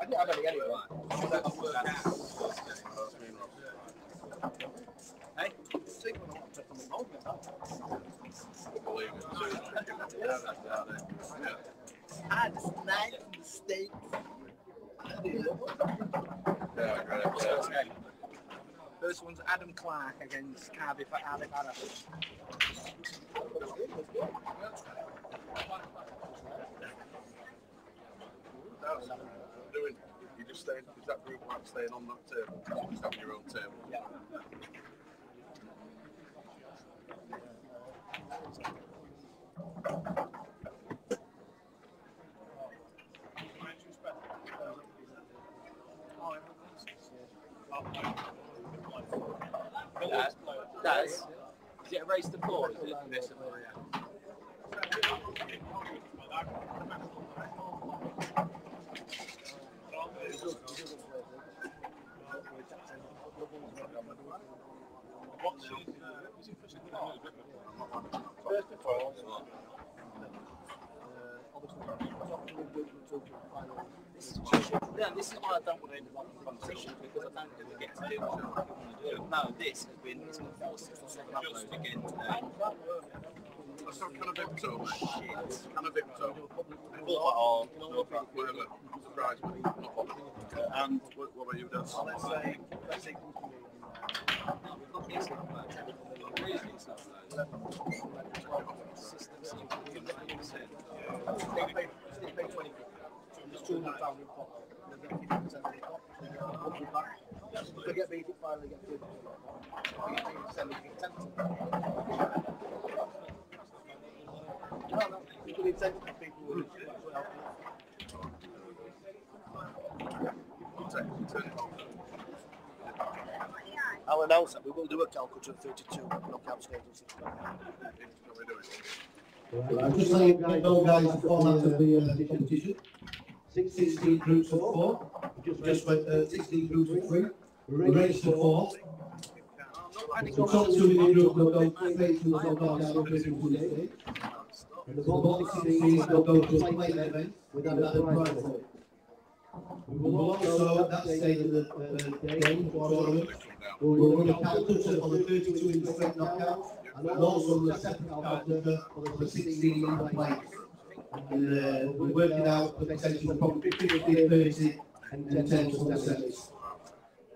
I didn't have any anyway. Hey? I just nice from the States. First one's Adam Clarke against Harvey Farrar. You just staying, is that group like staying on that table? Just having your own table? Yeah. That's is it a race to four? Is it this and four? Yeah. This is why I don't want to end up in competition, because I don't ever get to do what I want to do. No, this has been, it's going to force us to second upload again today. That's not kind of Vipto, mate. Kind of Vipto. Whatever. Surprise me. Not bothered. And what about you, Dan? Let's say no, we've got these crazy stuff though. Consistency. They pay 20. There's 200,000 in pot. They get 50% of the pot. If they get beat at 5, they get 50. If they get 10%. No, you can incentive for people who help you. I'll announce that we will do a Calcutta 32 knockout stages. I'm just letting you know, guys, the format of the competition. 16 groups of 4. Just went 16 groups of 3. We're raced for 4. The top 2 in the group will go straight to the knockout stage. And the bottom 16 will go to a play event with another prize. We will also, at that stage of the game, tournament, we'll run a Calcutta for the 32 in the straight knockout, and also the separate Calcutta for the 16 in the play. And we're working out the potential probably 50, 30, and 10 sets.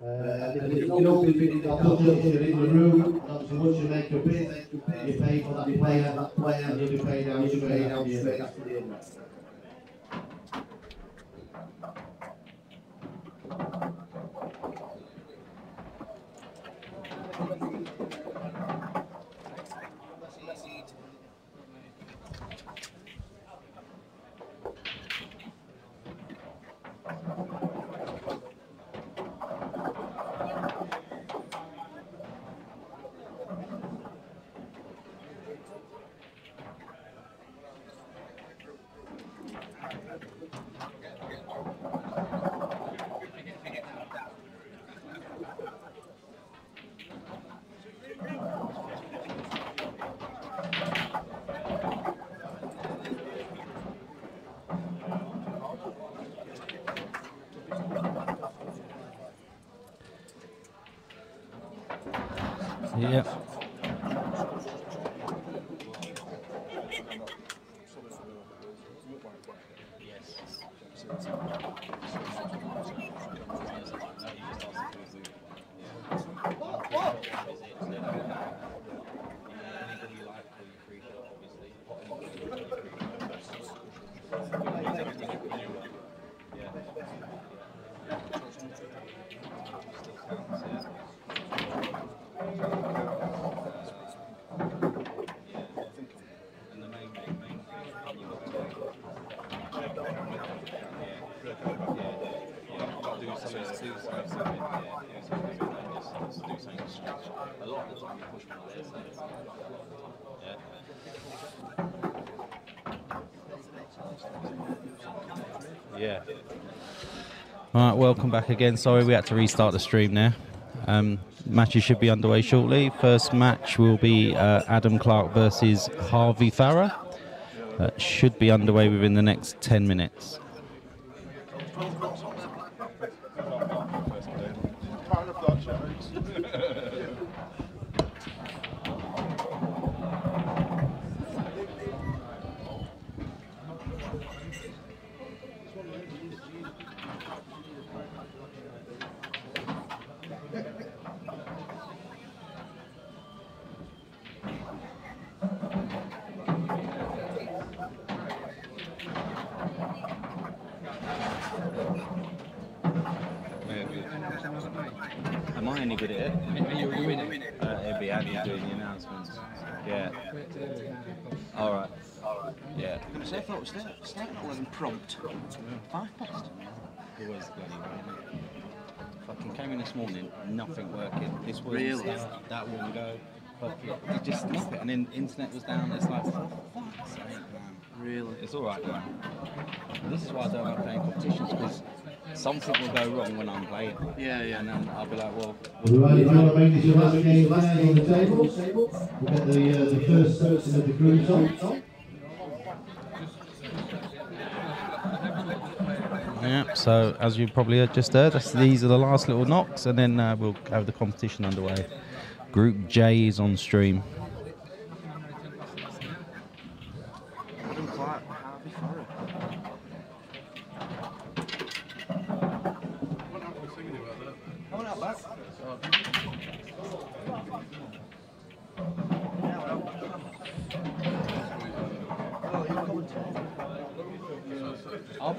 And if you don't fit in the Calcutta, you're in the room, obviously once you make your bid, you pay for that player, and you'll be paid out straight after the end. Yeah. Yeah. All right, welcome back again. Sorry, we had to restart the stream there. Matches should be underway shortly. First match will be Adam Clarke versus Harvey Farrar. Should be underway within the next 10 minutes. Am I any good at it? It'd be Andy doing the announcements. Yeah. All right. Yeah. I'm going to say, I thought it was starting at 11 prompt. 5 past. It was bloody right. Fucking came in this morning, nothing working. This one Really? that wouldn't go. Fucking, you just snap it, and then internet was down. It's like, for fuck's sake, man. Really? It's all right, man. And this is why I don't like playing competitions, because something will go wrong when I'm playing. Yeah, yeah. And then I'll be like, well. Right, if you want to make this your last game on the table, we'll get the first section of the groups on. Yeah, so as you probably just heard, these are the last little knocks, and then we'll have the competition underway. Group J is on stream. Clarke, Harvey Farrar. Come on out back. I'll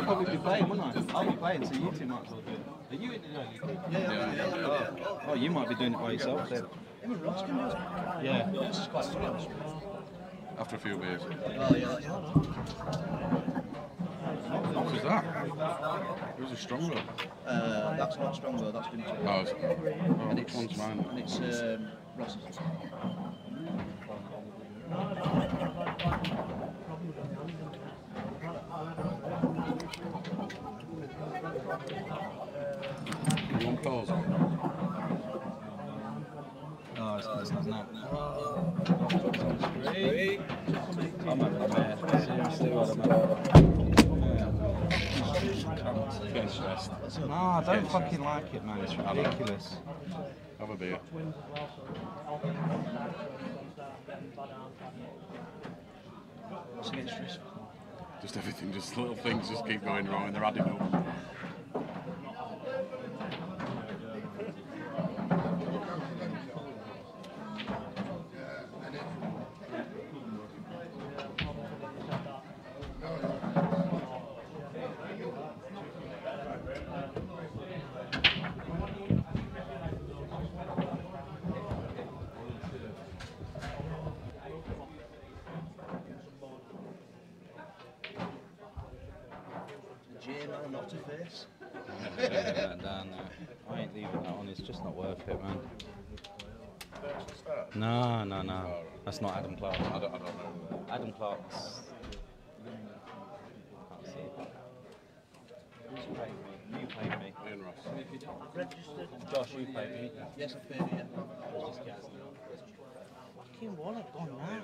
probably be playing, won't I? I'll be playing, so you two might as well do it. Are you in it? Yeah. Oh, you might be doing it by yourself then. Yeah. This is quite funny. After a few beers. Oh, yeah, that's What was that? It was a strong roll. That's not strong though, that's been too. Oh, is it? Oh, And which one's mine? And it's Ross's. You want pause? Oh, it's not. I'm having a mad. Seriously, what am I? Getting stressed. No, I don't fucking like it, man. It's ridiculous. Have a beer. It's getting stressful. Just everything, just little things just keep going wrong and they're adding up. J-Man, not to face. Down there. I ain't leaving that on. It's just not worth it, man. No. That's not Adam Clarke. I don't know. Adam Clarke's. Can't see it. Who's played me? You played me. Ian Ross. I've registered. Josh, you played me. Yes, I've paid it. Just Gaz. Fucking wallet gone now.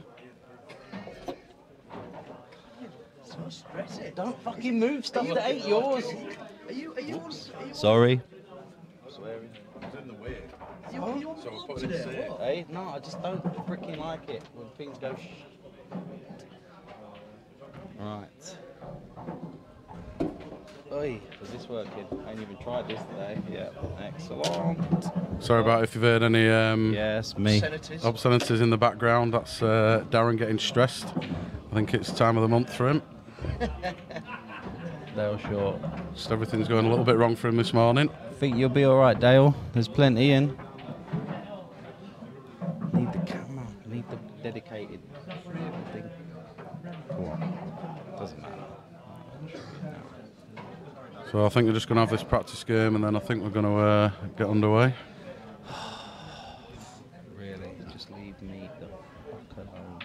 So stressy. Don't fucking move stuff that ain't yours. Are you Sorry. Swearing. It's in the way. on So we're the putting it today? in. What? Hey, no, I just don't freaking like it when things go Right. Oi, is this working? I ain't even tried this today. Yeah, excellent. Sorry about if you've heard any Yes, me. Senators. obscenities in the background. That's Darren getting stressed. I think it's time of the month for him. Dale short. Just everything's going a little bit wrong for him this morning. Think you'll be alright, Dale. There's plenty in. Need the camera. Need the dedicated thing. Come on. Doesn't matter. So I think we're just going to have this practice game and then I think we're going to get underway. Really? Just leave me the fuck alone.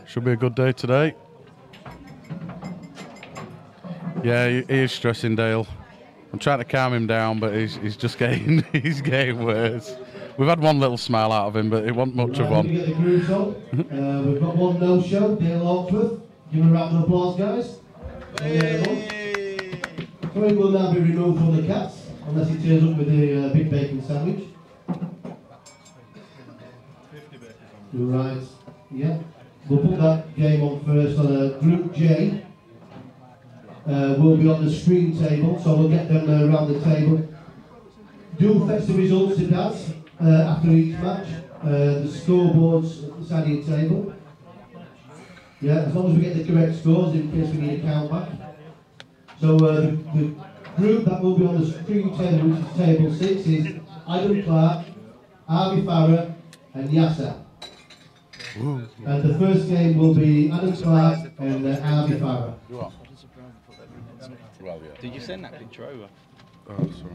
Should be a good day today. Yeah, he is stressing Dale. I'm trying to calm him down, but he's just getting he's getting worse. We've had one little smile out of him, but it wasn't much of Right, one. we get the groups on. We've got one no-show, Dale Hawkworth. Give him a round of applause, guys. So he will now be removed from the Cats, unless he turns up with a big bacon sandwich. Right, yeah. We'll put that game on first on Group J. Will be on the screen table, so we'll get them around the table. Do fetch the results to Daz after each match. The scoreboards at the side of your table. Yeah, as long as we get the correct scores in case we need a count back. So the group that will be on the screen table, which is table 6, is Adam Clarke, Harvey Farrar and Yassar. And the first game will be Adam Clarke and Harvey Farrar. Well, yeah. Did you send that picture over? Oh, sorry.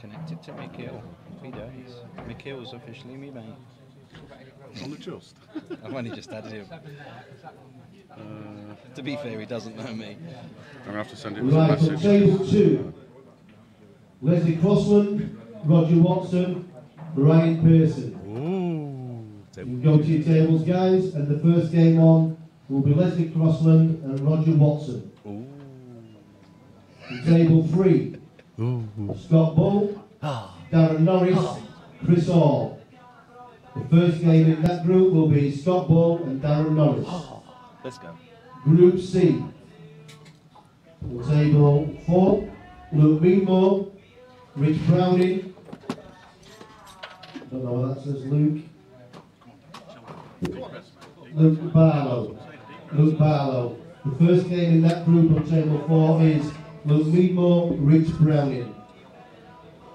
Connected to Mikhail. Happy days. Mikhail's officially me, mate. On the just. I've only just added him. To be fair, he doesn't know me. I'm going to have to send him a Right, on message. table 2, Leslie Crossland, Roger Watson, Ryan Pearson. You can go to your tables, guys, and the first game on will be Leslie Crossland and Roger Watson. On table 3, Scott Bull, Darren Norris, Chris Hall. The first game in that group will be Scott Bull and Darren Norris. Let's go. Group C. On table 4, Luke Meadmore, Rich Browning. Don't know what that says, Luke. Luke Barlow. Luke Barlow. The first game in that group on table 4 is Luke Meadmore, Rich Browning.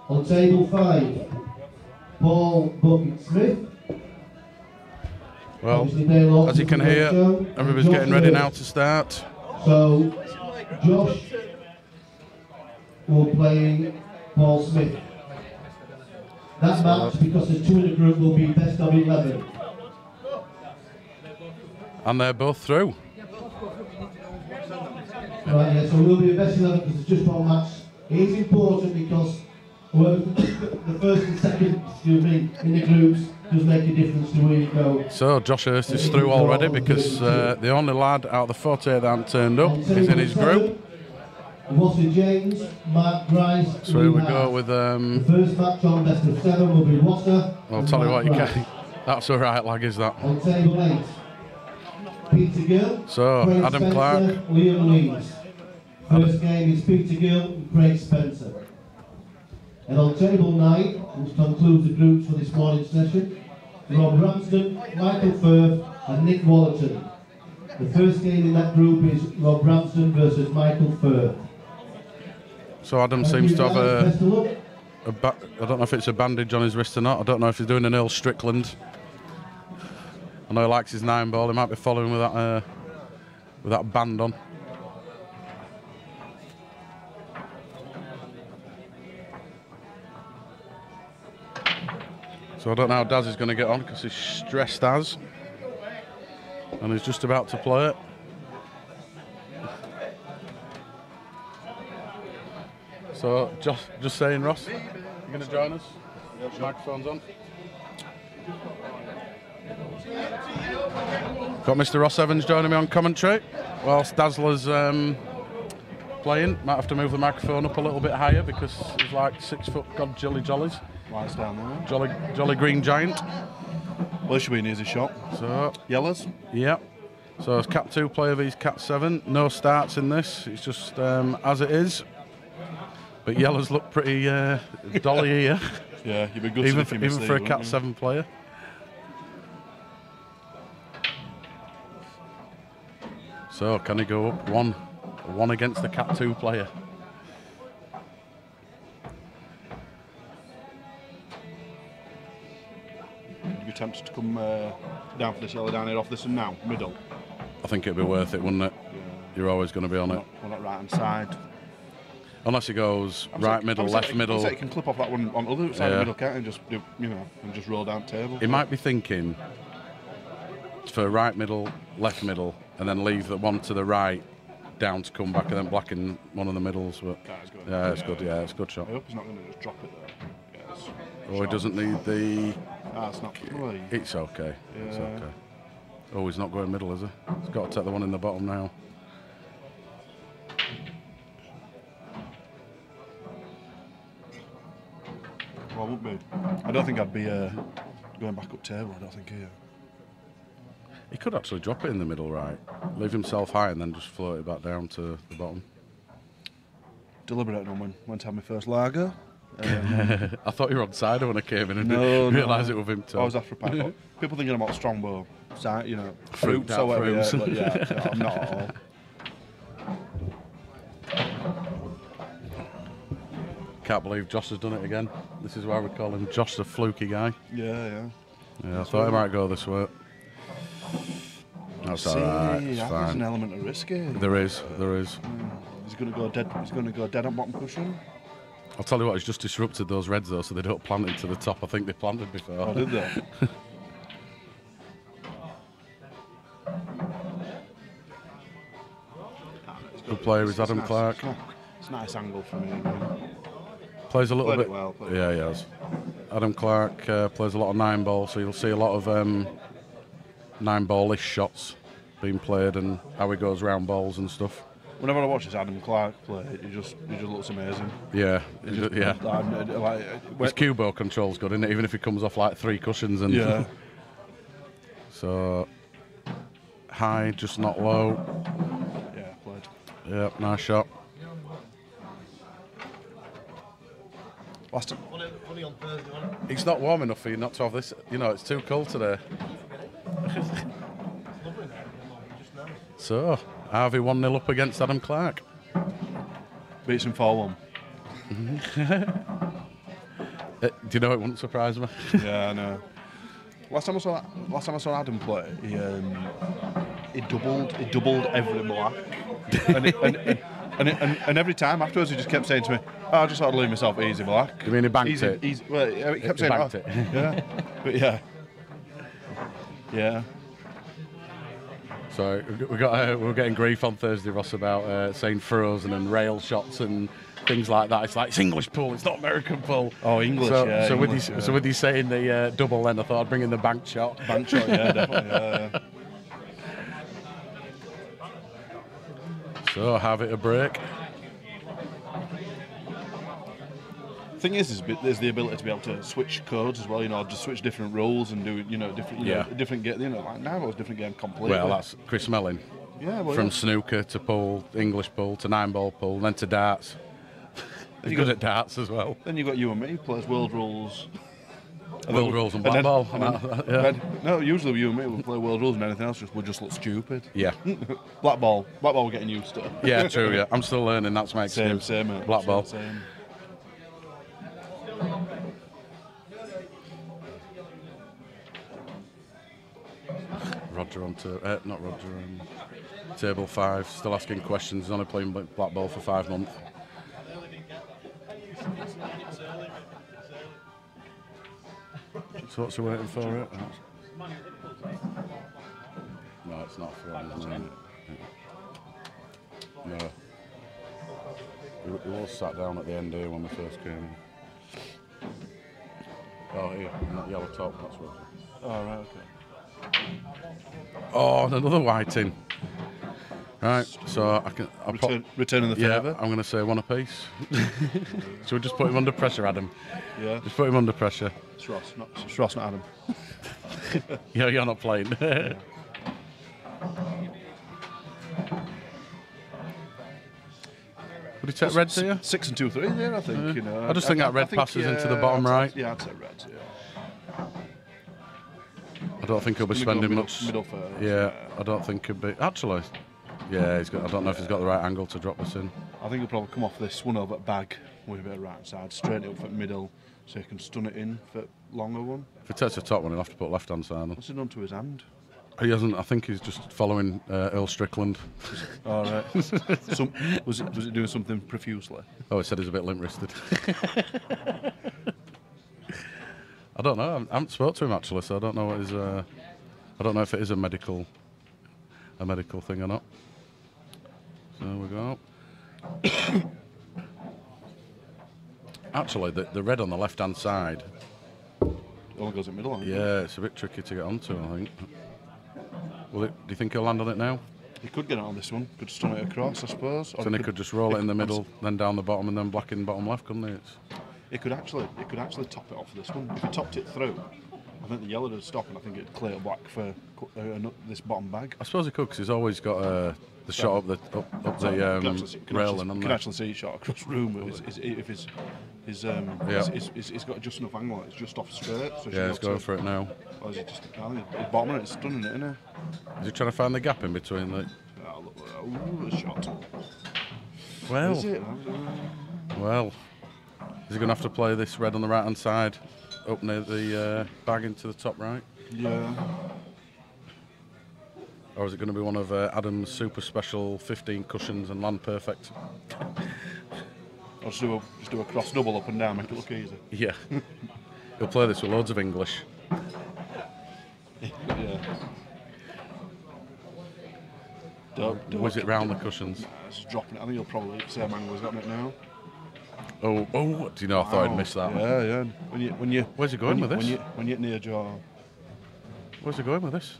On table 5, Paul Bucket Smith. Well, Obviously, Dale as you can hear, Hawkworth everybody's and getting Josh ready Hurd. now to start. So, Josh will play Paul Smith. That match, because there's 2 in the group, will be best of 11. And they're both through. Right, yeah, so we'll be best of 11 because it's just one match. It is important because whoever the first and second, in the groups does make a difference to where you go. So Josh Hurst is through already because the only lad out of the 48 that hasn't turned up is in his group. Wasser James, Mark Grice. So here we go with the first match on best of 7 will be Wasser. I'll tell you what, you can. That's a right lag, is that? On table 8, Peter Gill, So, Craig Adam Spencer, Clarke. Liam Leeds. First game is Peter Gill and Craig Spencer. And on table 9, which concludes the groups for this morning's session, Rob Ramsden, Michael Firth and Nick Wallerton. The first game in that group is Rob Ramsden versus Michael Firth. So Adam Thank seems you, to have guys. Best of luck. I don't know if it's a bandage on his wrist or not. I don't know if he's doing an Earl Strickland. I know he likes his 9 ball. He might be following with that band on. So I don't know how Daz is going to get on because he's stressed as, and he's just about to play it. So just saying, Ross, you going to join us? Microphone's on. Got Mr. Ross Evans joining me on commentary, whilst Dazzler's playing. Might have to move the microphone up a little bit higher because he's like 6 foot god jollies. Lights down there. Jolly green giant. Well, this should be an easy shot. So Yellows. yeah. So it's Cat 2 player vs Cat 7. No starts in this. It's just as it is. But yellows look pretty dolly here. Yeah, you'd be good even if you for, missed even for a these, Cat wouldn't 7 player. So can he go up one against the Cat 2 player? You'd be tempted to come down for this yellow down here off this and now, middle. I think it'd be worth it, wouldn't it? Yeah. You're always going to be on it. On that right hand side. Unless he goes right middle, left middle. You can clip off that one on the other side of Yeah. the middle, can't you? And just do, and just roll down the table. He might be thinking for right middle, left middle, and then leave the one to the right down to come back and then blacken one of the middles. But That is good. yeah, it's good. Yeah, it's a good shot. I hope he's not going to just drop it there. Yes. Oh, he doesn't need the... That's not... Well, It's okay. It's Yeah. okay. Oh, he's not going middle, is he? He's got to take the one in the bottom now. well, I wouldn't be. I don't think I'd be going back up table. I don't think here. He could actually drop it in the middle, right? Leave himself high and then just float it back down to the bottom. Deliberating on when to have my first lager. I thought you were on cider when I came in and No, didn't no. realise it was him too. I was after a pint. People thinking about Strongbow, you know, Fruit, fruits or whatever. fruits. Yeah, but yeah, no, I'm not at all. Can't believe Josh has done it again. This is why we call him Josh the fluky guy. Yeah. Yeah, I thought he might go this way. That's alright, it's There's an fine. element of risk here. There is. He's going to go dead. He's going to go dead on bottom cushion. I'll tell you what, he's just disrupted those reds though, so they don't plant it to the top. I think they planted before. Oh, did they? Good player is Adam nice. Clarke. It's a nice angle for me. Plays a little Played bit. it well, played it Yeah, he has. Adam Clarke plays a lot of 9-ball, so you'll see a lot of 9-ball-ish shots being played and how he goes round balls and stuff. Whenever I watch this Adam Clarke play, he just looks amazing. Yeah, yeah. Like, His Cubo control's good, isn't it? Even if he comes off like 3 cushions and yeah. So high, just not low. Yeah, played. Yeah, nice shot. Last time. Funny on Thursday, wasn't it? It's not warm enough for you not to have this. You know, it's too cold today. So, Harvey 1-0 up against Adam Clarke. Beats him 4-1. Do you know it wouldn't surprise me? Yeah, I know. Last time I saw Adam play, he doubled every black, and every time afterwards he just kept saying to me, "Oh, I just sort of leave myself easy black." You mean he banked easy, it? Easy. Well, he kept He saying, banked "Oh, it. yeah," but yeah. So we're getting grief on Thursday, Ross, about saying frozen and rail shots and things like that. It's like it's English pool, it's not American pool. Oh, English, So, yeah. so English, with you saying the double, then I thought I'd bring in the bank shot. Bank shot, yeah, definitely. Yeah. So have it a break. Thing is there's the ability to be able to switch codes as well. You know, just switch different rules and do different. Yeah. Different game. You know, like now it was different game completely. Well, that's Chris Melling. yeah. Well, From yeah. snooker to pool, English pool to 9-ball pool, then to darts. He's good at darts as well. Then you've got you and me plays world rules. World rules and black ball. Yeah. No, usually you and me will play world rules and anything else would just look stupid. Yeah. Black ball we're getting used to. Yeah, true, yeah. I'm still learning, that's my Same, excuse. same. Mate. Black ball. Same. Roger on not Roger, table 5, still asking questions. He's only playing black ball for 5 months. So what's he waiting for it? No, it's not for him, isn't it? No. He was sat down at the end here when we first came in. Oh, here, in that yellow top, that's Roger. Oh, right, okay. Oh, and another white in. Right, so Returning the yeah, favour. I'm going to say 1 apiece. Should we just put him under pressure, Adam? Yeah. Just put him under pressure. It's Ross, not Adam. Yeah, you're not playing. Would he take reds here? 6 and 2-3 there, I think. You know, I just think that red passes into the bottom right. Yeah, I'd say reds. Yeah. I don't think he'll be spending much. Middle first. Yeah, I don't think he'll be. Actually, yeah, he's got. I don't know if he's got the right angle to drop this in. I think he'll probably come off this one over at bag with a bit of right side, straight it up for middle, so he can stun it in for longer one. If he takes the top one, he'll have to put left hand side on. What's he done to his hand? He hasn't. I think he's just following Earl Strickland. All right. Was it doing something profusely? Oh, he said he's a bit limp wristed. I don't know. I haven't spoke to him actually, so I don't know what his. I don't know if it is a medical thing or not. So we go. Actually, the red on the left-hand side only goes in middle, I think. Yeah, it's a bit tricky to get onto, I think. Do you think he'll land on it now? He could get it on this one. Could stun it across, I suppose. So then he could just roll it in the middle, then down the bottom, and then black in bottom left, couldn't he? It could actually top it off for this one. If he topped it through, I think the yellow would stop, and I think it'd clear black for this bottom bag. I suppose he could, because he's always got the shot up the railing. You can actually see it shot across the room. He's got just enough angle. It's just off straight. So yeah, he's going for it now. Or is it just his bottom on it? It's stunning it, isn't it? Is he trying to find the gap in between the? Ooh, the shot. Well, Is it? well, is he going to have to play this red on the right hand side, up near the bag into the top right? Yeah. Or is it going to be one of Adam's super special 15 cushions and land perfect? I'll just do a cross double up and down, make it look easy. Yeah. He'll play this with loads of English. Yeah. Whiz it round the cushions. It's dropping it. I think he'll probably hit the same angle he's got it now. Oh, do you know, I thought I'd missed that. Yeah. When you Where's he going with this? When you hit near jaw. Where's he going with this?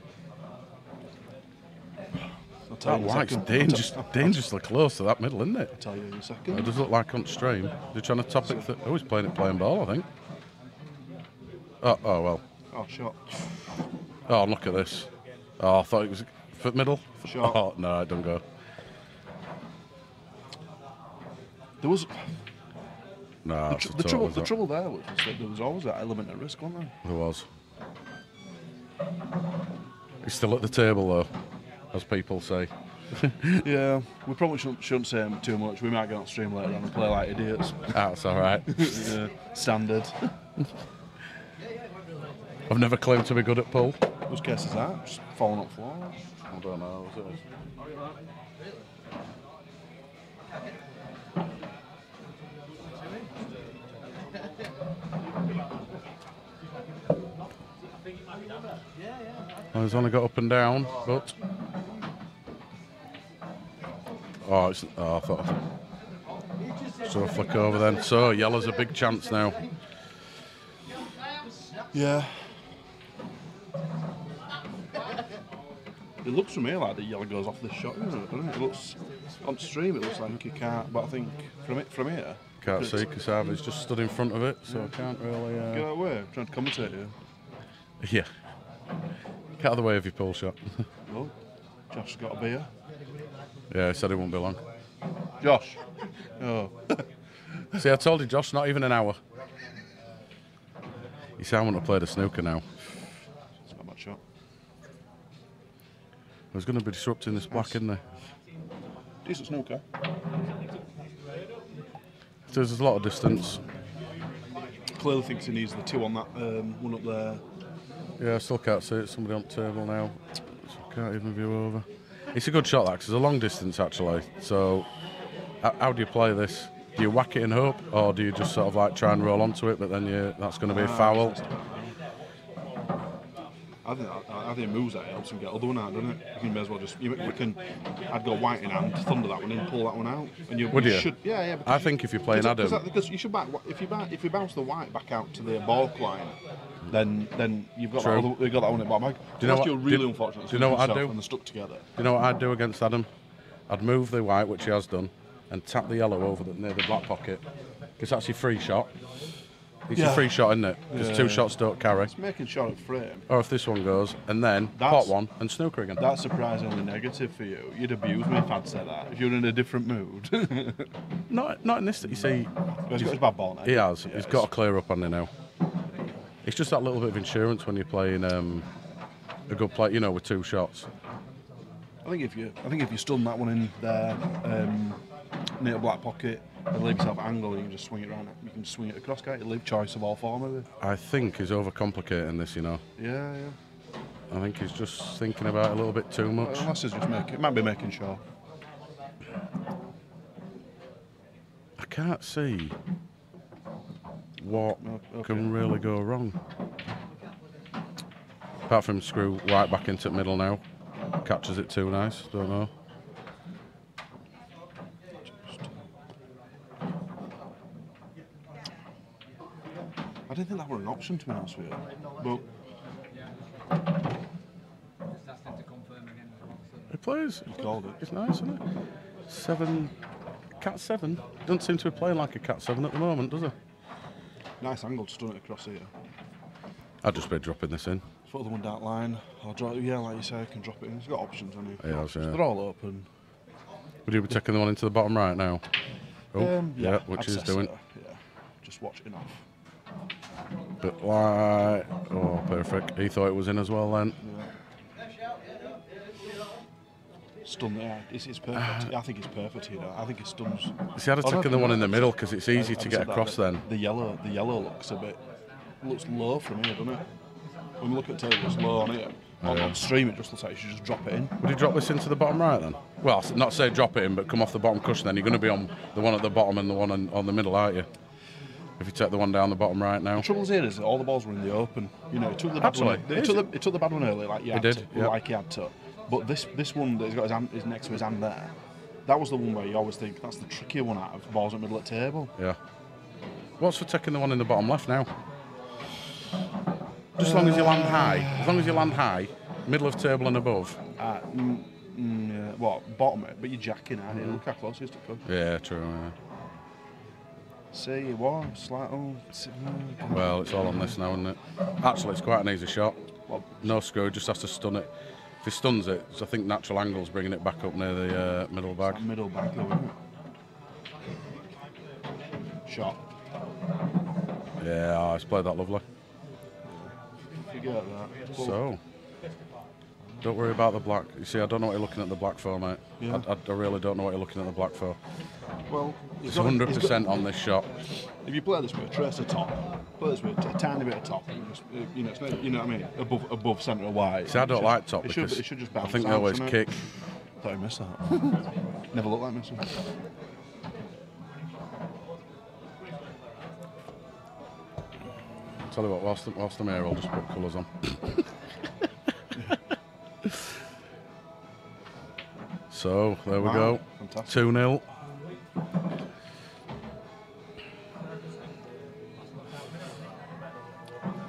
I'll tell That you in a white's second. dangerously close to that middle, isn't it? I'll tell you in a second. It does look like on stream. They're trying to top it. Oh, he's playing ball, I think. Oh, well. Oh, shot. Oh, look at this. Oh, I thought it was foot middle. Shot. Oh, no, it don't go. There was No, the trouble there was that there was always that element of risk, wasn't there? There was. He's still at the table, though, as people say. Yeah, we probably shouldn't say too much. We might get on stream later on and play like idiots. That's all right. Yeah, standard. I've never claimed to be good at pool. Whose case is that? Just falling up floors. I don't know. Is it? Well, he's only got up and down, but I thought so. Flick over then. So yellow's a big chance now. Yeah. It looks from here like the yellow goes off this shot, doesn't it? It looks on stream. It looks like you can't, but I think from here Can't see because Harvey's just stood in front of it, so I can't really. Get out of the way. I'm trying to commentate here. Yeah. Get out of the way of your pull shot. Oh, Josh's got a beer. Yeah, he said it won't be long. Josh. Oh. See, I told you, Josh, not even an hour. You see, I want to play the snooker now. It's not a bad shot. There's going to be disrupting this black, isn't there? Decent snooker. There's a lot of distance. Clearly thinks he needs the two on that one up there. Yeah, I still can't see it. Somebody on the table now. So I can't even view over. It's a good shot, that, because it's a long distance, actually. So, how do you play this? Do you whack it and hope, or do you just sort of like try and roll onto it, but then that's going to be a foul? I think it moves that, it helps him get the other one out, doesn't it? You may as well just, I'd go white in hand, thunder that one in, pull that one out. And Would you? Should, yeah. I think if you're playing Adam... Because you should if you bounce the white back out to the balk line, then you've got that one in bottom bag. Do you know what? You're really unfortunate. Do you know what I'd do? And they're stuck together. Do you know what I'd do against Adam? I'd move the white, which he has done, and tap the yellow over near the black pocket. Because that's your free shot. It's your free shot, isn't it? Because two shots don't carry. It's making shot at frame. Or if this one goes, and then pot one and snooker again. That's surprisingly negative for you. You'd abuse me if I'd said that. If you're in a different mood. Not in this. You see, he's got his bad ball now. He has. He's got to clear up on it now. It's just that little bit of insurance when you're playing a good play, with two shots. I think if you stun that one in there, near the black pocket, and leave yourself angle, you can just swing it around. You can swing it across, can't you? Leave choice of all four, maybe. I think he's overcomplicating this, Yeah. I think he's just thinking about it a little bit too much. Unless he's just might be making sure. I can't see what can really go wrong. Apart from screw right back into the middle now. Catches it too nice, don't know. I didn't think that were an option, to be honest with you. He plays. He called it. It's nice, isn't it? 7. Cat 7. Doesn't seem to be playing like a Cat 7 at the moment, does he? Nice angle to stun it across here. I'd just be dropping this in. Put the one down line. Or drop, yeah, like you say, I can drop it in. He's got options, hasn't he? Yeah, So they're all open. Would you be taking the one into the bottom right now? Oh, Yeah, which I'd he's say doing. so, yeah, just watch it off. Bit like, oh, perfect. He thought it was in as well then. Stun there. It's perfect. I think it's perfect here. I think it stuns. See, I'd have taken the one in the middle because it's easy to get across then. The yellow looks low from here, doesn't it? When we look at the table, it's low on here. On stream, it just looks like you should just drop it in. Would you drop this into the bottom right then? Well, not say drop it in, but come off the bottom cushion. Then you're going to be on the one at the bottom and the one on the middle, aren't you? If you take the one down the bottom right now. The trouble here is that all the balls were in the open. You know, it took the bad one. It took the bad one early, like you had to, like he had to. But this one that he's got his hand is next to his hand there. That was the one where you always think that's the trickier one out of balls in the middle of the table. Yeah. What's for taking the one in the bottom left now? Just as long as you land high. As long as you land high, middle of table and above. What, bottom it, but you're jacking out here. Look how close he is to come. Yeah, true. Yeah. See, it was like, well, it's all on this now, isn't it? Actually, it's quite an easy shot. Well, no screw, just has to stun it. If he stuns it, so I think natural angle's bringing it back up near the middle bag. Middle bag, though, isn't it? Shot. Yeah, he's played that lovely. Forget that. So, don't worry about the black. You see, I don't know what you're looking at the black for, mate. Yeah. I really don't know what you're looking at the black for. Well, it's 100% on this shot. If you play this with a trace of top, play this with a tiny bit of top, just, you know what I mean, above centre of white. See, I don't like top because it should just bounce I think they always kick. I thought you missed that. Never looked like missing. Tell you what, whilst I'm here, I'll just put colours on. So, there we go. 2-0.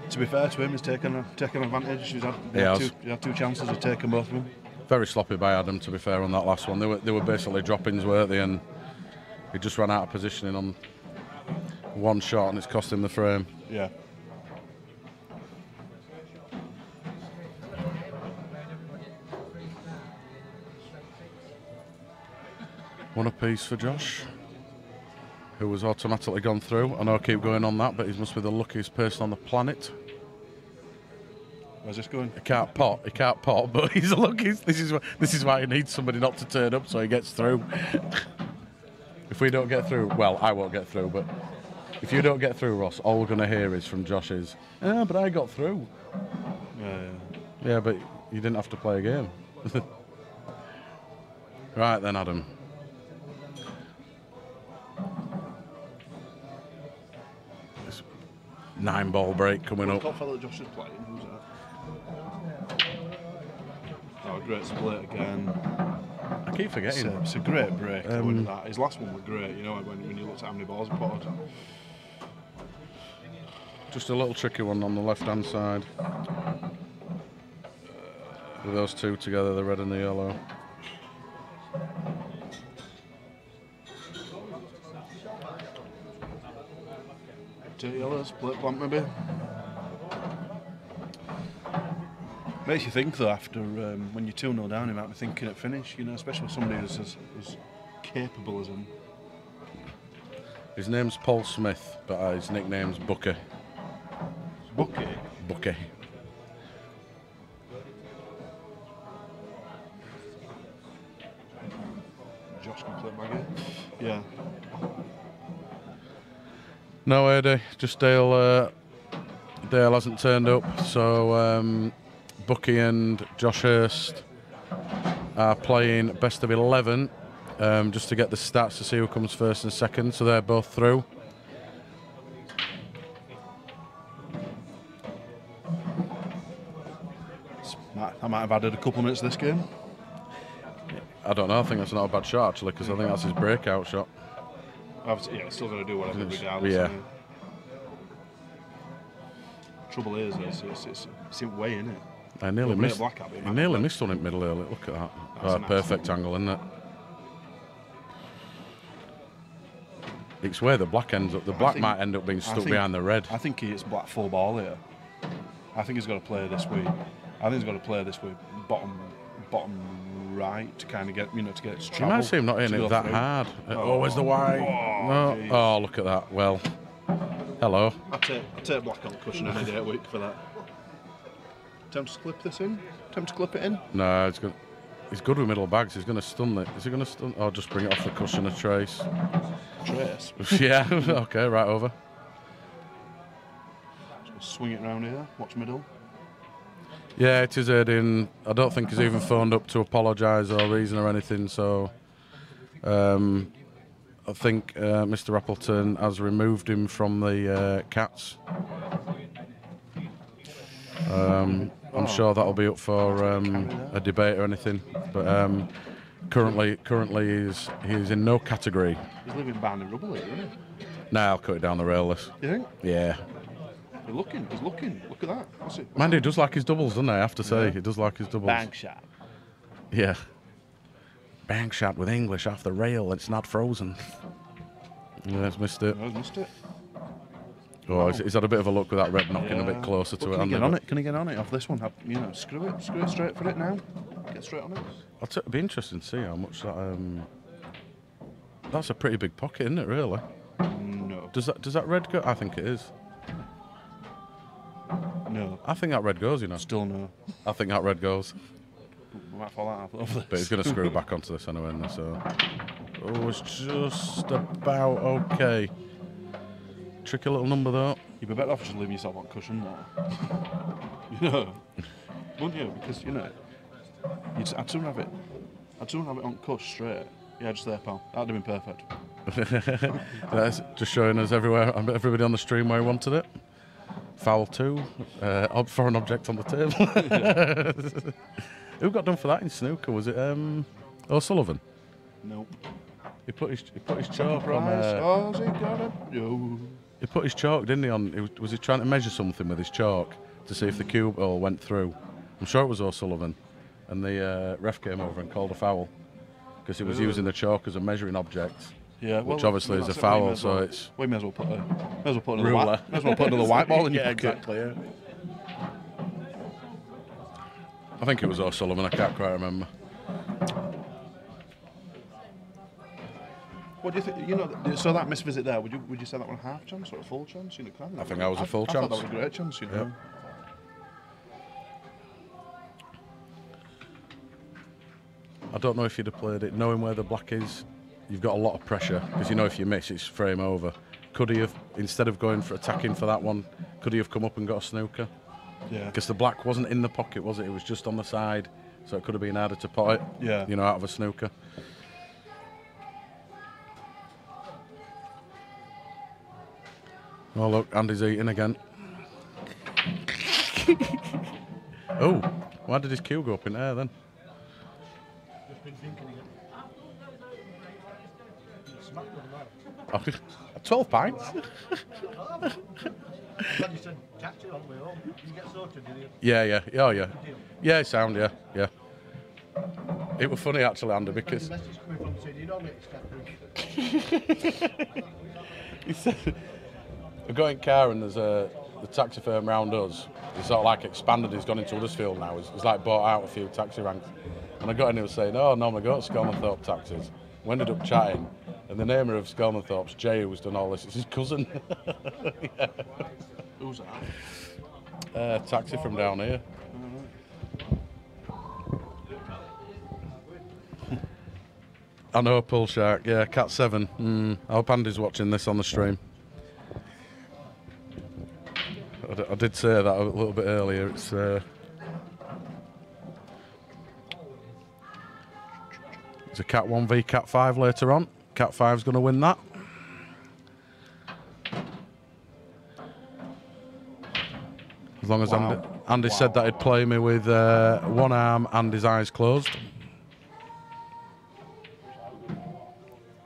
To be fair to him, he's taken advantage. He had two chances of taking both of them. Very sloppy by Adam, to be fair, on that last one. They were basically drop-ins, weren't they? And he just ran out of positioning on one shot, and it's cost him the frame. Yeah. One apiece for Josh, who was automatically gone through. I know I keep going on that, but he must be the luckiest person on the planet. Where's this going? He can't pot, but he's the luckiest. This is why he needs somebody not to turn up so he gets through. If we don't get through, well, I won't get through, but if you don't get through, Ross, all we're going to hear is from Josh is, but I got through. Yeah, but you didn't have to play a game. Right then, Adam. This 9-ball break coming up. Top fella that Josh is playing, who's that? Oh, great split again. I keep forgetting. It's a great break. That. His last one was great, you know, when you looked at how many balls he put on. Just a little tricky one on the left-hand side. With those two together, the red and the yellow. Two yellows, split blank maybe. Makes you think though, after when you're 2-0 down, you might be thinking at finish, you know, especially with somebody who's as capable as him. His name's Paul Smith, but his nickname's Booker. Bucky? Booker. Josh can play baggy. Yeah. No, Eddie, just Dale hasn't turned up, so Bucky and Josh Hurst are playing best of 11, just to get the stats to see who comes first and second, so they're both through. I might have added a couple of minutes to this game. I don't know, I think that's not a bad shot actually, because I think that's his breakout shot. Obviously, yeah, still going to do whatever regardless. Yeah. Trouble is, it's in way in it. I nearly missed. Black at me, He nearly missed one in middle early. Look at that. Oh, perfect angle, isn't it? It's where the black ends up. The black might end up being stuck behind the red. I think it's black full ball here. I think he's got to play this way. I think he's got to play this way, bottom right to kind of get, to get its travel. You might see him not hitting it that hard. Oh, where's the white? No. Oh, look at that. Well, hello. I take black on cushion any day a week for that. Attempt to clip this in? Attempt to clip it in? No, he's good with middle bags. He's going to stun it. Is he going to stun? Oh, just bring it off the cushion a trace. Trace? Yeah, okay, right over. Just swing it round here, watch middle. Yeah, it is heading. I don't think he's even phoned up to apologise or reason or anything, so I think Mr. Appleton has removed him from the cats. I'm sure that'll be up for a debate or anything, but currently he's in no category. He's living behind the rubble here, isn't he? Nah, I'll cut it down the rail this. You think? Yeah. He's looking. Look at that. What's it? Man, he does like his doubles, doesn't he? I have to say, he does like his doubles. Bang shot. Yeah. Bang shot with English off the rail. It's not frozen. Yeah, he's missed it. No, he's missed it. Oh, he's had a bit of a look with that red knocking a bit closer to it. Can he get on it? Can he get on it off this one? Screw it straight for it now. Get straight on it. It'd be interesting to see how much that. That's a pretty big pocket, isn't it? Really? No. Does that red go? I think it is. No. I think that red goes. Still no. I think that red goes. We might fall out of this. But he's going to screw back onto this anyway. So. Oh, it's just about okay. Tricky little number though. You'd be better off just leaving yourself on cushion though. Wouldn't you? Because I'd sooner have it on cush straight. Yeah, just there, pal. That'd have been perfect. That's just showing us everybody on the stream where he wanted it. Foul 2, foreign object on the table. Who got done for that in snooker? Was it O'Sullivan? Nope. He put his chalk on. Oh, he got it? No. He put his chalk, didn't he? On was he trying to measure something with his chalk to see if the cue ball went through? I'm sure it was O'Sullivan, and the ref came over and called a foul because he was using the chalk as a measuring object. Yeah, which obviously is a foul. So it's we may as well put another white ball in your pocket. Exactly. Yeah. I think it was O'Sullivan. I can't quite remember. What do you think? So that missed visit there, would you say that one a half chance or a full chance? I think that was a full chance. I thought that was a great chance. Yep. I don't know if you'd have played it knowing where the black is. You've got a lot of pressure because if you miss, it's frame over. Could he have, instead of going for attacking for that one, could he have come up and got a snooker? Yeah. Because the black wasn't in the pocket, was it? It was just on the side, so it could have been harder to pot it. Yeah. Out of a snooker. Oh look, Andy's eating again. Oh, why did his cue go up in air then? Just been thinking again. Oh, 12 pints? Glad you said catch it on the way home. Did you get sorted, did you? Yeah. Oh yeah. Yeah, it sound, yeah. It was funny actually, Andy, because The message coming from saying, you know, mate, he said, we got in car and there's the taxi firm round us. He's sort of like expanded, he's gone into Huddersfield now. He's like bought out a few taxi ranks. And I got in, he was saying, oh, normally go to Skelmanthorpe taxis. We ended up chatting, and the name of Skelmanthorpe's Jay, who's done all this, is his cousin. Yeah. Who's that? Taxi from down here. I know, Pull Shark, yeah, Cat 7. I hope Andy's watching this on the stream. I did say that a little bit earlier. It's a Cat 1 v Cat 5 later on. Cat 5's going to win that. As long as Andy said that he'd play me with one arm and his eyes closed.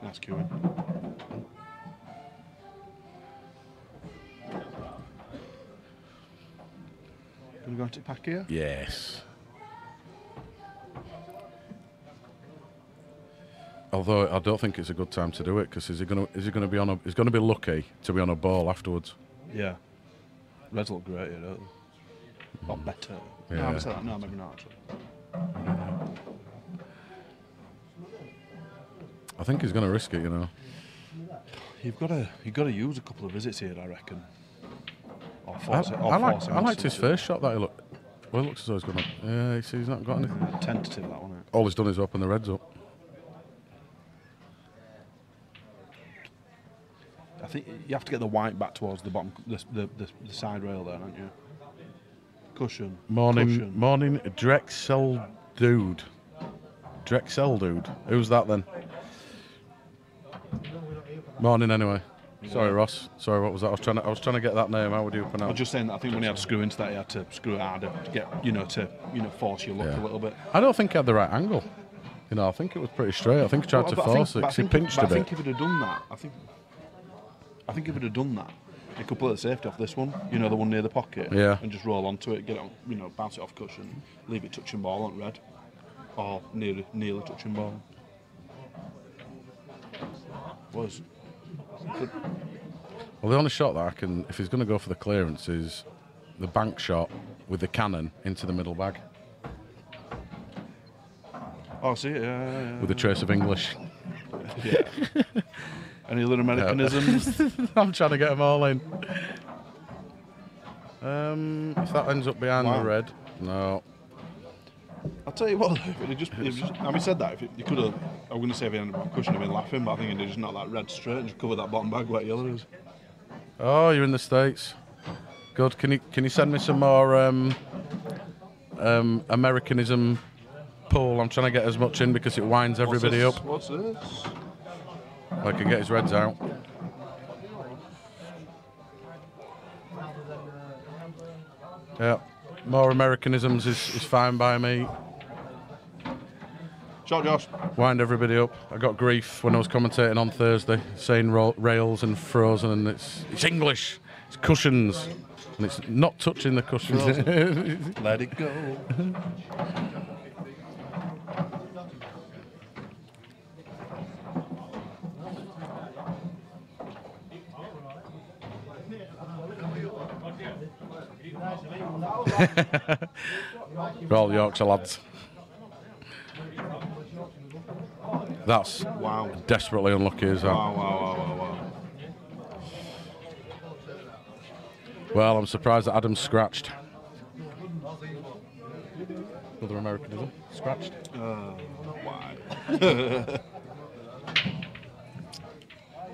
That's cool. going to pack here? Yes. Although I don't think it's a good time to do it because is he going to be on a? He's going to be lucky to be on a ball afterwards. Yeah. Reds look great here, don't they? Or better. Yeah. No, I haven't said that. No, maybe not actually. I think he's going to risk it, you know. You've got to use a couple of visits here, I reckon. Or I liked his first shot that he looked. Well, it looks as though he's going to. Yeah, he's not got anything. Tentative, that one. All he's done is open the Reds up. I think you have to get the white back towards the bottom, the side rail there, don't you? Cushion. Morning, Drexel dude. Who's that then? Morning, anyway. Sorry, Ross. Sorry, what was that? I was trying to get that name. How would you pronounce? I was just saying that I think when he had to screw into that, he had to screw it harder to get, force your look a little bit. I don't think he had the right angle. You know, I think it was pretty straight. I think he tried to force it because he pinched a bit. I think if he'd have done that, I think if he'd have done that, he could pull the safety off this one, the one near the pocket, and just roll onto it, get it on, bounce it off cushion, leave it touching ball on red, or nearly touching ball. Well, the only shot that I can, if he's going to go for the clearance, is the bank shot with the cannon into the middle bag. Oh, see it, yeah. With a trace of English. Yeah. Any other Americanisms? I'm trying to get them all in. If that ends up behind the red, no. I'll tell you what, if it just having said that, if you could have, I was going to say if he ended up cushioning him laughing, but I think he'd just knock that red straight and just cover that bottom bag where yellow is. Oh, you're in the States. Good. Can you send me some more Americanism pool? I'm trying to get as much in because it winds everybody up. What's this? I can get his reds out. Yeah, more Americanisms is fine by me. Shot, Josh. Wind everybody up. I got grief when I was commentating on Thursday, saying rails and frozen, and it's English. It's cushions, and it's not touching the cushions. Let it go. We're all Yorkshire lads. That's desperately unlucky, is that? Wow. Well, I'm surprised that Adam's scratched. Another Americanism. Scratched. Why?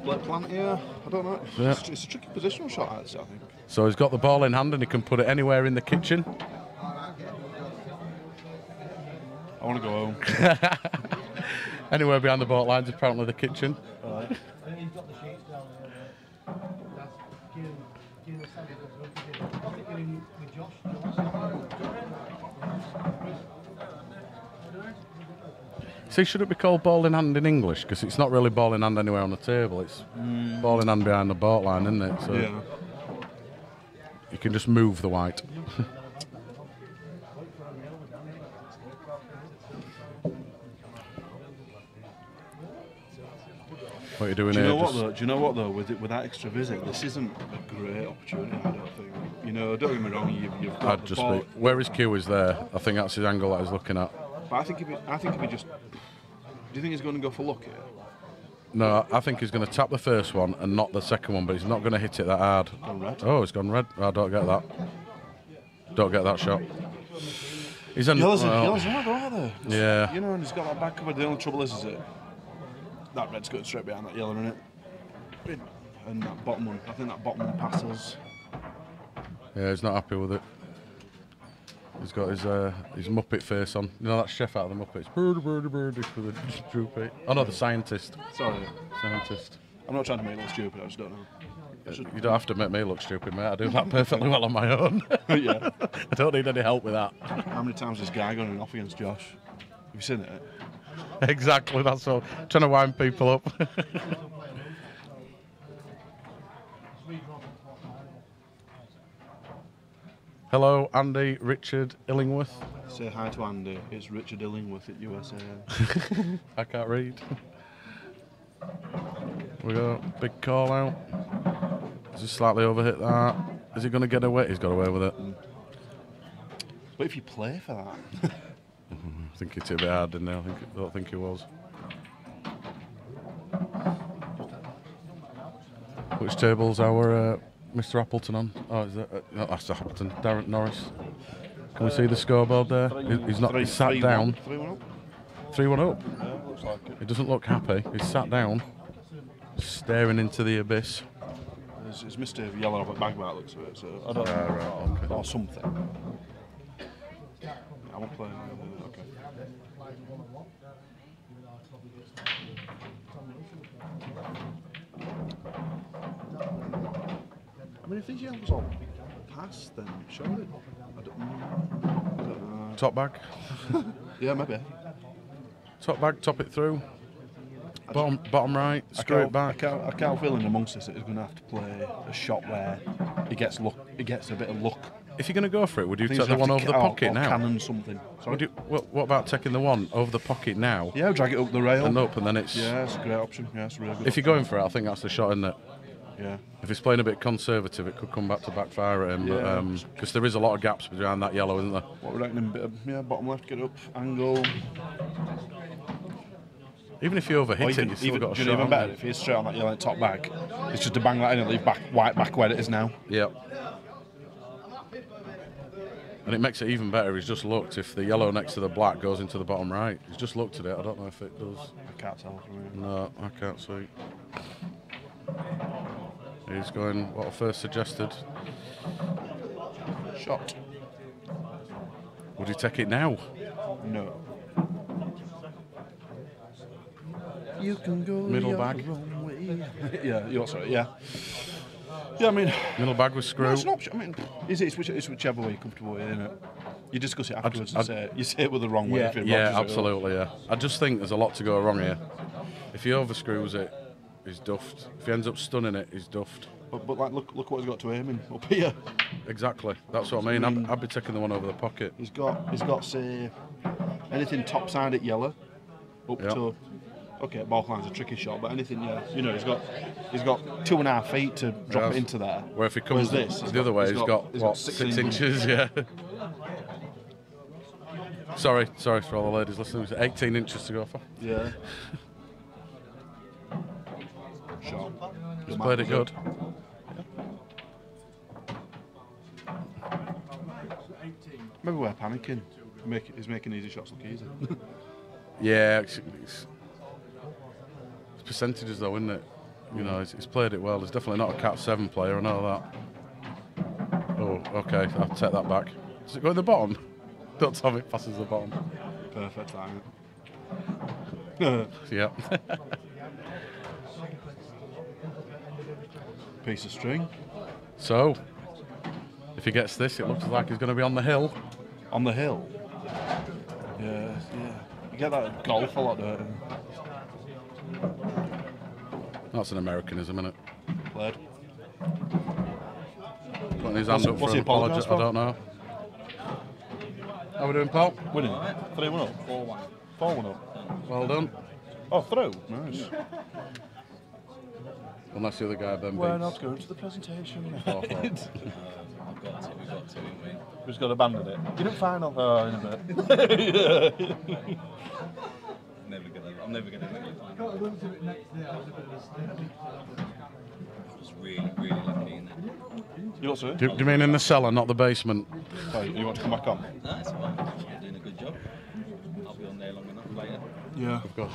Let plant here. I don't know. Yeah. It's a tricky positional shot, I think. So he's got the ball in hand and he can put it anywhere in the kitchen. I want to go home. Anywhere behind the bault lines, apparently the kitchen. Right. See, should it be called ball in hand in English? Because it's not really ball in hand anywhere on the table. It's ball in hand behind the bault line, isn't it? So yeah. You can just move the white. What are you doing Do here? you know what though? With that extra visit, this isn't a great opportunity. I don't think. Don't get me wrong. You've got I'd just be where his cue is there. I think that's his angle that he's looking at. But I think if he just, do you think he's going to go for luck here? No, I think he's going to tap the first one and not the second one, but he's not going to hit it that hard. Gone red. Oh, it's gone red. I don't get that. Don't get that shot. He's in. Yellow's right, are they? Yeah. And he's got that back covered. The only trouble is it? That red's going straight behind that yellow, isn't it? And that bottom one, I think that bottom one passes. Yeah, he's not happy with it. He's got his Muppet face on. You know that chef out of the Muppets? Bird, with a droopy. Oh no, the scientist. Sorry. Scientist. I'm not trying to make it look stupid, I just don't know. You don't have to make me look stupid, mate. I do that perfectly well on my own. Yeah. I don't need any help with that. How many times has this guy gone off against Josh? Have you seen it? Exactly, that's all. Trying to wind people up. Hello, Andy, Richard, Illingworth. Say hi to Andy. It's Richard Illingworth at USA. I can't read. We go. Big call out. Has he slightly overhit that? Is he going to get away? He's got away with it. But if you play for that... I think he took a bit hard, didn't he? I don't think he was. Which table's our Mr. Appleton on? Oh, is that not Mr. Appleton? Darren Norris. Can we see the scoreboard there? He's not. He's sat down. 3-1 up. 3-1 up. Yeah, looks like it. He doesn't look happy. He's sat down, staring into the abyss. It's Mr. Yellow up at bag by the looks of it, so I don't know. Right, okay. Or something. I won't play. Okay. I mean, if these yellows all pass, then surely. I don't know. Top bag. Yeah, maybe. Top bag. Top it through. Bottom right. Screw it back. I can't feel in amongst us that he's going to have to play a shot where he gets luck. He gets a bit of luck. If you're going to go for it, would you I think take the he's one gonna over have the to pocket or now? Cannon something. Would you, what about taking the one over the pocket now? Yeah, drag it up the rail. And up, and then it's... Yeah, it's a great option. Yeah, it's a really good If you're going for it, I think that's the shot, isn't it? Yeah. If he's playing a bit conservative, it could come back to backfire at him. Yeah. Because there is a lot of gaps behind that yellow, isn't there? What we're reckoning, bit of, bottom left, get up, angle. Even if you overhit it, you've still got a shot. Even better if he's straight on that yellow top bag. It's just to bang that in and leave white back where it is now. Yep. And it makes it even better. He's just looked. If the yellow next to the black goes into the bottom right, he's just looked at it. I don't know if it does. I can't tell from here. No, I can't see. He's going what I first suggested. Shot. Would he take it now? No. You can go Middle bag. Yeah, you're sorry. Yeah. Yeah, I mean, Middle bag with screw. no, it's an option. I mean, it's whichever way you're comfortable with, isn't it? You discuss it afterwards and say you say it with the wrong way. If it Yeah, rogers it absolutely. Yeah. I just think there's a lot to go wrong here. If he overscrews it, he's duffed. If he ends up stunning it, he's duffed. But like, look what he's got to aim in up here. Exactly. That's what I mean. I'd be taking the one over the pocket. He's got say anything top side at yellow, up to. Okay, ball line's a tricky shot, but anything, he's got 2.5 feet to drop it into there. Where if he comes the other way, he's got what, 6 inches? Yeah. Sorry for all the ladies listening. 18 inches to go for. Yeah. Shot. He's played it good. Maybe we're panicking. He's making easy shots look easy. Yeah. It's percentages though, isn't it? You know, he's played it well. He's definitely not a Cat 7 player, I know that. Oh, okay, I'll take that back. Does it go in the bottom? Don't tell me it passes the bottom. Perfect timing. Yeah. Piece of string. So, if he gets this, it looks like he's going to be on the hill. On the hill? Yeah. You get that at golf a lot, don't you? That's an Americanism, isn't it? Played. Putting his hand up for an apology, I don't know. How we doing, Paul? Winning. 3-1 up. 4-1. 4-1 up. Well done. Oh, through. Nice. Unless the other guy then We're beats. not going to the presentation. We've got to, haven't we? We've just got to abandon it. You didn't final. Oh, in a bit. I'm never gonna win the final. I was really lucky in that. You what, sir? Do you mean in the cellar, not the basement? Oh, you want to come back on? No, it's fine. You're doing a good job. I'll be on there long enough later. Yeah. We've got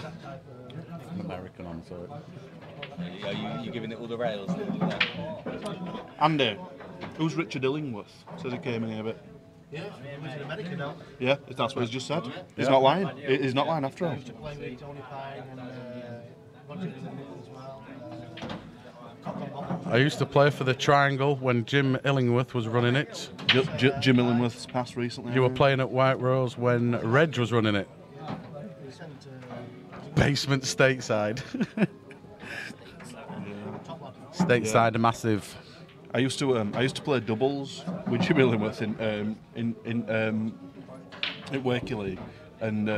an American on, so Are you giving it all the rails and all that? Andy, who's Richard Illingworth? Says he came in here a bit. Yeah, he's in America now. Yeah, that's what he's just said. He's not lying. He's not lying after all. Used to play with Tony Pine and Roger as well. I used to play for the Triangle when Jim Illingworth was running it. Jim Illingworth's passed recently. You were playing at White Rose when Reg was running it. Basement stateside. Stateside massive. I used to play doubles with Jimmy Linworth in Wakey League, and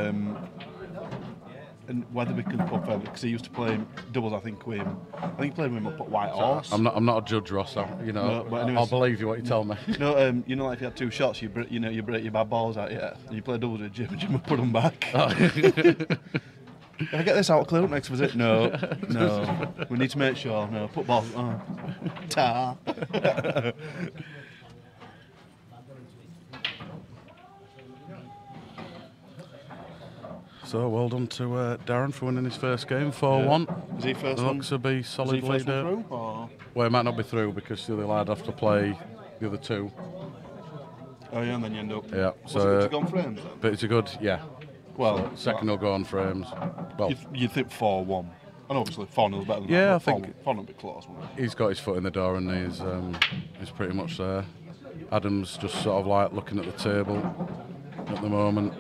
whether we can confirm it, because he used to play doubles. I think with him. I think he played with him up at White Horse. I'm not a judge, Ross. No, but anyways, I'll believe you what you tell me. No, like if you had 2 shots, you break your bad balls out. Yeah, and you play doubles with Jim, and Jim would put them back. Oh. Can I get this out clear up next visit? No. We need to make sure. No, put balls. Tar. So well done to Darren for winning his first game, 4-1. Yeah. Is he first the one? looks to be solid Is he first leader. one through, or? Well, he might not be through because the other lad have to play the other 2. Oh yeah, and then you end up. Yeah. Was it good to go on frames then? But it's a good, yeah. Well, so second will go on frames. Well, you think 4-1, and obviously 4-0's better than yeah, that. I think 4-0 be close, wouldn't it? he's got his foot in the door and he's pretty much there. Adam's just sort of like looking at the table at the moment.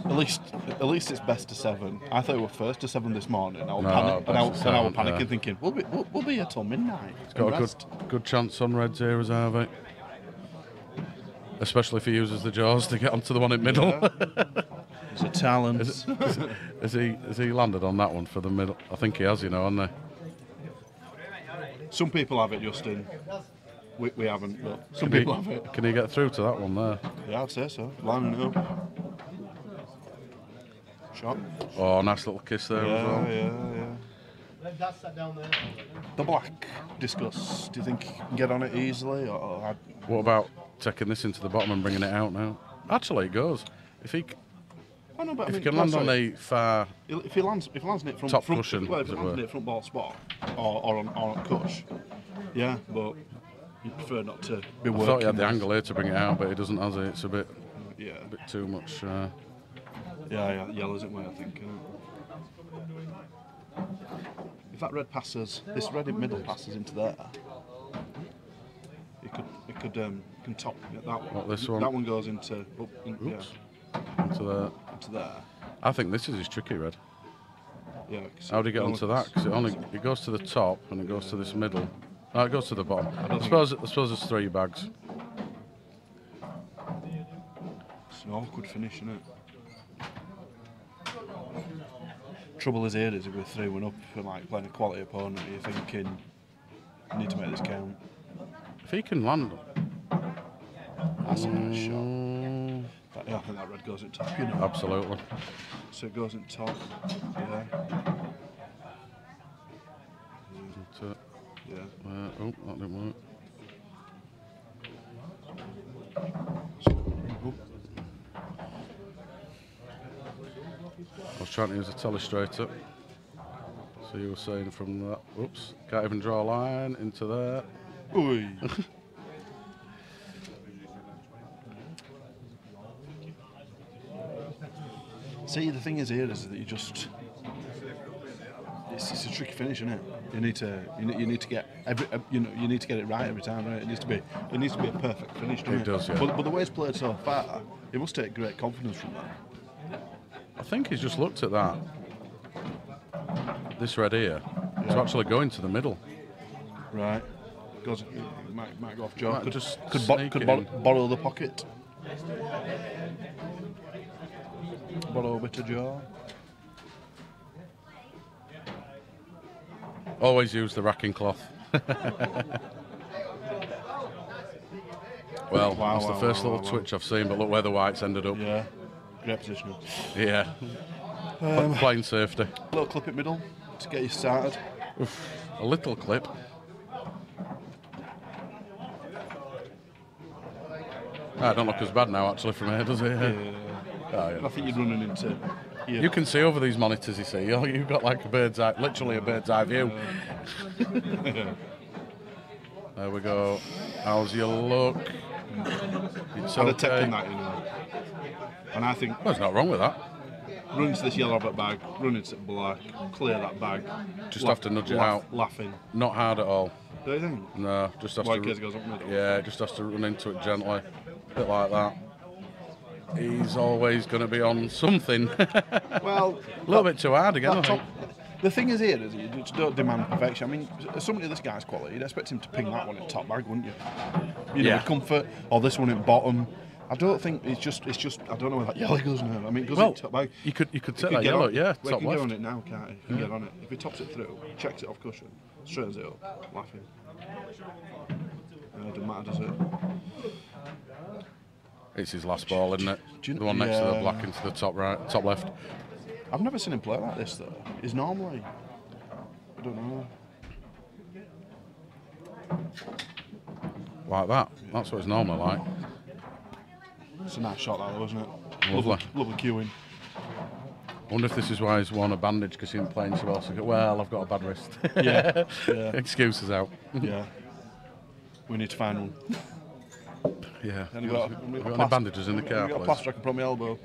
At least it's best to 7. I thought we were first to 7 this morning. I was panicking, thinking we'll be here till midnight. He's got a good chance on reds here as Harvey, especially if he uses the jaws to get onto the one in middle. Yeah. He's a talent. Has he landed on that one for the middle? I think he has, hasn't he? Some people have it, Justin. We haven't, but some people have it. Can he get through to that one there? Yeah, I'd say so. Lining it up. Shot. Oh, nice little kiss there as well. Yeah. The black discuss. Do you think you can get on it easily, or? What about taking this into the bottom and bringing it out now? Actually, it goes. If he can land on the far. If he lands in it from top front cushion, well, if he lands in it front ball spot or on cush, yeah, but you prefer not to be working. I thought he had the angle here to bring it out, but he doesn't, has he? It's a bit too much. Yeah, yellows it way, I think. If that red passes, this red in middle passes into there, it could can top that one. What, this one? That one goes into into there. I think this is his tricky red. Yeah. How do you get onto that? Because it goes to the top and it goes to this middle. No, it goes to the bottom. I suppose there's 3 bags. It's an awkward finish, isn't it? Trouble is here is if we're 3-1 up and like playing a quality opponent, you're thinking you need to make this count. If he can land, that's a nice shot. I think that red goes in top. Absolutely. So it goes in top. Yeah. Yeah. Oh, that didn't work. I was trying to use a telestrator. So you were saying from that. Oops, can't even draw a line into there. Oi. See, the thing is here is that you just. It's a tricky finish, isn't it? You need to get you need to get it right every time, right? It needs to be a perfect finish, doesn't it? It does, yeah. But the way it's played so far, it must take great confidence from that. I think he's just looked at that. This red here. It's actually going to the middle. Right. Goes. Might go off jaw. Could Borrow the pocket. Borrow a bit of jaw. Always use the racking cloth. Well, that's the first little twitch I've seen, but look where the whites ended up. Yeah, great positioning. Yeah. Playing safety. A little clip in middle to get you started. Oof, a little clip. I don't look as bad now, actually, from here, does it? Yeah. Oh, yeah. I think you're running into... You can see over these monitors, you see. You've got like a bird's eye, literally a bird's eye view. There we go. How's your look? It's I'd have okay. taken that, And I think... There's nothing wrong with that. Run into this yellow bag, run into the black, clear that bag. Just have to nudge it out. Laughing. Not hard at all. Do you think? No, just has White to... case goes up middle. Yeah, just has to run into it gently. A bit like that. He's always going to be on something. Well... a little bit too hard again, I think. The thing is here is you just don't demand perfection. I mean, somebody of this guy's quality, you'd expect him to ping that one in top bag, wouldn't you? You know, with comfort, or this one in bottom. I don't think it's just. I don't know where that yellow goes now. I mean, it goes in top bag. You could take that yellow, yeah. Well, Top he can left. get on it now, can't he? He can get on it. If he tops it through, checks it off cushion, straightens it up, laughing. It doesn't matter, does it? It's his last ball, isn't it? The one next to the black into the top right, top left. I've never seen him play like this though. He's normally, I don't know. Like that. That's what it's normally like. It's a nice shot that though, isn't it? Lovely. Lovely cueing. I wonder if this is why he's worn a bandage because he ain't playing so well. So well, I've got a bad wrist. Yeah. Excuses out. Yeah. We need to find one. Yeah. We've got any bandages in the car, I've got a please? plaster I can put on my elbow.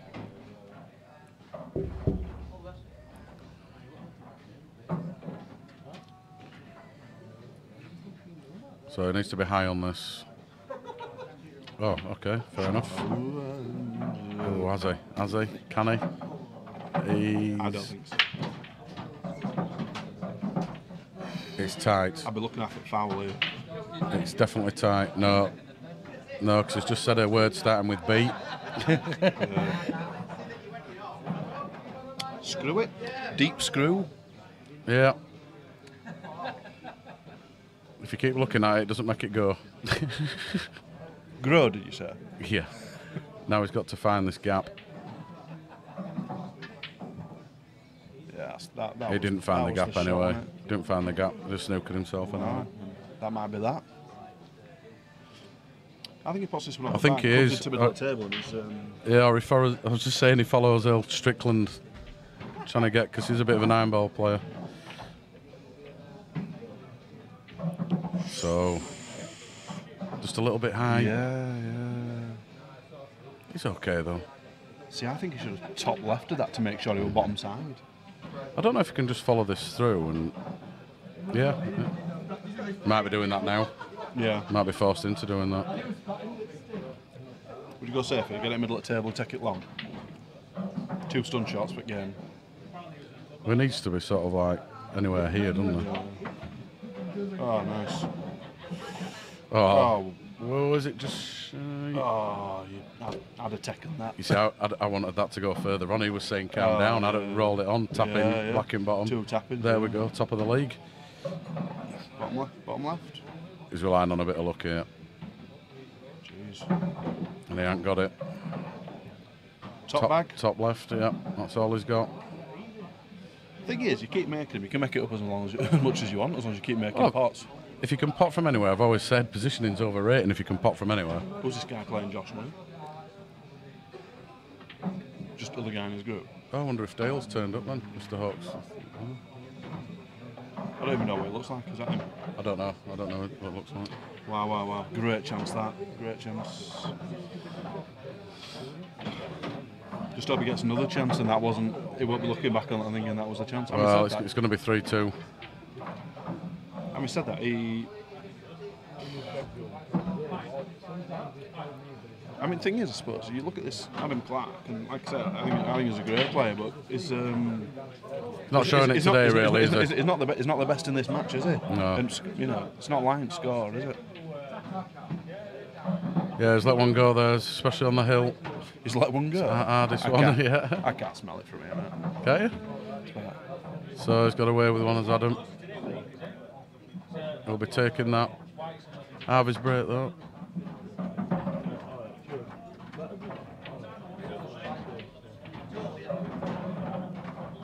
So it needs to be high on this. Oh, okay, fair enough. Oh, has he? Has he? Can he? I don't think so. It's tight. I'll be looking at it foul here. It's definitely tight. No, because it's just said a word starting with B. Screw it. Deep screw. Yeah. If you keep looking at it, it doesn't make it go. Grow, did you say? Yeah. Now he's got to find this gap. Yeah, that He didn't find the gap shot, anyway. wasn't it? Didn't find the gap. Just snookered himself anyway. That might be that. I think he puts this one on I the think back, he comes is. into the middle of the table and he's, Yeah, or he follows, I was just saying he follows Earl Strickland, trying to get, because he's a bit of an iron ball player. So, just a little bit high. yeah. He's okay though. See, I think he should have top lefted that to make sure he was bottom side. I don't know if he can just follow this through and yeah. Might be doing that now. Yeah. Might be forced into doing that. Would you go safer? Get it in the middle of the table and take it long? 2 stun shots per game. Well, it needs to be sort of like anywhere here, doesn't it? Oh, nice. Oh, well, was it just... I'd have taken that. You see, I wanted that to go further on. He was saying calm down. I'd have rolled it on, tapping, black in bottom. 2 tappings. There we go, top of the league. Bottom left. He's relying on a bit of luck here. Jeez. And he ain't got it. Top bag. Top left, yeah. That's all he's got. Thing is, you keep making them. You can make it up as much as you want, as long as you keep making pots. If you can pot from anywhere, I've always said positioning's overrated if you can pot from anywhere. Who's this guy playing Josh now? Just other guy in his group. I wonder if Dale's turned up then, Mr. Hawks. I don't even know what it looks like. Is that him? I don't know what it looks like. Wow. Great chance that. Great chance. Just hope he gets another chance and that wasn't... He won't be looking back on it and thinking that was a chance. Well, it's going to be 3-2. Having said that, I mean, thing is, I suppose, you look at this Adam Clarke, and like I said, I think he's a great player, but he's... not showing it today, really, is it? He's not the best in this match, is he? No. And, you know, it's not lying score, is it? Yeah, he's let one go there, especially on the hill. He's let one go? Hardest one, yeah. I can't smell it from here, mate. Can't you? So he's got away with one as Adam. He'll be taking that. Harvey's break, though.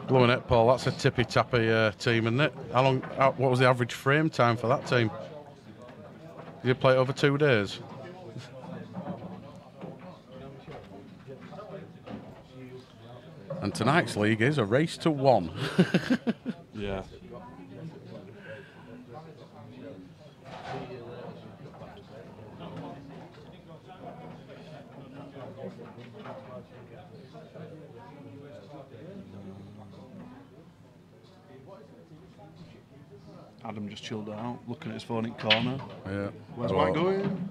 Blowing it, Paul. That's a tippy-tappy team, isn't it? What was the average frame time for that team? Did you play it over 2 days? And tonight's league is a race to 1. Yeah. Adam just chilled out, looking at his phone in corner. Yeah. Where's Mike going?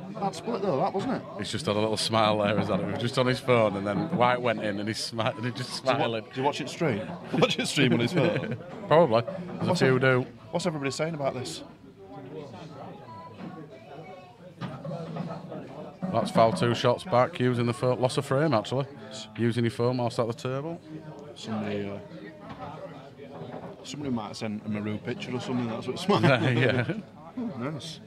That split though, that wasn't it? He's just had a little smile there, isn't it? He was just on his phone, and then White went in, and he's just smiling. Do you watch it stream? Watch it stream on his phone? Probably. There's a few who do. What's everybody saying about this? That's foul 2 shots back, using the phone. Loss of frame, actually. Using your phone whilst at the table. Somebody might have sent a Maru picture or something. That's what's smart. Yeah. Nice.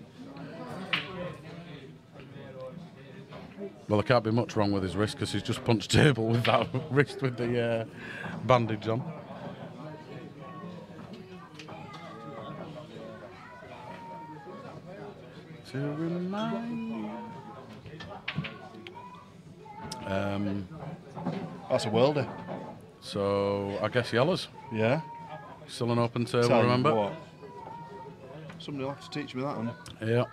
Well, there can't be much wrong with his wrist because he's just punched table with that wrist with the bandage on. To remind you. That's a worldie. So I guess yellows. Yeah. Still an open table, Tell you remember? what, somebody will have to teach me that one. Yeah.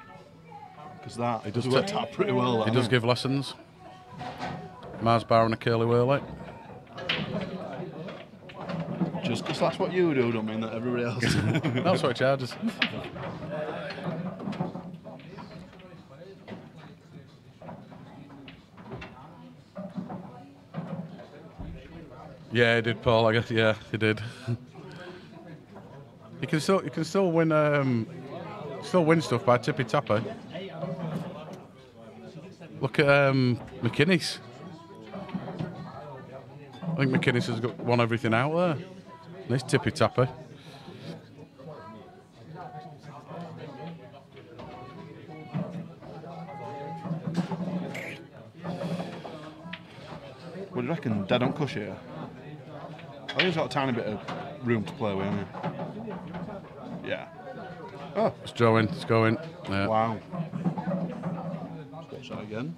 Because that He does worked out pretty well. He does give lessons. Mars bar and a curly whirly. Just because that's what you do, don't mean that everybody else. That's what he charges. Yeah, he did, Paul. I guess. Yeah, he did. You can still win stuff by tippy tappy. Look at McInnes. I think McInnes has won everything out there. Nice tippy tappy. What do you reckon? Dead on cush here? I think he's got a tiny bit of room to play with, hasn't he? Yeah. Oh. It's going. It's going. Yeah. Wow. Let's watch that again.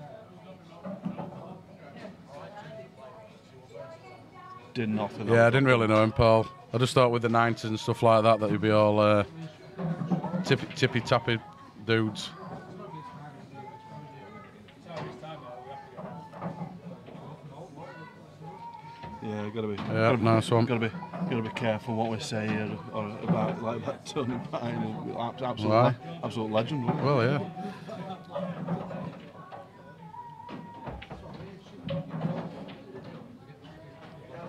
Did nothing. Yeah, I didn't really know him, Paul. I just thought with the 90s and stuff like that he'd be all tippy tappy dudes. Yeah, gotta be. Nice one. Gotta be careful what we say here or about like that Tony Pine. Absolute legend. Wasn't he? Well, yeah.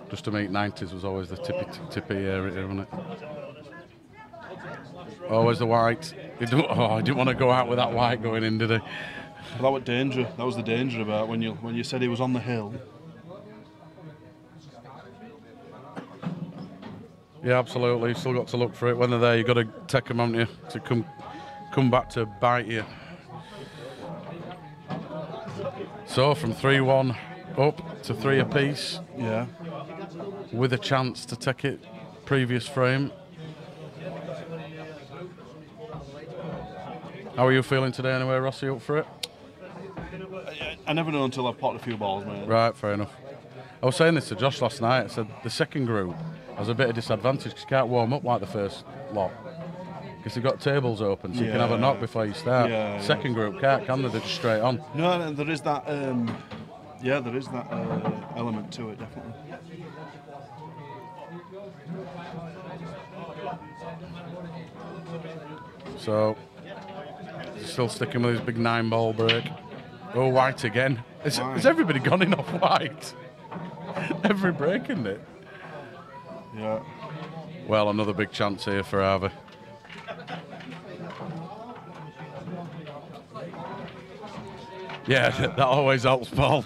Just to meet 90s was always the tippy area, wasn't it? Always the white. He didn't want to go out with that white going in, did he? Well, that was danger. That was the danger about when you said he was on the hill. Yeah, absolutely. You've still got to look for it. When they're there, you've got to take them, haven't you, to come back to bite you. So from 3-1 up to 3 apiece. Yeah. With a chance to take it previous frame. How are you feeling today anyway, Rossi? Up for it? I never know until I've potted a few balls, mate. Right, fair enough. I was saying this to Josh last night. I said the second group has a bit of disadvantage because you can't warm up like the first lot. Because they've got tables open, so you can have a knock before you start. Second group can't, can they? They're just straight on. No, there is that. There is that element to it, definitely. So, still sticking with his big 9-ball break. Oh, white again. Has everybody gone in off white? Every break, isn't it? Yeah. Well, another big chance here for Harvey. Yeah, that always helps, Paul.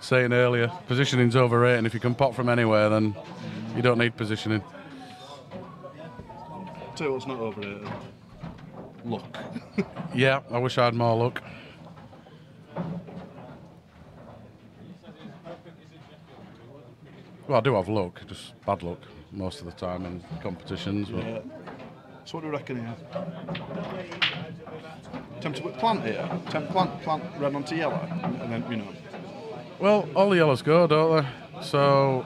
Saying earlier, positioning's overrated, and if you can pot from anywhere, then you don't need positioning. Tell you what's not overrated. Luck. Yeah, I wish I had more luck. Well, I do have luck, just bad luck most of the time in competitions. But. Yeah. So what do you reckon here? Attempt to plant here. Plant red onto yellow, and then, you know. Well, all the yellows go, don't they? So.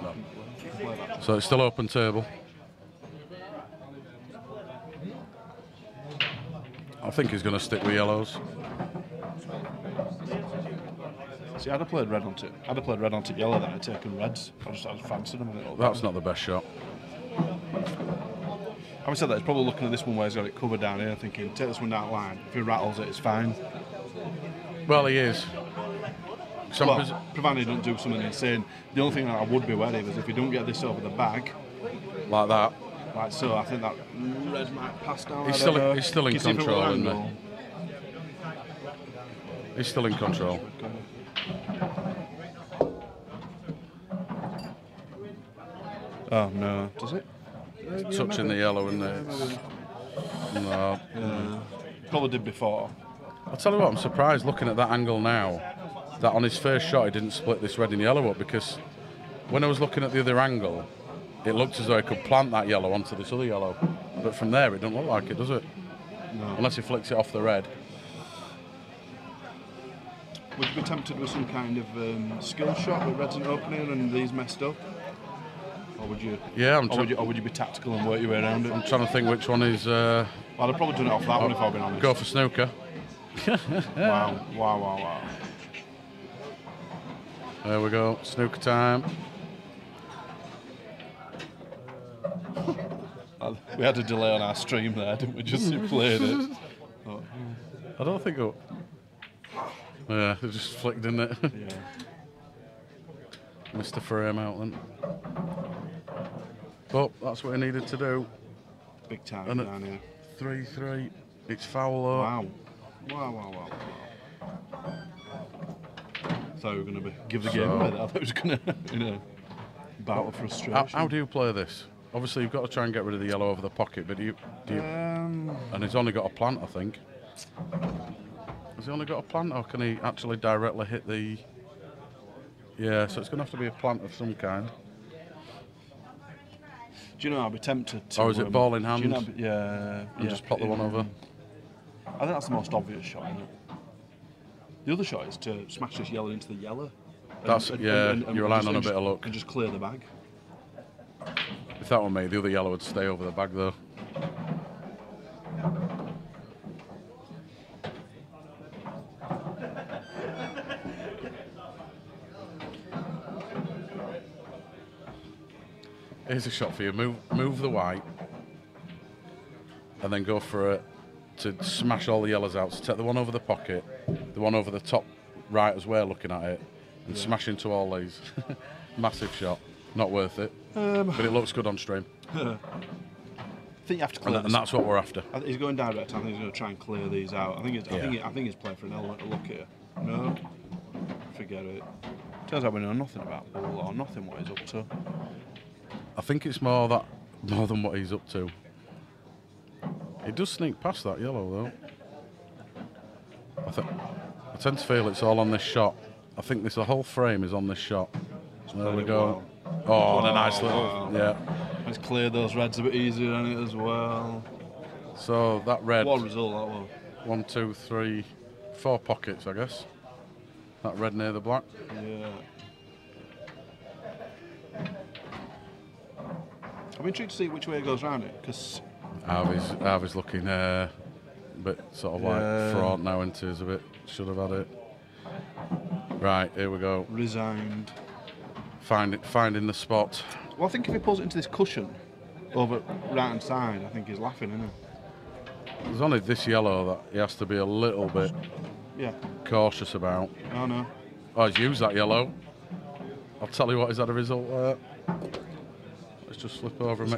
No. So it's still open table. I think he's going to stick with yellows. See, I'd have played red onto yellow, then I'd taken reds. I just fancied them a little. That's not the best shot. Having said that, he's probably looking at this one where he's got it covered down here, thinking, take this one down the line. If he rattles it, it's fine. Well, he is. Provided he don't do something insane. The only thing that I would be wary of is if he don't get this over the bag. Like that. Like so, I think that red might pass down. He's still in control, isn't he? He's still in control. Oh, no. Does it? Touching the yellow, isn't it? No. Probably did before. I'll tell you what, I'm surprised looking at that angle now that on his first shot he didn't split this red and yellow up, because when I was looking at the other angle, it looked as though he could plant that yellow onto this other yellow. But from there, it doesn't look like it, does it? No. Unless he flicks it off the red. Would you be tempted with some kind of skill shot with reds and opening and these messed up? Or would you? Yeah, or would you be tactical and work your way around it? I'm trying to think which one is. I'd have probably done it off that one if I've been honest. Go for snooker. Wow. There we go, snooker time. We had a delay on our stream there, didn't we? Just played it. Oh. I don't think it. Yeah, it just flicked, didn't it? Yeah. Missed the frame out then. But that's what he needed to do. Big time And down here. 3-3. It's foul though. Wow. Thought we were going to give the game away there. I thought it was going to, bout of frustration. How do you play this? Obviously, you've got to try and get rid of the yellow over the pocket, but do you? And he's only got a plant, I think. Has he only got a plant, or can he actually directly hit the? Yeah, so it's going to have to be a plant of some kind. Do you know, I'd be tempted to... Or is it ball in hand? Yeah. And just pop the one over? I think that's the most obvious shot, isn't it? The other shot is to smash this yellow into the yellow. You're relying on a bit of luck. And just clear the bag. If that were me, the other yellow would stay over the bag though. Here's a shot for you. Move the white, and then go for it to smash all the yellows out. So take the one over the pocket, the one over the top right as we're looking at it, and smash into all these. Massive shot. Not worth it, but it looks good on stream. I think you have to clear and that's what we're after. He's going direct. I think he's going to try and clear these out. I think he's playing for an element of luck here. No, forget it. Turns out we know nothing about Bull or nothing what he's up to. I think it's more than what he's up to. He does sneak past that yellow though. I tend to feel it's all on this shot. I think the whole frame is on this shot. There we go. Well. Oh, and a nice little, yeah. It's cleared those reds a bit easier on it as well. So that red. What a result that was. 1, 2, 3, 4 pockets, I guess. That red near the black. Yeah. I'm intrigued to see which way it goes round it, because Harvey's looking a bit sort of like fraught now, into is a bit should have had it. Right, here we go. Resigned. Finding the spot. Well, I think if he pulls it into this cushion over right hand side, I think he's laughing, isn't he? There's only this yellow that he has to be a little bit cautious about. Oh no. Oh, he's used that yellow. I'll tell you what, he's had a result there. Let's just flip over and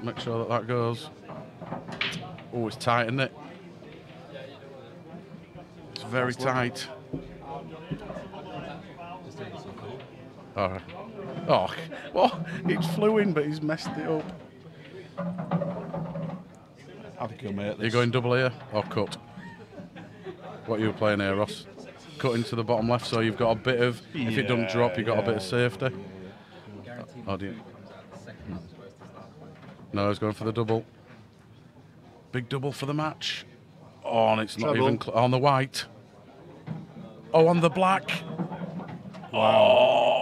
make sure that goes. Oh, it's tight, isn't it? It's very tight. All right. Oh, well, it flew in, but he's messed it up. I think he'll make this. Are you going double here or cut? What are you playing here, Ross? Cut into the bottom left, so you've got a bit of, if it doesn't drop, you've got a bit of safety. Oh, do you? No, he's going for the double. Big double for the match. Oh, and it's not even on the white. Oh, on the black. Wow.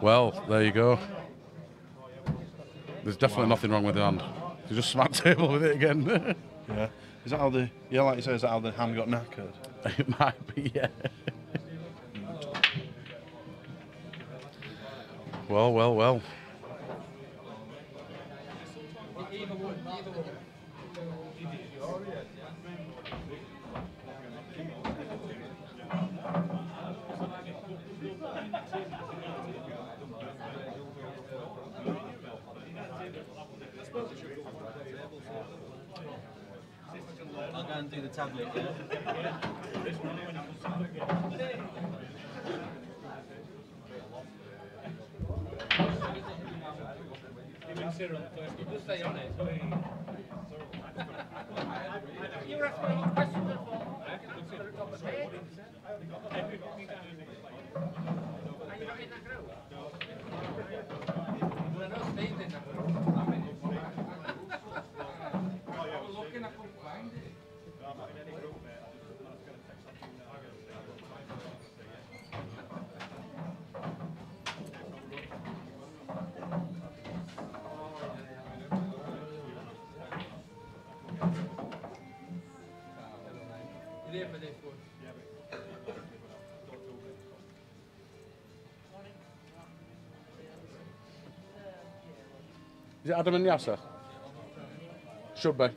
Well, there you go. There's definitely nothing wrong with the hand. You just smack table with it again. Yeah. Is that how the, yeah, like you say, is that how the hand got knackered? It might be, yeah. Well, well, well. I'll go and do the tablet, yeah? Just stay on it. You were asking me a question before. Are you not in that group? I know Steve's in that group. I was looking, I couldn't find it. You're there for this one. Is it Adam and Yasser? Should be.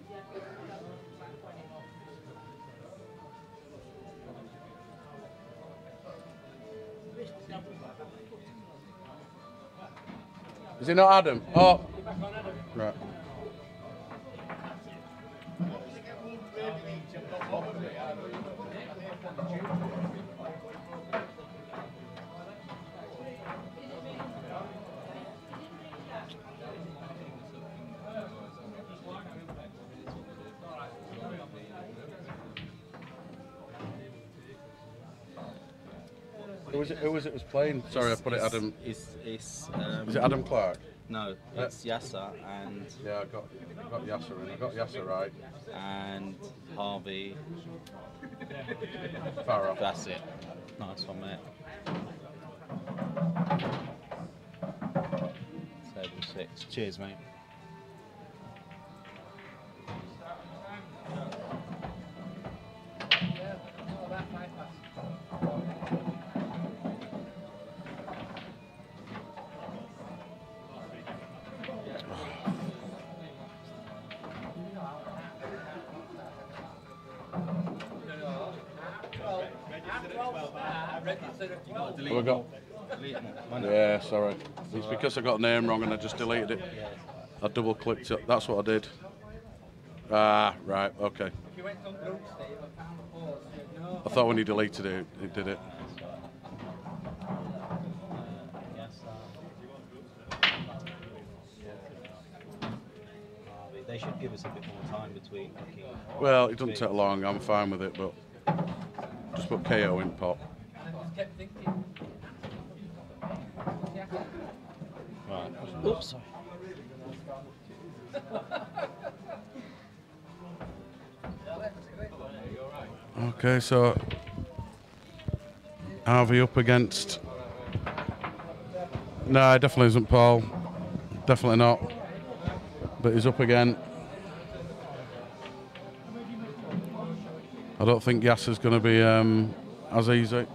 Is it not Adam? Oh. Right. Who was it was playing? Sorry, I put it Adam. Is Is it Adam Clarke? No, it's Yassar and... Yeah, I got Yasser in. I got Yasser right. And Harvey Farrar. That's it. Nice one, mate. 7-6. Cheers, mate. We got. Yeah, sorry. It's because I got the name wrong and I just deleted it. I double clicked it. That's what I did. Ah, right. Okay. I thought when you deleted it, it did it. They should give us a bit more time between cooking. Well, it doesn't take long. I'm fine with it, but just put KO in pot. Right. Oops, sorry. Okay, so Harvey up against. No, it definitely isn't Paul. Definitely not. But he's up again. I don't think Yasser's going to be as easy.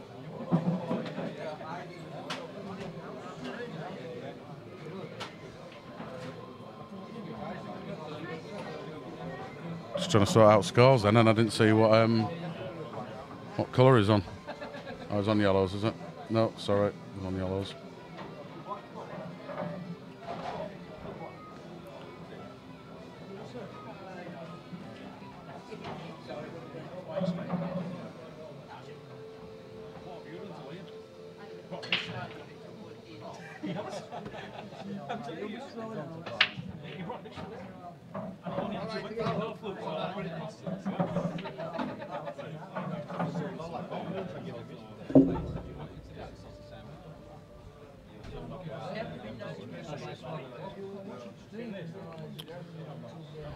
Just trying to sort out scores then, and I didn't see what colour he's on. Oh, he's on yellows, is it? No, sorry, he's on yellows.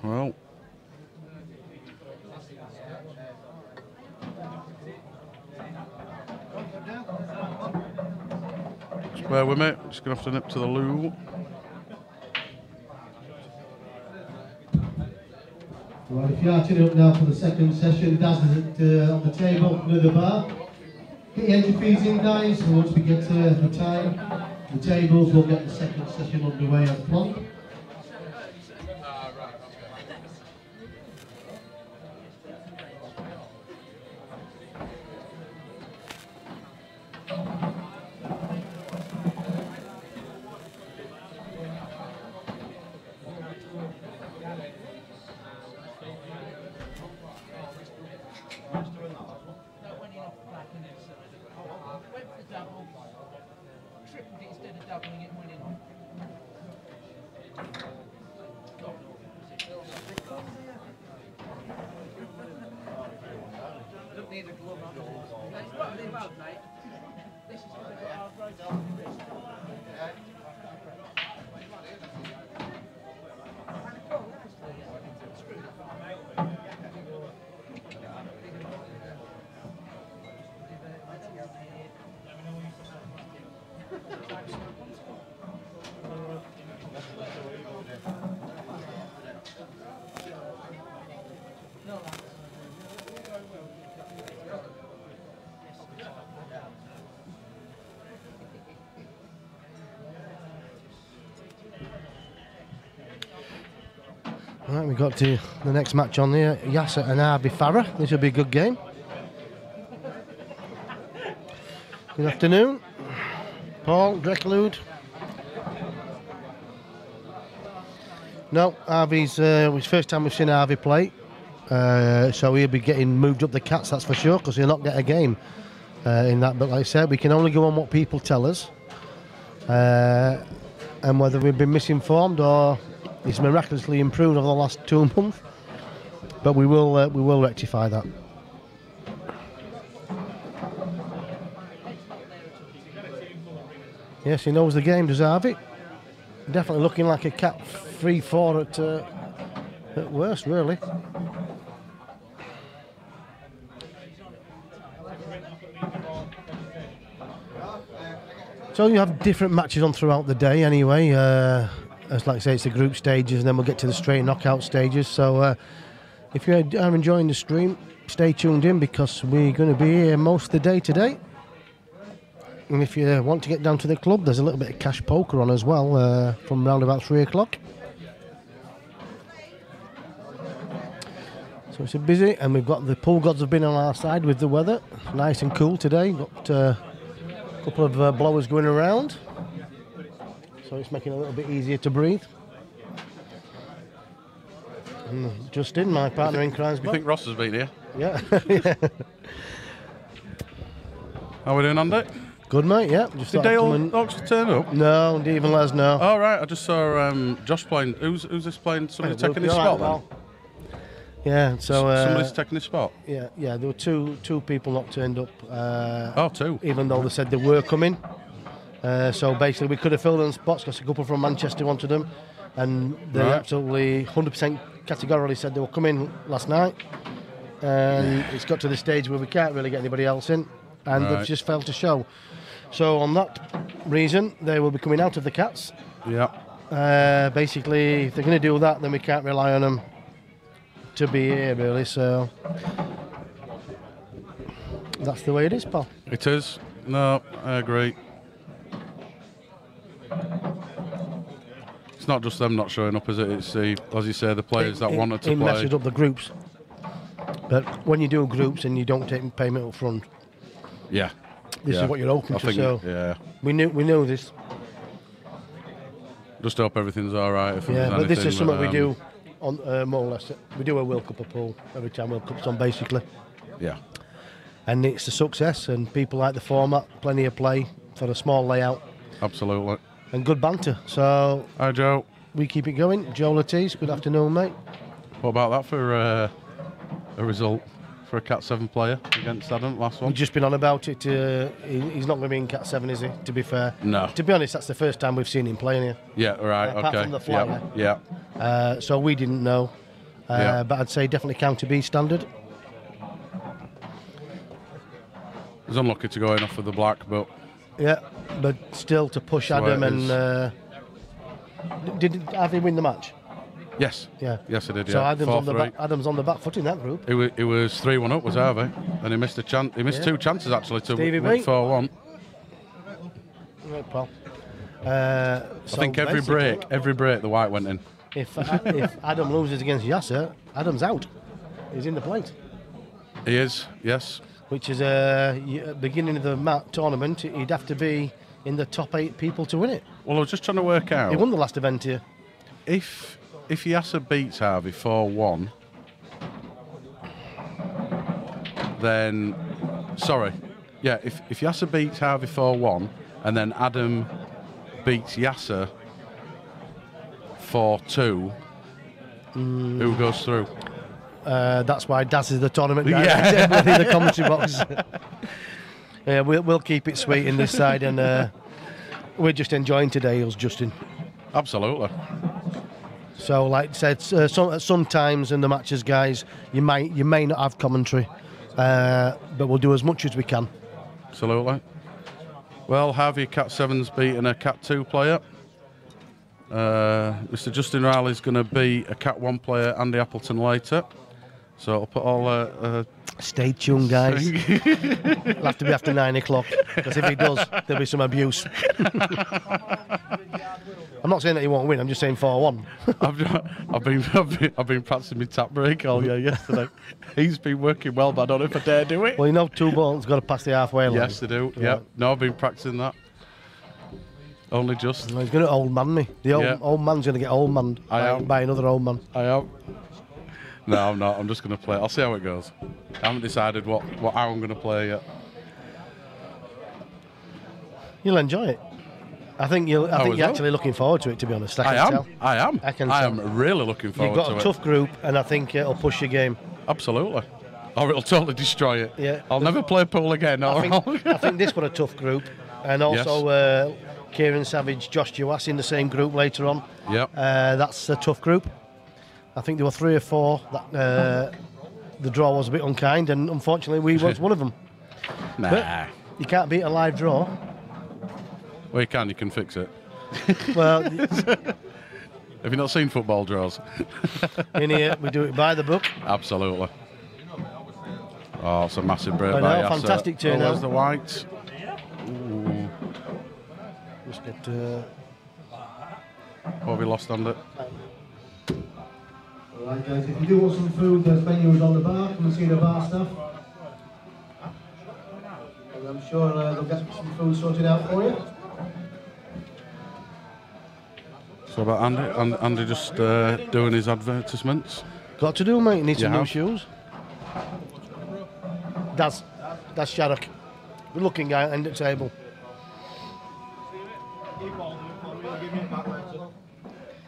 Well, just bear with me, just going to have to nip to the loo. Right, if you are tuning up now for the second session, Daz is on the table near the bar. Get your entry fees in, guys, and once we get to the time, the tables, we'll get the second session underway as planned. Right, we got to the next match on there, Yassar and Harvey Farrar. This will be a good game. Good afternoon, Paul, Dreckelude. No, Harvey's it's first time we've seen Harvey play, so he'll be getting moved up the cats, that's for sure, because he'll not get a game in that. But like I said, we can only go on what people tell us, and whether we've been misinformed or he's miraculously improved over the last 2 months, but we will rectify that. Yes, he knows the game, does Harvey? Definitely looking like a cat 3-4 at worst, really. So you have different matches on throughout the day, anyway. As like I say, it's the group stages, and then we'll get to the straight knockout stages. So if you are enjoying the stream, stay tuned in, because we're going to be here most of the day today. And if you want to get down to the club, there's a little bit of cash poker on as well from around about 3 o'clock. So it's a busy, and we've got the pool gods have been on our side with the weather. Nice and cool today. Got a couple of blowers going around, so it's making it a little bit easier to breathe. And Justin, my partner in crime. You think Ross has been here? Yeah. Yeah. How are we doing, Andy? Good, mate, yeah. Just Did Dale Oxford turn up? No, didn't even let us know. Oh, right, I just saw Josh playing. Who's this playing? Somebody taking his spot, then? Yeah, so... somebody's taking his spot? Yeah, there were two people not turned up. Two? Even though they said they were coming. So basically we could have filled in spots, because a couple from Manchester wanted them. And they absolutely 100% categorically said they were coming last night. And it's got to the stage where we can't really get anybody else in. And they've just failed to show. So on that reason, they will be coming out of the cats. Yeah. Basically, if they're going to do that, then we can't rely on them to be here, really. So that's the way it is, pal. It is. No, I agree. It's not just them not showing up, is it? It's as you say, the players that wanted to play. It messes up the groups. But when you do groups and you don't take payment up front, this is what you're open to. So we knew this. Just hope everything's all right. But this is something we do on more or less. We do a World Cup of pool every time World Cup's on, basically. Yeah. And it's a success, and people like the format, plenty of play for a small layout. Absolutely. And good banter. So. Hi, Joe. We keep it going. Joe Latisse, good afternoon, mate. What about that for a result for a Cat 7 player against Adam, last one? We've just been on about it. He's not going to be in Cat 7, is he? To be fair. No. To be honest, that's the first time we've seen him playing here. Yeah, right, apart from the flyer. Yeah. So we didn't know. But I'd say definitely County B standard. He's unlucky to go in off with the black, but... Yeah, but still to push Adam and... did Harvey win the match? Yes. Yeah. Yes, I did. So yeah. Adam's on the back foot in that group. It was 3-1 up, was Harvey, and he missed a chance. He missed 2 chances actually to Stevie win B. 4-1. Right, pal. I think every break the white went in. If Adam loses against Yasser, Adam's out. He's in the plate. He is, yes. Which is beginning of the tournament. He'd have to be in the top 8 people to win it. Well, I was just trying to work out. He won the last event here. If Yasser beats Harvey 4-1, then if Yasser beats Harvey 4-1 and then Adam beats Yasser 4-2, who goes through? That's why Daz is the tournament director in the commentary box. We'll keep it sweet in this side, and we're just enjoying today, us, Justin. Absolutely. So, like I said, sometimes in the matches, guys, you may not have commentary, but we'll do as much as we can. Absolutely. Well, Harvey Cat 7's beating a Cat 2 player. Mr. Justin Riley's going to beat a Cat 1 player, Andy Appleton, later. So I'll put all... Stay tuned, guys. It'll have to be after 9 o'clock, because if he does, there'll be some abuse. I'm not saying that he won't win, I'm just saying 4-1. I've been practicing my tap break all year yesterday. He's been working well, but I don't know if I dare do it. Well, you know, 2 balls got to pass the halfway line. Yes, they do. Yeah. No, I've been practicing that. Only just. Well, he's going to old man me. The old man's going to get old man by another old man. I am. No, I'm not. I'm just going to play. I'll see how it goes. I haven't decided how I'm going to play yet. You'll enjoy it. I think you're actually looking forward to it, to be honest. I am. I am really looking forward to it. You've got a tough group, and I think it'll push your game. Absolutely. Or it'll totally destroy it. Yeah. I'll never play pool again. I think this was a tough group. And also Kieran Savage, Josh Duas in the same group later on. Yep. That's a tough group. I think there were 3 or 4 that the draw was a bit unkind, and unfortunately we was one of them. Nah. But you can't beat a live draw. Well, you can fix it. Well, have you not seen football draws? In here, we do it by the book. Absolutely. Oh, it's a massive break. Fantastic turn. There's the white. Ooh. Just get. What have we lost on it? Alright, guys, if you do want some food, there's menus on the bar. Come and see the bar staff. And I'm sure they'll get some food sorted out for you. So about Andy? Andy just doing his advertisements? Got to do, mate. You need some new shoes. That's Sharrock. Good looking guy at the end of the table.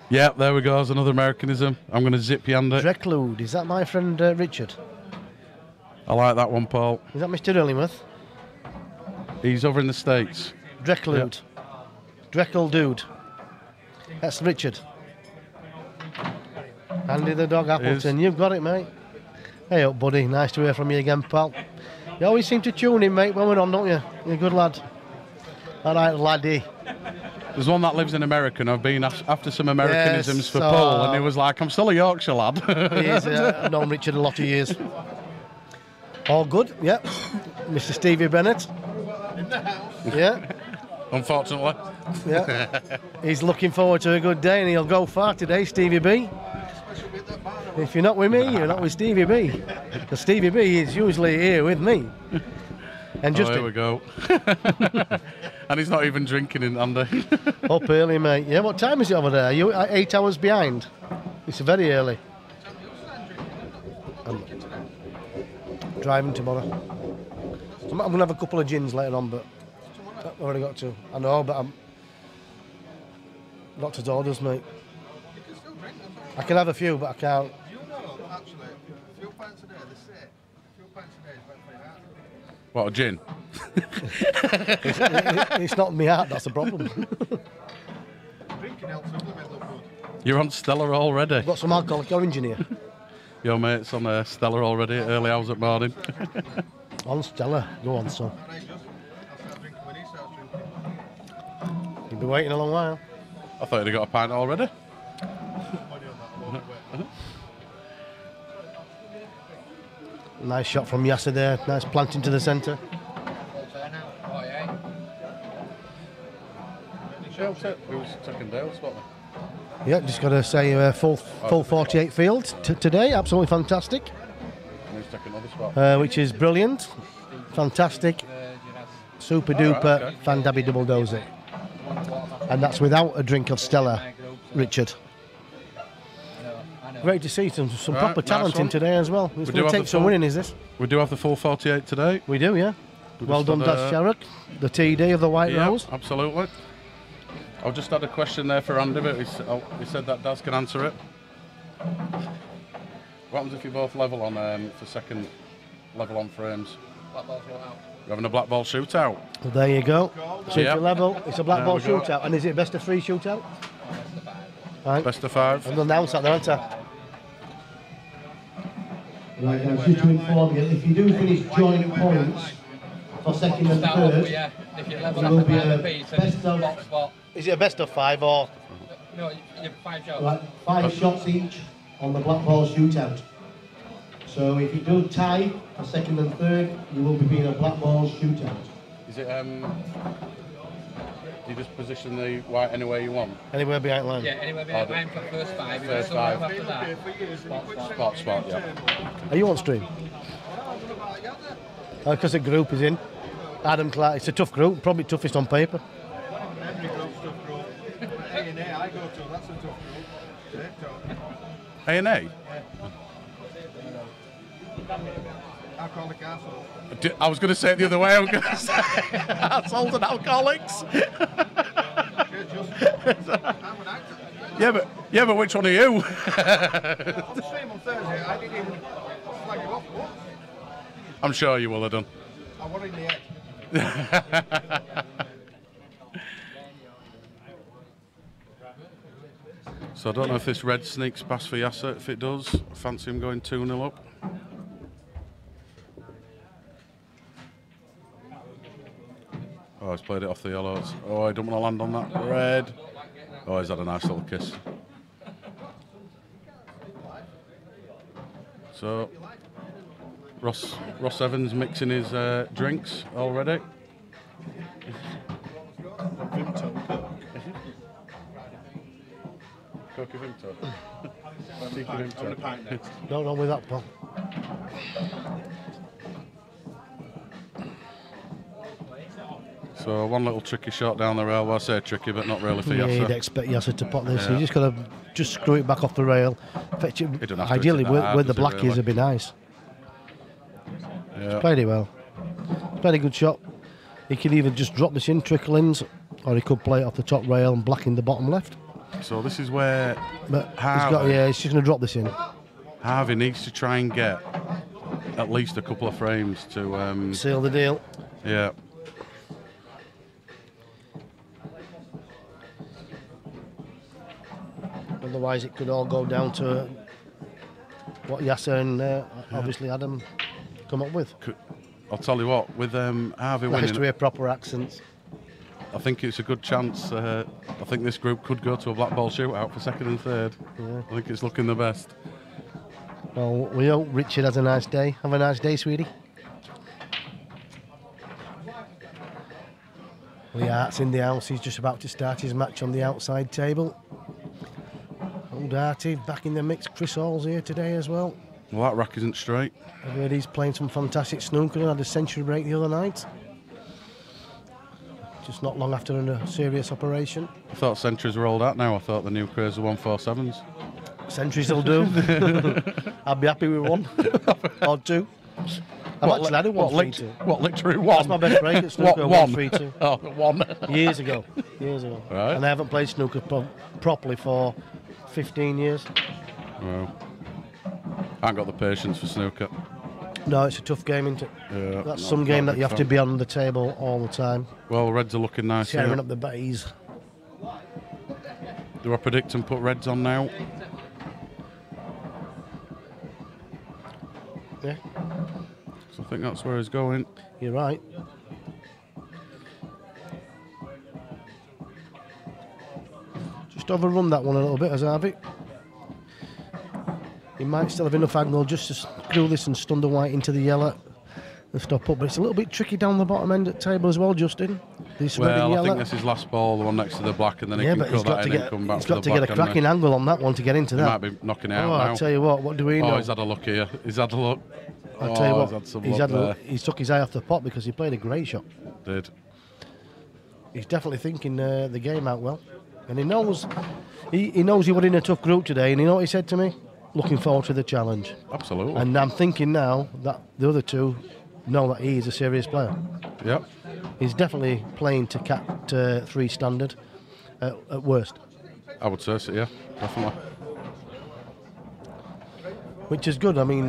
Yeah, there we go. There's another Americanism. I'm going to zip you under. Drecklude. Is that my friend Richard? I like that one, Paul. Is that Mr. Illingworth? He's over in the States. Drecklude. Yep. Dreckle dude. That's Richard. Andy the dog Appleton. You've got it, mate. Hey up, buddy. Nice to hear from you again, pal. You always seem to tune in, mate, when we're on, don't you? You're a good lad. All right, laddie. There's one that lives in America, and I've been after some Americanisms for Paul, and he was like, I'm still a Yorkshire lad. He is. I've known Richard a lot of years. All good, yep. Mr. Stevie Bennett. In the house. Yeah. Unfortunately. Yeah. He's looking forward to a good day, and he'll go far today, Stevie B. If you're not with me, you're not with Stevie B. Because Stevie B is usually here with me. And just there we go. And he's not even drinking in Andy. Up early, mate. Yeah, what time is it over there? Are you 8 hours behind? It's very early. I'm driving tomorrow. I'm going to have a couple of gins later on, but I've already got to. I know, but I'm... Doctor's orders, mate. I can have a few, but I can't. You know, actually, a few pints a day, they say, a few pints a day is better for your heart. What, a gin? It's not my heart, that's the problem. Drinking helps supplement look good. You're on Stella already. I've got some alcoholic orange in here. Your mate's on Stella already at early hours at morning. On Stella, go on, son. Alright, just, I'll start drinking when he starts drinking. You've been waiting a long while. I thought you'd got a pint already. Nice shot from Yasser there. Nice planting to the centre. Who's taking Dale's spot? Yeah, just got to say full 48 field today. Absolutely fantastic. And who's taking another spot? Which is brilliant. Fantastic. Super duper Fan-Dabby double dozy. And that's without a drink of Stella, Richard. Great to see some proper talent in today as well. It's going to take some winning, is this? We do have the full 48 today. We do, yeah. Well done, Daz Sharrock, the TD of the White Rose. Absolutely. I've just had a question there for Andy, but he said that Daz can answer it. What happens if you both level on for second level on frames? Black ball shootout. You're having a black ball shootout. Well, there you go. So if you level, it's a black ball shootout. And is it a best of 3 shootout? Right. Best of 5. I've announced that there, haven't I? Right, now just to inform you, if you do finish joint points for second and third, If you level there will up be a a piece best and of, box spot. Is it a best of 5 or? No, you have 5 shots. like 5 shots each on the black ball shootout. So if you do tie for second and third, you will be being a black ball shootout. Is it you just position the white anywhere you want? Anywhere behind line? Yeah, anywhere behind line for first 5. First 5. After that, Spot, yeah. Are you on stream? Because the group is in. Adam Clarke, it's a tough group, probably toughest on paper. Every group's tough group. A&A I go to, that's a tough group. A&A? Alcoholic Castle. I was going to say it the other way. I was going to say assholes and alcoholics. Yeah, but which one are you? On the stream on Thursday, I didn't even flag it off once. I'm sure you will have done. I was in the head. So I don't know if this red sneaks past for Yasser. If it does, I fancy him going 2-0 up. Oh, he's played it off the yellows. Oh, I don't want to land on that red. Oh, he's had a nice little kiss. So, Ross Evans mixing his drinks already. Coca Vimto. No, not with that, Paul. So one little tricky shot down the rail. Well, I say tricky, but not really for Yasser. Yeah, you'd expect Yasser to pot this. Yeah. You just got to screw it back off the rail. Fetch it. Ideally, where the black is, would be nice. Yeah. He's played it well. Played a good shot. He could either just drop this in, trickle ins, or he could play it off the top rail and black in the bottom left. So this is where he's just going to drop this in. Harvey needs to try and get at least a couple of frames to seal the deal. Yeah. Otherwise, it could all go down to what Yasser and obviously Adam come up with. I'll tell you what, with Harvey winning, has to be a proper accent. I think it's a good chance. I think this group could go to a black ball shootout for second and third. Yeah. I think it's looking the best. Well, we hope Richard has a nice day. Have a nice day, sweetie. Well, Art's in the house. He's just about to start his match on the outside table. Old Artie back in the mix. Chris Hall's here today as well. Well, that rack isn't straight. I heard he's playing some fantastic snooker and had a century break the other night. Just not long after a serious operation. I thought centuries were old out now. I thought the new craze were 147s. Centuries will do. I'd be happy with 1 or 2. I've actually had a 1-3-2. What, literally 1? That's my best break at snooker. 1-3-2. Oh, 1. Years ago. Right. And I haven't played snooker properly for 15 years. Well, I haven't got the patience for snooker. No, it's a tough game, isn't it? Yeah, that's some game that you have to be on the table all the time. Well, reds are looking nice. Tearing up the bays. Do I predict and put reds on now? Yeah. So I think that's where he's going. You're right. Just overrun that one a little bit, as Harvey. He might still have enough angle just to screw this and stun the white into the yellow and stop up. But it's a little bit tricky down the bottom end of the table as well, Justin. Well, I think this is last ball, the one next to the black, and then he can cut that in and come back to the black. He's got to get a cracking angle on that one to get into that. He might be knocking it out now. I'll tell you what do we know? Oh, he's had a look here. He's had a look. I'll tell you what, he's had some look there. He's took his eye off the pot because he played a great shot. Did. He's definitely thinking the game out well. And he knows he was in a tough group today, and you know what he said to me? Looking forward to the challenge. Absolutely. And I'm thinking now that the other two know that he is a serious player. Yep. He's definitely playing to Cat 3 standard at worst. I would say so, yeah, definitely. Which is good. I mean,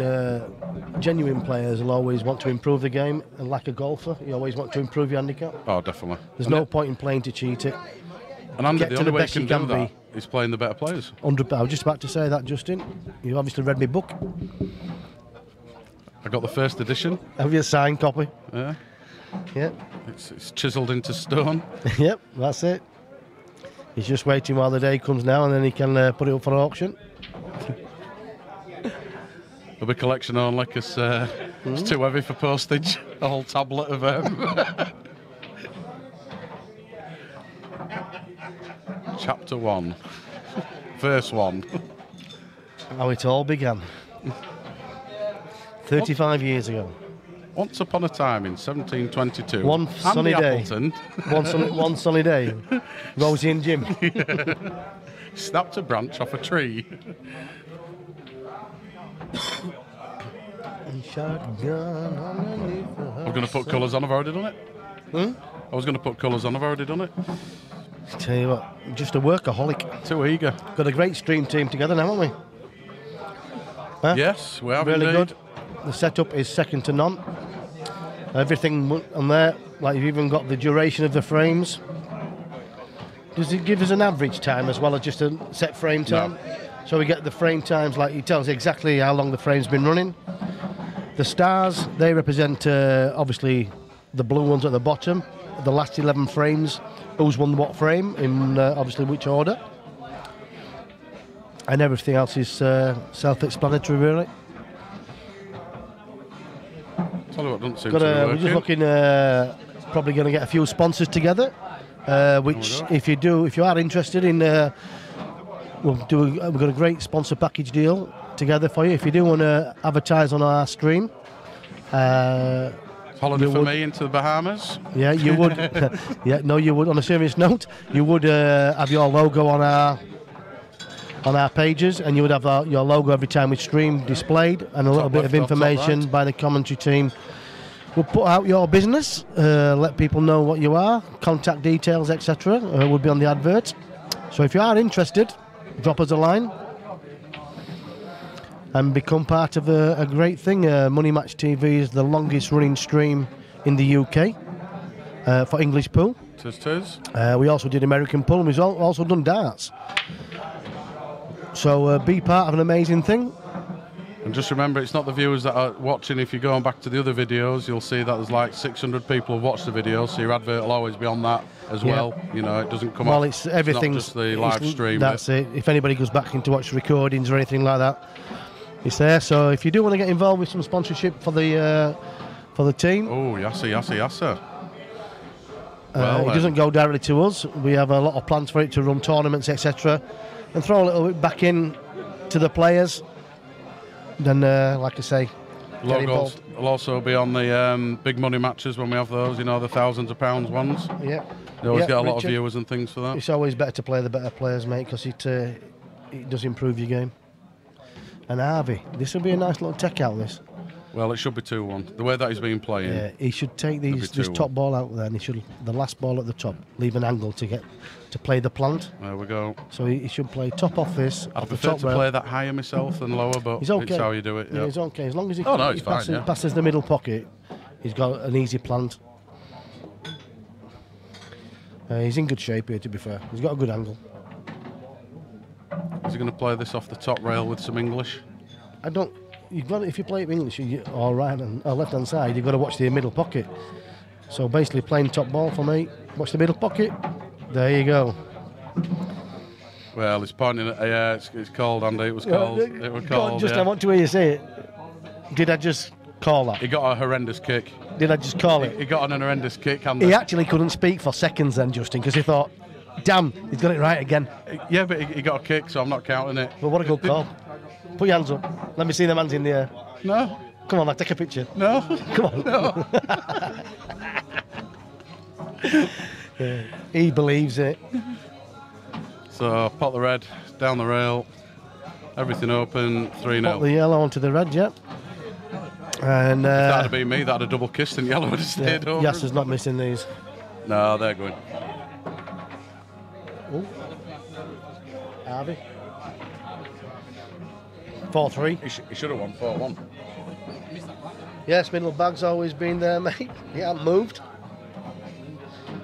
genuine players will always want to improve the game, and like a golfer, you always want to improve your handicap. Oh, definitely. There's no point in playing to cheat it. And Andy, the only way you can do that is playing the better players. 100. I was just about to say that, Justin. You obviously read my book. I got the first edition. Have you a signed copy? Yeah. Yeah. It's chiselled into stone. Yep, that's it. He's just waiting while the day comes now, and then he can put it up for auction. It'll be collection only because it's too heavy for postage. A whole tablet of Chapter 1. Verse 1. How it all began. 35 years ago. Once upon a time in 1722. One sunny day. Appleton. one sunny day. Rosie and Jim. Snapped a branch off a tree. I was going to put colours on, I've already done it. I was going to put colours on, I've already done it. Tell you what, just a workaholic. Too eager. Got a great stream team together now, haven't we? Huh? Yes, we have really indeed. Good. The setup is second to none. Everything on there, like you've even got the duration of the frames. Does it give us an average time as well as just a set frame time? No. So we get the frame times, like it tells exactly how long the frame's been running. The stars, they represent obviously the blue ones at the bottom, the last 11 frames, who's won what frame in obviously which order. And everything else is self-explanatory, really. Tell you what, doesn't seem to be working. We're just looking, probably going to get a few sponsors together, which if you are interested in, we've got a great sponsor package deal together for you. If you do want to advertise on our stream, holiday for me into the Bahamas. Yeah, you would. Yeah, no, you would. On a serious note, you would have your logo on our pages, and you would have your logo every time we stream displayed, and a little bit of information by the commentary team. We'll put out your business, let people know what you are, contact details, etc. Will be on the advert. So if you are interested, drop us a line and become part of a great thing. Money Match TV is the longest running stream in the UK for English pool. Tis. We also did American pool, and we've also done darts. So be part of an amazing thing. And just remember, it's not the viewers that are watching. If you're going back to the other videos, you'll see that there's like 600 people who've watched the video, so your advert will always be on that as well. You know, it doesn't come well, off. It's everything. It's not just the live stream. That's it. If anybody goes back in to watch recordings or anything like that, it's there. So if you do want to get involved with some sponsorship for the team. Oh, Yasser. It doesn't go directly to us. We have a lot of plans for it to run tournaments, etc. And throw a little bit back in to the players. Then, like I say, logos will also be on the big money matches when we have those, you know, the thousands of pounds ones. Yeah. They always get a lot of viewers and things for that. It's always better to play the better players, mate, because it does improve your game. And Harvey, this will be a nice little tech out, this. Well, it should be 2-1. The way that he's been playing. Yeah, he should take this top ball out there, and he should, the last ball at the top, leave an angle to play the plant. There we go. So he should play top off this. I prefer to play that higher myself than lower, but it's how you do it. Yeah, he's okay. As long as he passes the middle pocket, he's got an easy plant. He's in good shape here, to be fair. He's got a good angle. Is he going to play this off the top rail with some English? If you play it English or left hand side, you've got to watch the middle pocket. So basically, playing top ball for me. Watch the middle pocket. There you go. Well, it's pointing at. Yeah, it's called, Andy. It was called. It was called. Just yeah. I want to hear you say it. Did I just call that? He got a horrendous kick. Did I just call it? He got an horrendous kick, Andy. He actually couldn't speak for seconds then, Justin, because he thought, damn, he's got it right again. Yeah, but he got a kick, so I'm not counting it. But what a good call. Put your hands up. Let me see them hands in the air. No. Come on, lad, take a picture. No. Come on. No. Yeah, he believes it. So, pot the red, down the rail, everything open, 3-0. Put the yellow onto the red, yeah. And that'd have been me, that'd have double kissed and yellow would have stayed over. Yasser's not missing these. No, they're going. Oh. Harvey. 4-3. He should have won 4-1. Yes, middle bag's always been there, mate. He hasn't moved.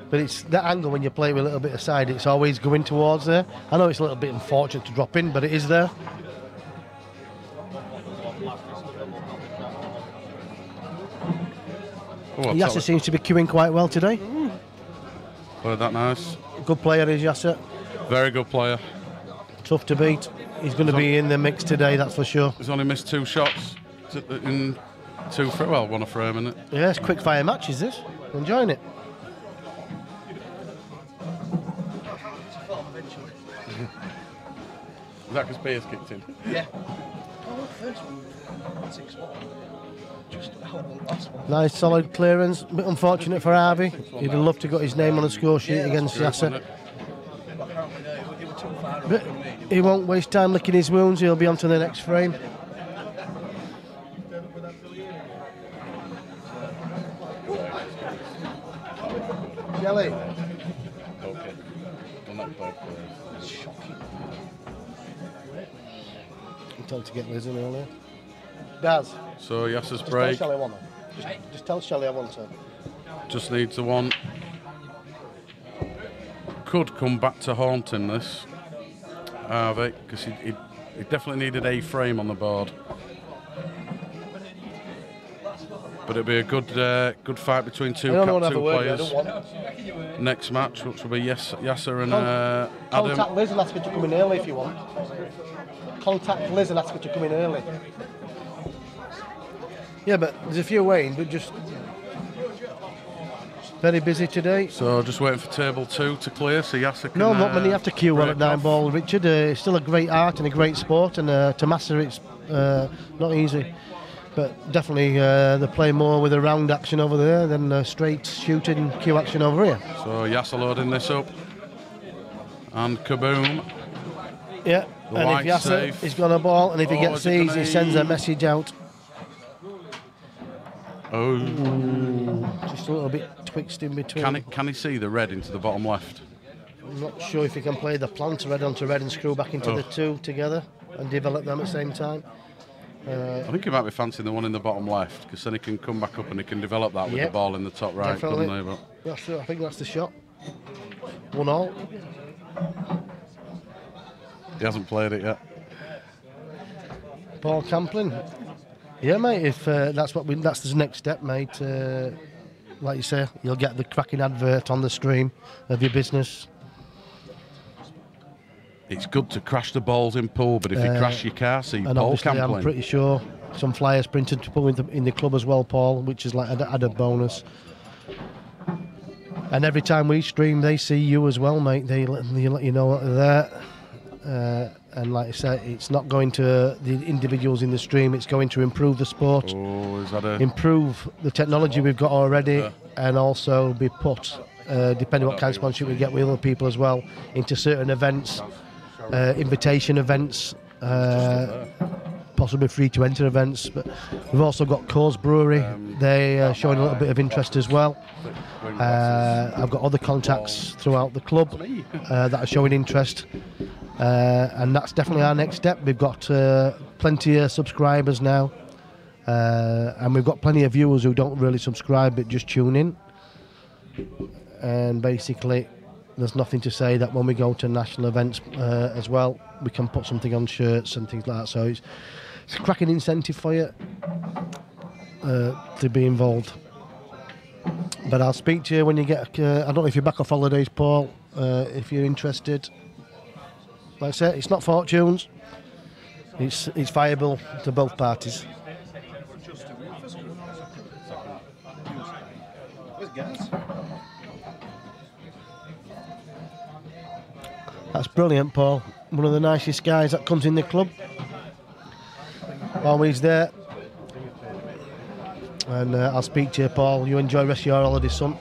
But it's that angle when you play with a little bit aside, it's always going towards there. I know it's a little bit unfortunate to drop in, but it is there. Yasser seems to be queuing quite well today. Played that nice. Good player is Yasser. Very good player. Tough to beat. He's going to be in the mix today, that's for sure. He's only missed 2 shots in 2 well, 1 a frame, isn't it? Yeah, it's quick fire match, is this? Enjoying it. Is that because Beer's kicked in? Yeah. Oh, first one, 6-1. Just out the last one. Nice solid clearance. A bit unfortunate for Harvey. He'd have loved to got his name on the score sheet against Yasser. But he won't waste time licking his wounds. He'll be on to the next frame. Jelly. Okay. Well, not bad. Shocking. I'm told to get Liz in earlier. Daz. So Yasser's Just break. tell Shelley I want her. Just tell Shelley I want her. Just needs the one. Could come back to haunt him, this. Harvey, because he definitely needed a frame on the board. But it'll be a good fight between two players. Next match, which will be Yassar and Adam. Contact Liz and ask her to come in early if you want. Contact Liz and ask her to come in early. Yeah, but there's a few waiting, but just very busy today. So just waiting for table 2 to clear, so Yassar can... No, not many have to queue well at 9 off. ball, Richard. It's still a great art and a great sport, and to master it's not easy. But definitely they play more with a round action over there than straight shooting queue action over here. So Yassar loading this up. And kaboom. Yeah, The and white if Yasser safe. has got a ball, and if he gets is it these, gonna he sends a be- message out. Oh. Just a little bit twixt in between. Can he see the red into the bottom left? I'm not sure if he can play the plant red onto red and screw back into the two together and develop them at the same time. I think he might be fancying the one in the bottom left, because then he can come back up and he can develop that with Yep. the ball in the top right, Definitely. couldn't he? But I think that's the shot. 1-1. he hasn't played it yet. Paul Camplin. Yeah, mate. If that's the next step, mate. Like you say, you'll get the cracking advert on the stream of your business. It's good to crash the balls in pool, but if you crash your car, see And Paul obviously, I'm Camplin. pretty sure some flyers printed to put in the club as well, Paul, which is like an added bonus. And every time we stream, they see you as well, mate. They let you know what they're there. And like I said, it's not going to the individuals in the stream, it's going to improve the sport, Oh, is that a... improve the technology we've got already, and also be put, depending what kind of sponsorship we get with other people as well, into certain events, invitation events, possibly free to enter events. But we've also got Coors Brewery, they are showing a little bit of interest as well. I've got other contacts throughout the club that are showing interest. And that's definitely our next step. We've got plenty of subscribers now, and we've got plenty of viewers who don't really subscribe but just tune in. And basically, there's nothing to say that when we go to national events as well, we can put something on shirts and things like that. So it's a cracking incentive for you to be involved. But I'll speak to you when you get. I don't know if you're back off holidays, Paul. If you're interested. like I say, it's not fortunes. It's viable to both parties. That's brilliant, Paul. One of the nicest guys that comes in the club. Always there. And I'll speak to you, Paul. You enjoy the rest of your holiday, son.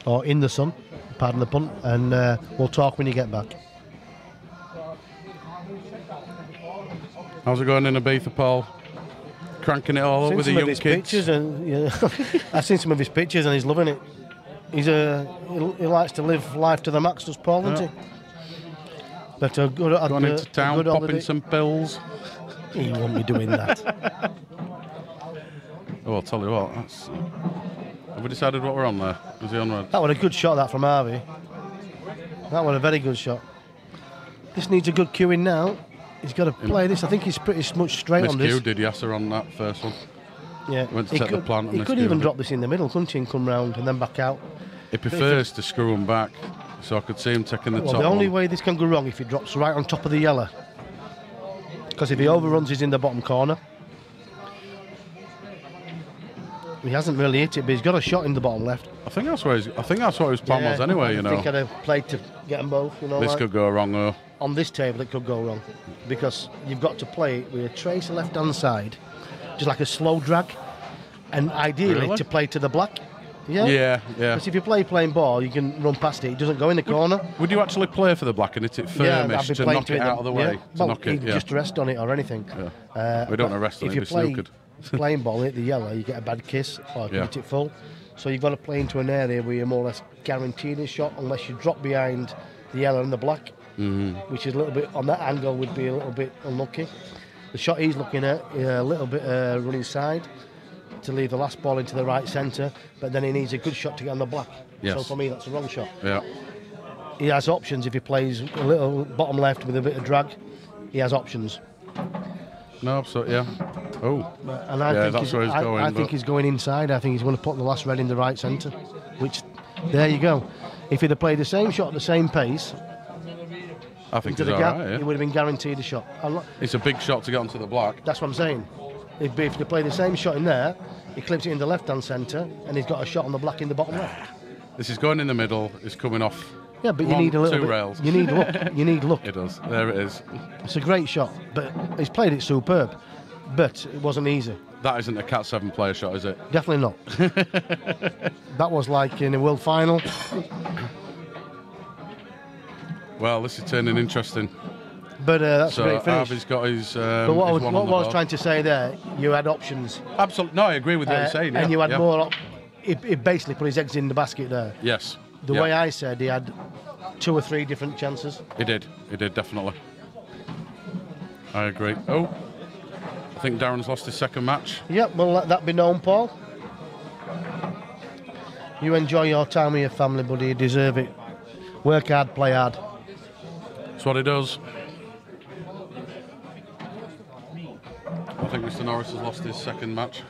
Or in the sun, pardon the pun. And we'll talk when you get back. How's it going in Ibiza, Paul? Cranking it all up with the young kids? I've seen some of his pictures and he's loving it. He likes to live life to the max, does Paul, doesn't he? But going into town, popping some pills. He won't be doing that. Oh, I'll tell you what. Have we decided what we're on there? Is he on red? That was a good shot, that from Harvey. That was a very good shot. This needs a good cueing now. He's got to play this. I think he's pretty much straight on this. Did Yasser on that first one? Yeah. Went to take the plant. He could even drop this in the middle, couldn't he, and come round and then back out. He prefers to screw him back, so I could see him taking the top. The only way this can go wrong if he drops right on top of the yellow. Because if he overruns, he's in the bottom corner. He hasn't really hit it, but he's got a shot in the bottom left. I think that's what his plan was anyway. You know. I think I'd have played to get them both. You know. This could go wrong though. On this table, it could go wrong because you've got to play it with a trace left-hand side, just like a slow drag, and ideally to play to the black. Yeah. Because if you play plain ball, you can run past it. It doesn't go in the corner. Would you actually play for the black and hit it firmish to knock it out of the way? Yeah. Well, just rest on it or anything. Yeah. We don't rest on it. If you play plain ball, hit the yellow, you get a bad kiss or you hit it full. So you've got to play into an area where you're more or less guaranteed a shot unless you drop behind the yellow and the black, which is a little bit, on that angle, would be a little bit unlucky. The shot he's looking at, a little bit running side to leave the last ball into the right centre, but then he needs a good shot to get on the black. Yes. So for me, that's a wrong shot. Yeah. He has options if he plays a little bottom left with a bit of drag. He has options. No, so yeah. Oh, and I think that's where he's going. I think he's going inside. I think he's going to put the last red in the right centre. Which, there you go. If he'd have played the same shot at the same pace, I think into the gap, he would have been guaranteed a shot. It's a big shot to get onto the black. That's what I'm saying. If they play the same shot in there, he clips it in the left-hand centre, and he's got a shot on the black in the bottom left. This is going in the middle. It's coming off. Yeah, but you need a little bit. Rails. You need look. You need look. It does. There it is. It's a great shot, but he's played it superb. But it wasn't easy. That isn't a Cat 7 player shot, is it? Definitely not. That was like in a world final. Well, this is turning interesting. But that's a great finish. Harvey's got his. But what I was trying to say there, you had options. Absolutely. No, I agree with what you're saying. And you had more. He basically put his eggs in the basket there. Yes. The way I said, he had 2 or 3 different chances. He did, definitely. I agree. Oh, I think Darren's lost his second match. Yep, well, let that be known, Paul. You enjoy your time with your family, buddy. You deserve it. Work hard, play hard. That's what he does. I think Mr. Norris has lost his second match.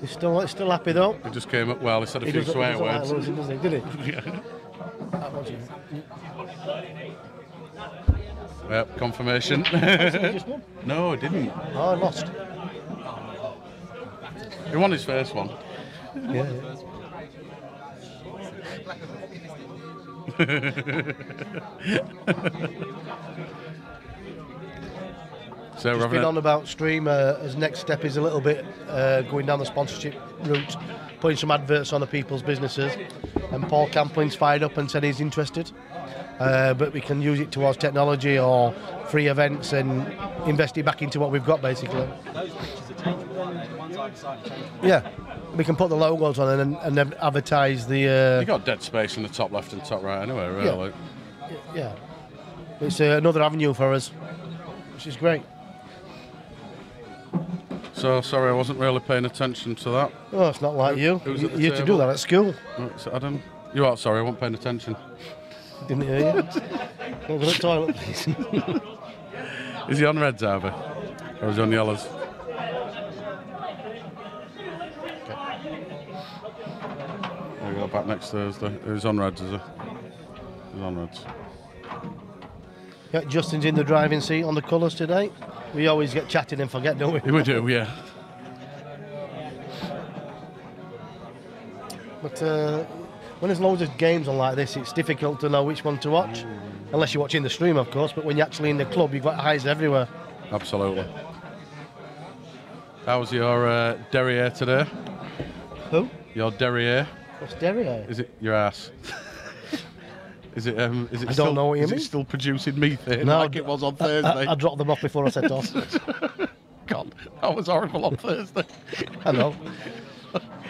He's still happy though. He just came up well. He said a few swear words. Like losing, does he? Did he? Yep, confirmation. No, he didn't. Oh, I lost. He won his first one. Yeah. So he's been on about stream. His next step is a little bit going down the sponsorship route, putting some adverts on the people's businesses. And Paul Camplin's fired up and said he's interested. But we can use it towards technology or free events and invest it back into what we've got, basically. Those pictures are changeable. Ones I decided to change. Yeah, we can put the logos on and then advertise the. You got dead space in the top left and top right anyway, really. Yeah. It's another avenue for us, which is great. So sorry, I wasn't really paying attention to that. Oh, it's not like you. You used to do that at school. Right, so Adam, you are sorry, I wasn't paying attention. Didn't hear you. Go to the toilet, please. Is he on reds, Harvey? Or is he on yellows? We'll go back next Thursday. He's on reds, is he? He's on reds. Yeah, Justin's in the driving seat on the colours today. We always get chatting and forget, don't we? We do, yeah. But when there's loads of games on like this, it's difficult to know which one to watch. Unless you're watching the stream, of course, but when you're actually in the club, you've got eyes everywhere. Absolutely. How was your derriere today? Who? Your derriere. What's derriere? Is it your ass? Is it? Is it? I still, don't know what you mean. Is it still producing methane No, like it was on Thursday? I dropped them off before I set off. God, that was horrible on Thursday. I know.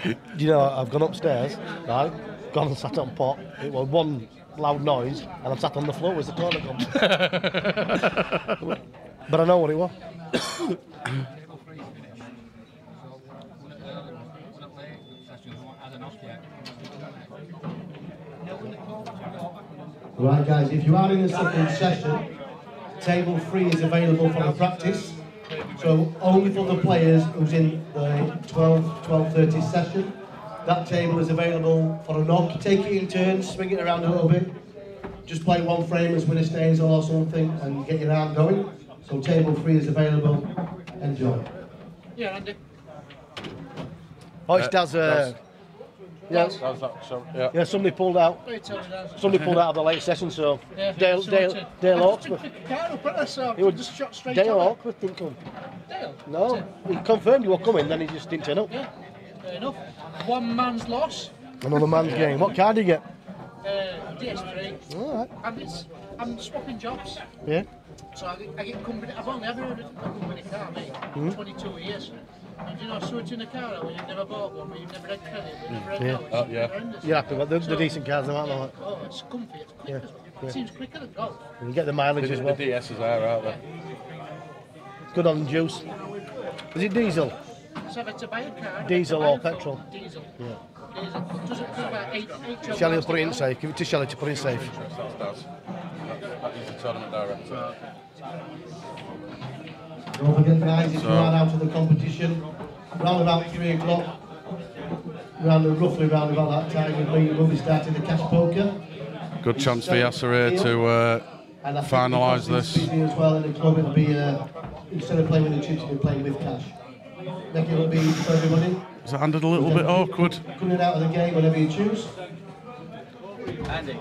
Do you know, I've gone upstairs, right? Gone and sat on pot. It was one loud noise, and I'm sat on the floor as the toilet comes. But I know what it was. Right, guys, if you are in the second session, table 3 is available for the practice. So only for the players who's in the 12:30 session. That table is available for a knock. Take it in turns, swing it around a little bit. Just play one frame as winner stays or something and get your arm going. So table 3 is available. Enjoy. Yeah, Andy. Oh, it's Daz. Yes. Yeah, somebody pulled out. Somebody pulled out of the late session, so Yeah, Dale Hawksworth. It was just shot straight Dale on it. Hawksworth didn't come. Dale? No, he confirmed you were coming, then he just didn't turn up. Yeah, fair enough. One man's loss. Another man's game. What card did you get? DS3. All right. And I'm swapping jobs. Yeah. So I get company. I've only ever owned a company car, mate. 22 years. And you know, sorting a car out when you've never bought one, but you've never had credit, but you've never had no, it's horrendous. You're happy with the decent cars, aren't they? Oh, it's comfy, it's quick. Yeah. It seems quicker than golf. You get the mileage as well. The DSs are, aren't they? Good on juice. Is it diesel? So if it's a buy a car, Diesel or petrol? Diesel. Yeah. Diesel. Does it about 8 Shelley will put it in safe. Give it to Shelley to put in safe. He's the tournament director. Don't forget, guys, if you are out of the competition, round about 3 o'clock, roughly round about that time, we'll be starting the cash poker. Good chance for Yasser here to finalise this. As well in the club, it'll be instead of playing with the chips, we'll be playing with cash. Make it will be for everybody. Is it handed a little bit awkward? Coming out of the game, whatever you choose. Andy,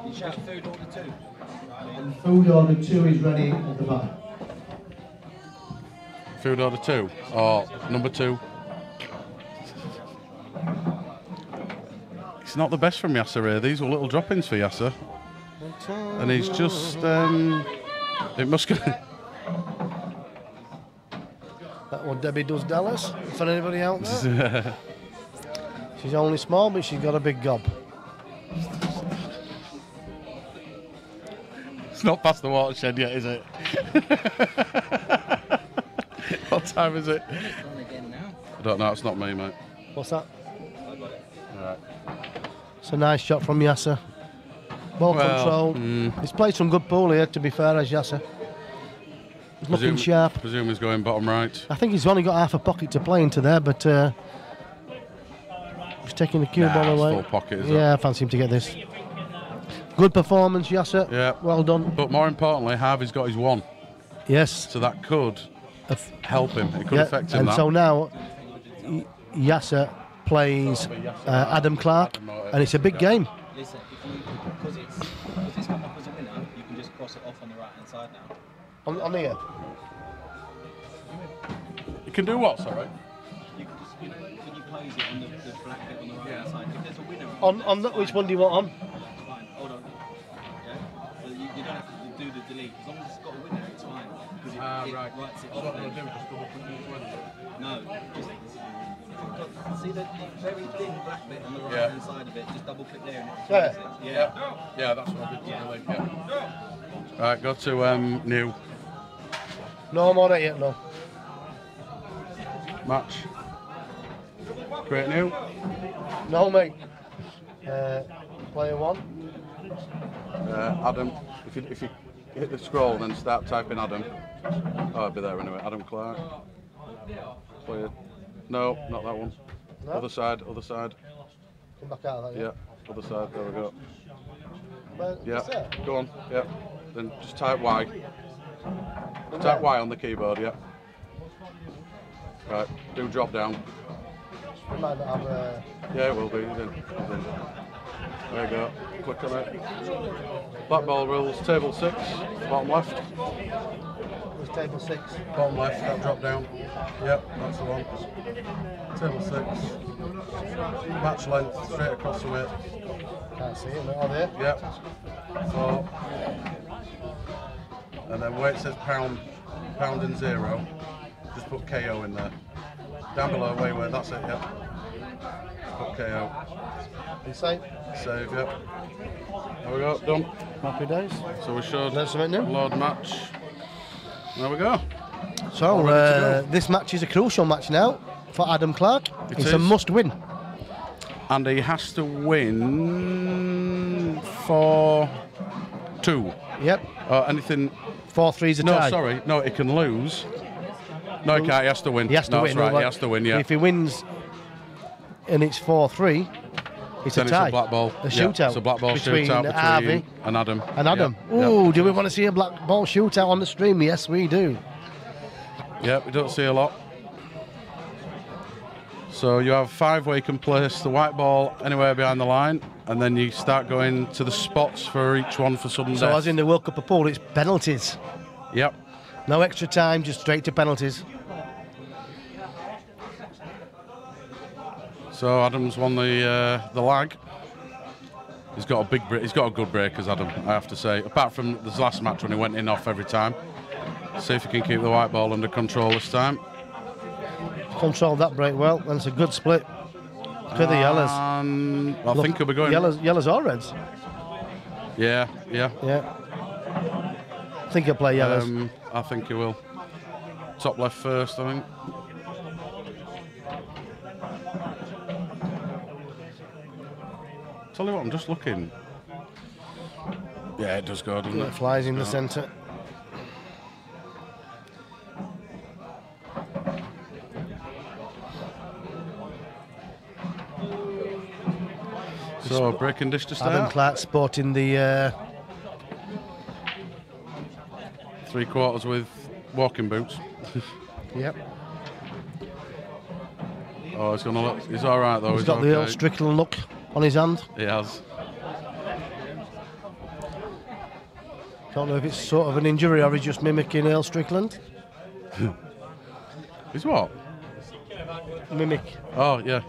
you shout food order 2. And food order 2 is ready at the bar. Food order 2 or number 2. It's not the best from Yasser here. These were little drop-ins for Yasser, and he's just it must go. That one Debbie does Dallas for anybody out there. She's only small, but she's got a big gob. It's not past the watershed yet, is it? What time is it? I don't know. It's not me, mate. What's that? Right. It's a nice shot from Yasser. Ball control. He's played some good pool here, to be fair, as Yasser. He's looking sharp. Presume he's going bottom right. I think he's only got half a pocket to play into there, but he's taking the cue ball away. Full pocket, is I fancy him to get this. Good performance, Yasser. Yeah. Well done. But more importantly, Harvey's got his 1. Yes. So that could help him. It could affect him. And so now Yasser plays Adam Clarke, and it's a big game. Listen, because it's come up as a winner, you can just cross it off on the right hand side now. On here. You can do what, sorry? You can just, when you close it on the black bit on the right hand side, if there's a winner. On which one do you want on? Fine, hold on. Yeah? So you don't have to do the delete. As long as it's got a winner, it's fine. Because it writes it off. No. See the very thin black bit on the right hand side of it, just double click there and it shows it. Yeah, that's what I did. Yeah. Right, go to new. No, I'm on it yet, no. Match. Create new. No, mate. Player 1. Adam, if you hit the scroll and then start typing Adam. Oh, it'll be there anyway. Adam Clarke. Player. No, not that one. No? Other side, other side. Come back out of that, Yeah, other side, there we go. Well, Yeah, go on, yeah. then just type Y. Type Y on the keyboard, yeah. Right, do drop down. It might not have a... Yeah, it will be. He's in. There you go. Click on it. Black ball rules, table 6, bottom left. It was table 6. Bottom left, that drop down. Yep, that's the one. Table 6. Match length, straight across the way. Can't see it, are there? Yep. So, and then where it says pound and 0, just put KO in there. Down below, where, that's it, yep. Put KO. Inside. Save, yep. There we go, done. Happy days. So we showed Learn something new. load match. There we go. So this match is a crucial match now for Adam Clarke. It's a must win. And he has to win 4-2. Yep. Anything. 4-3 is a tie. No, sorry. No, he can lose. No, he can't. He has to win. He has to win. That's right. He has to win, yeah. If he wins and it's 4-3, it's then a tie. It's a black ball. A shootout. It's a black ball between shootout between Harvey and Adam. Ooh, do we want to see a black ball shootout on the stream? Yes, we do. Yep, we don't see a lot. So you have 5 where you can place the white ball anywhere behind the line, and then you start going to the spots for each one for sudden So death. as in the World Cup of Pool, it's penalties. Yep. No extra time, just straight to penalties. So Adam's won the lag. He's got a big break. He's got a good break as Adam, I have to say. Apart from this last match when he went in off every time. See if he can keep the white ball under control this time. Controlled that break well, and it's a good split. Look at the yellows. I think he'll be going. Yellows or reds? Yeah. Yeah. I think he'll play yellows. I think he will. Top left first, I think. Tell you what, I'm just looking. Yeah, it does go, doesn't it? It flies in the centre. So, breaking dish to start. Adam Clarke sporting the 3/4 with walking boots. Yep. Oh, he's gonna look. He's all right though. He's got the old Strickland look on his hand. He has. Don't know if it's sort of an injury or he's just mimicking Earl Strickland. He's what? Mimic. Oh yeah.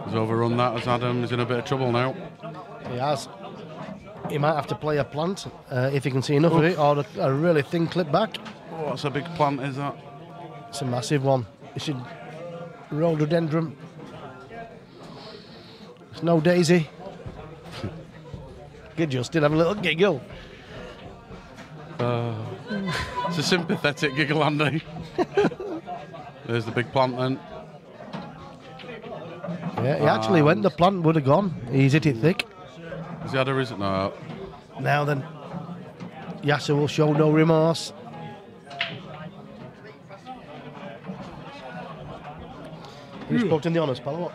He's overrun that as Adam. He's in a bit of trouble now. He has. He might have to play a plant if he can see enough of it, or a really thin clip back. What's a big plant is that? It's a massive one. It's a rhododendron. It's no daisy. Gidgel still have a little giggle. It's a sympathetic giggle, Andy. There's the big plant then. Yeah, he actually went. The plant would have gone. He's hit it thick. Has he had a reason? No. Now then, Yasser will show no remorse. You spoke in the honours, pal, what?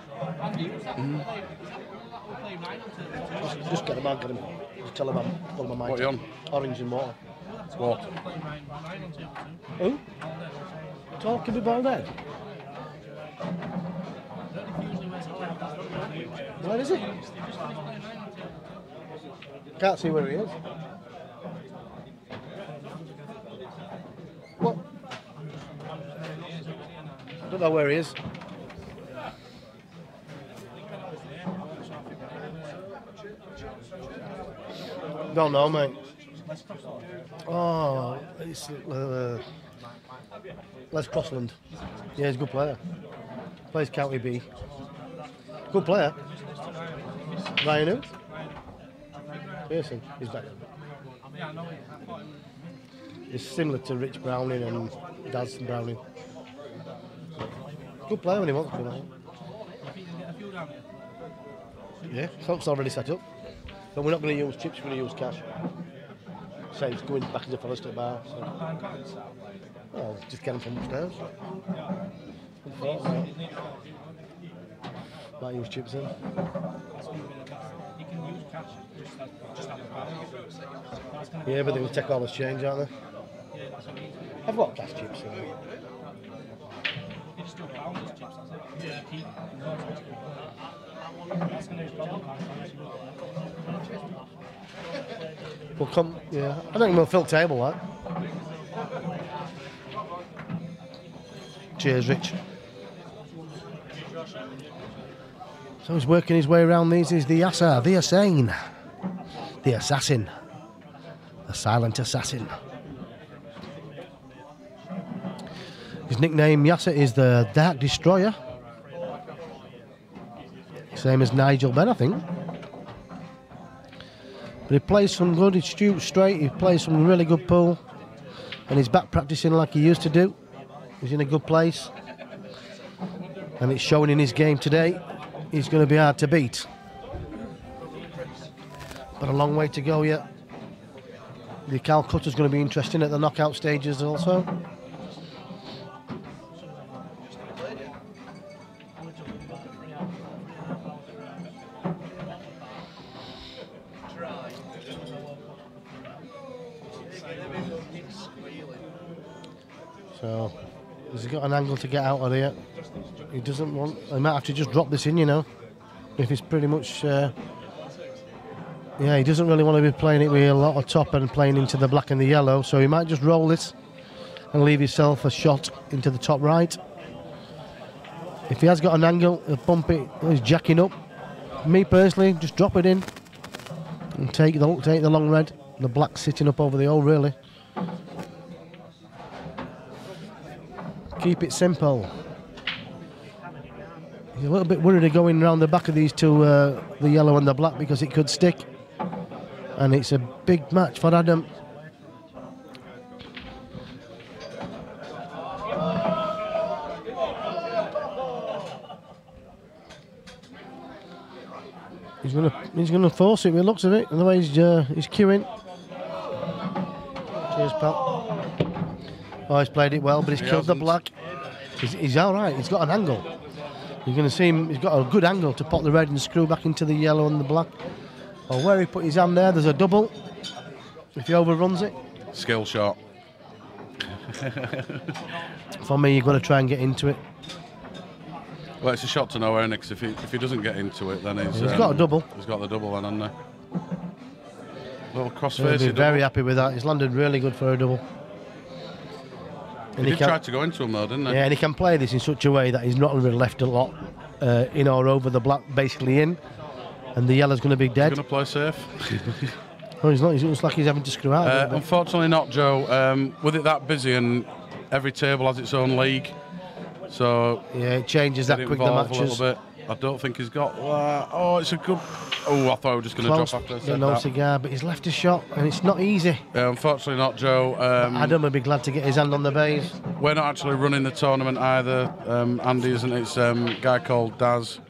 Just get him out, get him. Just tell him I'm pulling my mind. What are you on? Orange and water. What? Who? Talking to bald head. Where is he? Can't see where he is. What? Don't know where he is. Don't know, mate. Oh, it's Les Crossland. Yeah, he's a good player. Plays County B. Good player. Ryan who? Pearson. He's better. He's similar to Rich Browning and Daz Browning. Good player when he wants to be. Yeah, Clarke's already set up. But we're not going to use chips, we're going to use cash. So it's going back into Forrester Bar. So. Oh, just get them from upstairs. Might use chips in. Yeah, but they will take all this change, aren't they? I've got cash chips. So. We'll come, yeah. I think we'll fill table, that. Cheers, Rich. So he's working his way around these. Is the Yassar, the Hussein, the assassin, the silent assassin. His nickname, Yassar, is the Dark Destroyer. Same as Nigel Benn, I think. But he plays some good, he shoots straight, he plays some really good pool. And he's back practicing like he used to do. He's in a good place. And it's showing in his game today. He's going to be hard to beat. But a long way to go yet. The Calcutta's going to be interesting at the knockout stages also. So, has he got an angle to get out of here? He doesn't want... He might have to just drop this in, you know. If he's pretty much... yeah, he doesn't really want to be playing it with a lot of top and playing into the black and the yellow. So he might just roll this and leave himself a shot into the top right. If he has got an angle, he'll bump it. He's jacking up. Me personally, just drop it in and take the long red. The black sitting up over the hole, really. Keep it simple. He's a little bit worried of going around the back of these two, the yellow and the black, because it could stick. And it's a big match for Adam. He's gonna force it with the looks of it, and the way he's queuing. Cheers, pal. Oh, he's played it well, but he's killed the black. He's all right. He's got an angle. You're going to see him. He's got a good angle to pop the red and screw back into the yellow and the black. Oh, where he put his hand there, there's a double. If he overruns it. Skill shot. For me, you've got to try and get into it. Well, it's a shot to nowhere, Nick. If he doesn't get into it, then he's got a double. He's got the double then, hasn't he? Little crossface. He'll be very happy with that. He's landed really good for a double. And he tried to go into him though, didn't he? Yeah, and he can play this in such a way that he's not really left a lot in or over the black, basically in. And the yellow's going to be dead. He's going to play safe. Oh, he's not. It looks like he's having to screw out. Unfortunately not, Joe. With it that busy and every table has its own league. So yeah, it changes that quick, the matches. A little bit. I don't think he's got that. Oh, it's a good... Oh, I thought I was just going to drop after I said that. Cigar, but he's left a shot, and it's not easy. Unfortunately not, Joe. Adam would be glad to get his hand on the bays. We're not actually running the tournament either. Andy isn't. It's a guy called Daz.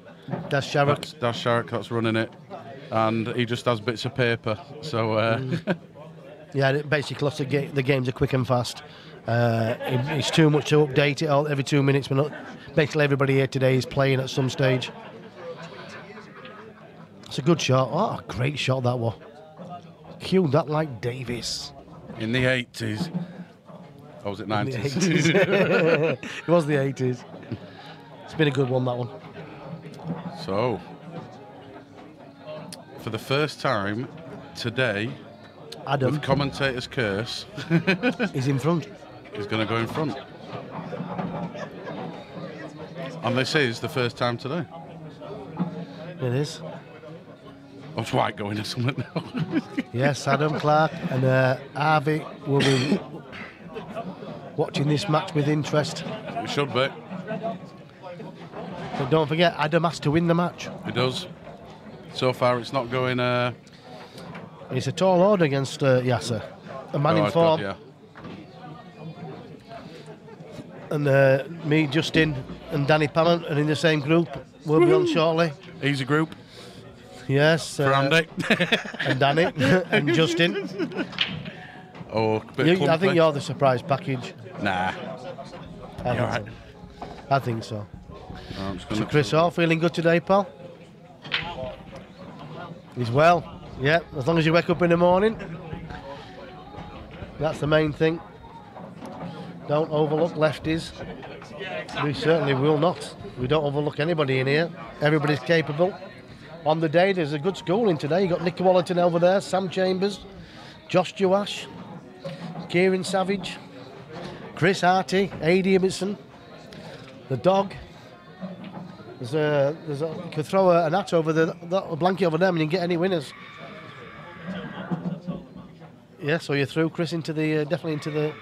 Daz Sharrock. Daz Sharrock that's running it. And he just has bits of paper. So... Yeah, basically the games are quick and fast. It's too much to update it all every 2 minutes. Basically everybody here today is playing at some stage. It's a good shot. Oh, a great shot that was. Cued that like Davis. In the 80s. Or was it 90s? It was the 80s. It's been a good one, that one. So, for the first time today, Adam, with commentator's curse, he's in front. He's going to go in front. And this is the first time today. It is. Oh, it's White going or something now. Yes, Adam, Clarke and Harvey will be watching this match with interest. It should be. But don't forget, Adam has to win the match. He does. So far, it's not going... It's a tall order against Yassar. A man in form. God, yeah. And me, Justin, and Danny Pallant are in the same group. We'll be on shortly. Easy group. Yes. For Andy. And Danny and Justin. Oh, a bit I think you're the surprise package. Nah. I think so. So Chris Hall, feeling good today, pal? He's well. Yeah, as long as you wake up in the morning. That's the main thing. Don't overlook lefties. We certainly will not. We don't overlook anybody in here. Everybody's capable. On the day, there's a good schooling today. You've got Nicky Wallerton over there, Sam Chambers, Josh Joash, Kieran Savage, Chris Harty, Adi Ibbotson, the dog. You could throw a hat over a blanket over them and you can get any winners. Yeah, so you're through, Chris, into the definitely into the.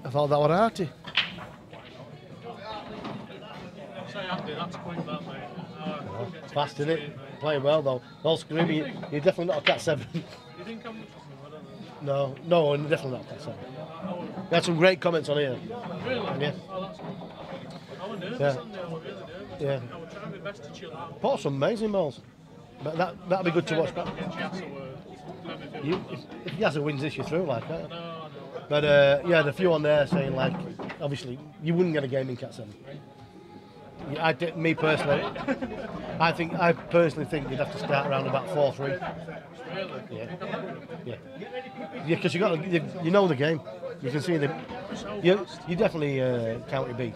I thought that was Harty. Fast, isn't it? Playing well though. No screaming. You're definitely not a cat 7. You think I'm No, definitely not a cat 7. We had some great comments on here. Really? Yeah. Oh, that's good. I was nervous on there. I was really nervous. Yeah. I was trying my best to chill out. Put some amazing balls. But that'll be good to watch. Against Yassar were If Yassar wins this, you're through like that. No. But yeah, the few on there saying like, obviously, you wouldn't get a game in Cat 7. Me personally, I personally think you'd have to start around about 4-3. Yeah, because you know the game. You can see you definitely county B.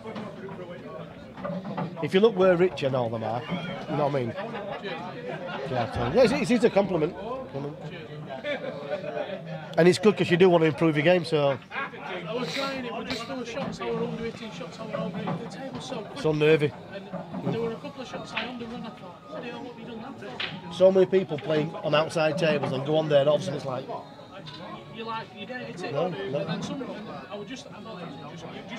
If you look where Rich and all them are, you know what I mean. Yeah, it's a compliment. And it's good because you do want to improve your game, so. I was trying it, but just there were shots I were under-hitting, shots I were over-hitting. The table's so quick. So nervy. And there were a couple of shots I under-run, I thought, bloody hell, what have you done that for? So many people playing on outside tables and go on there, and obviously it's like. You don't hit it. No. And some of them, I thought, just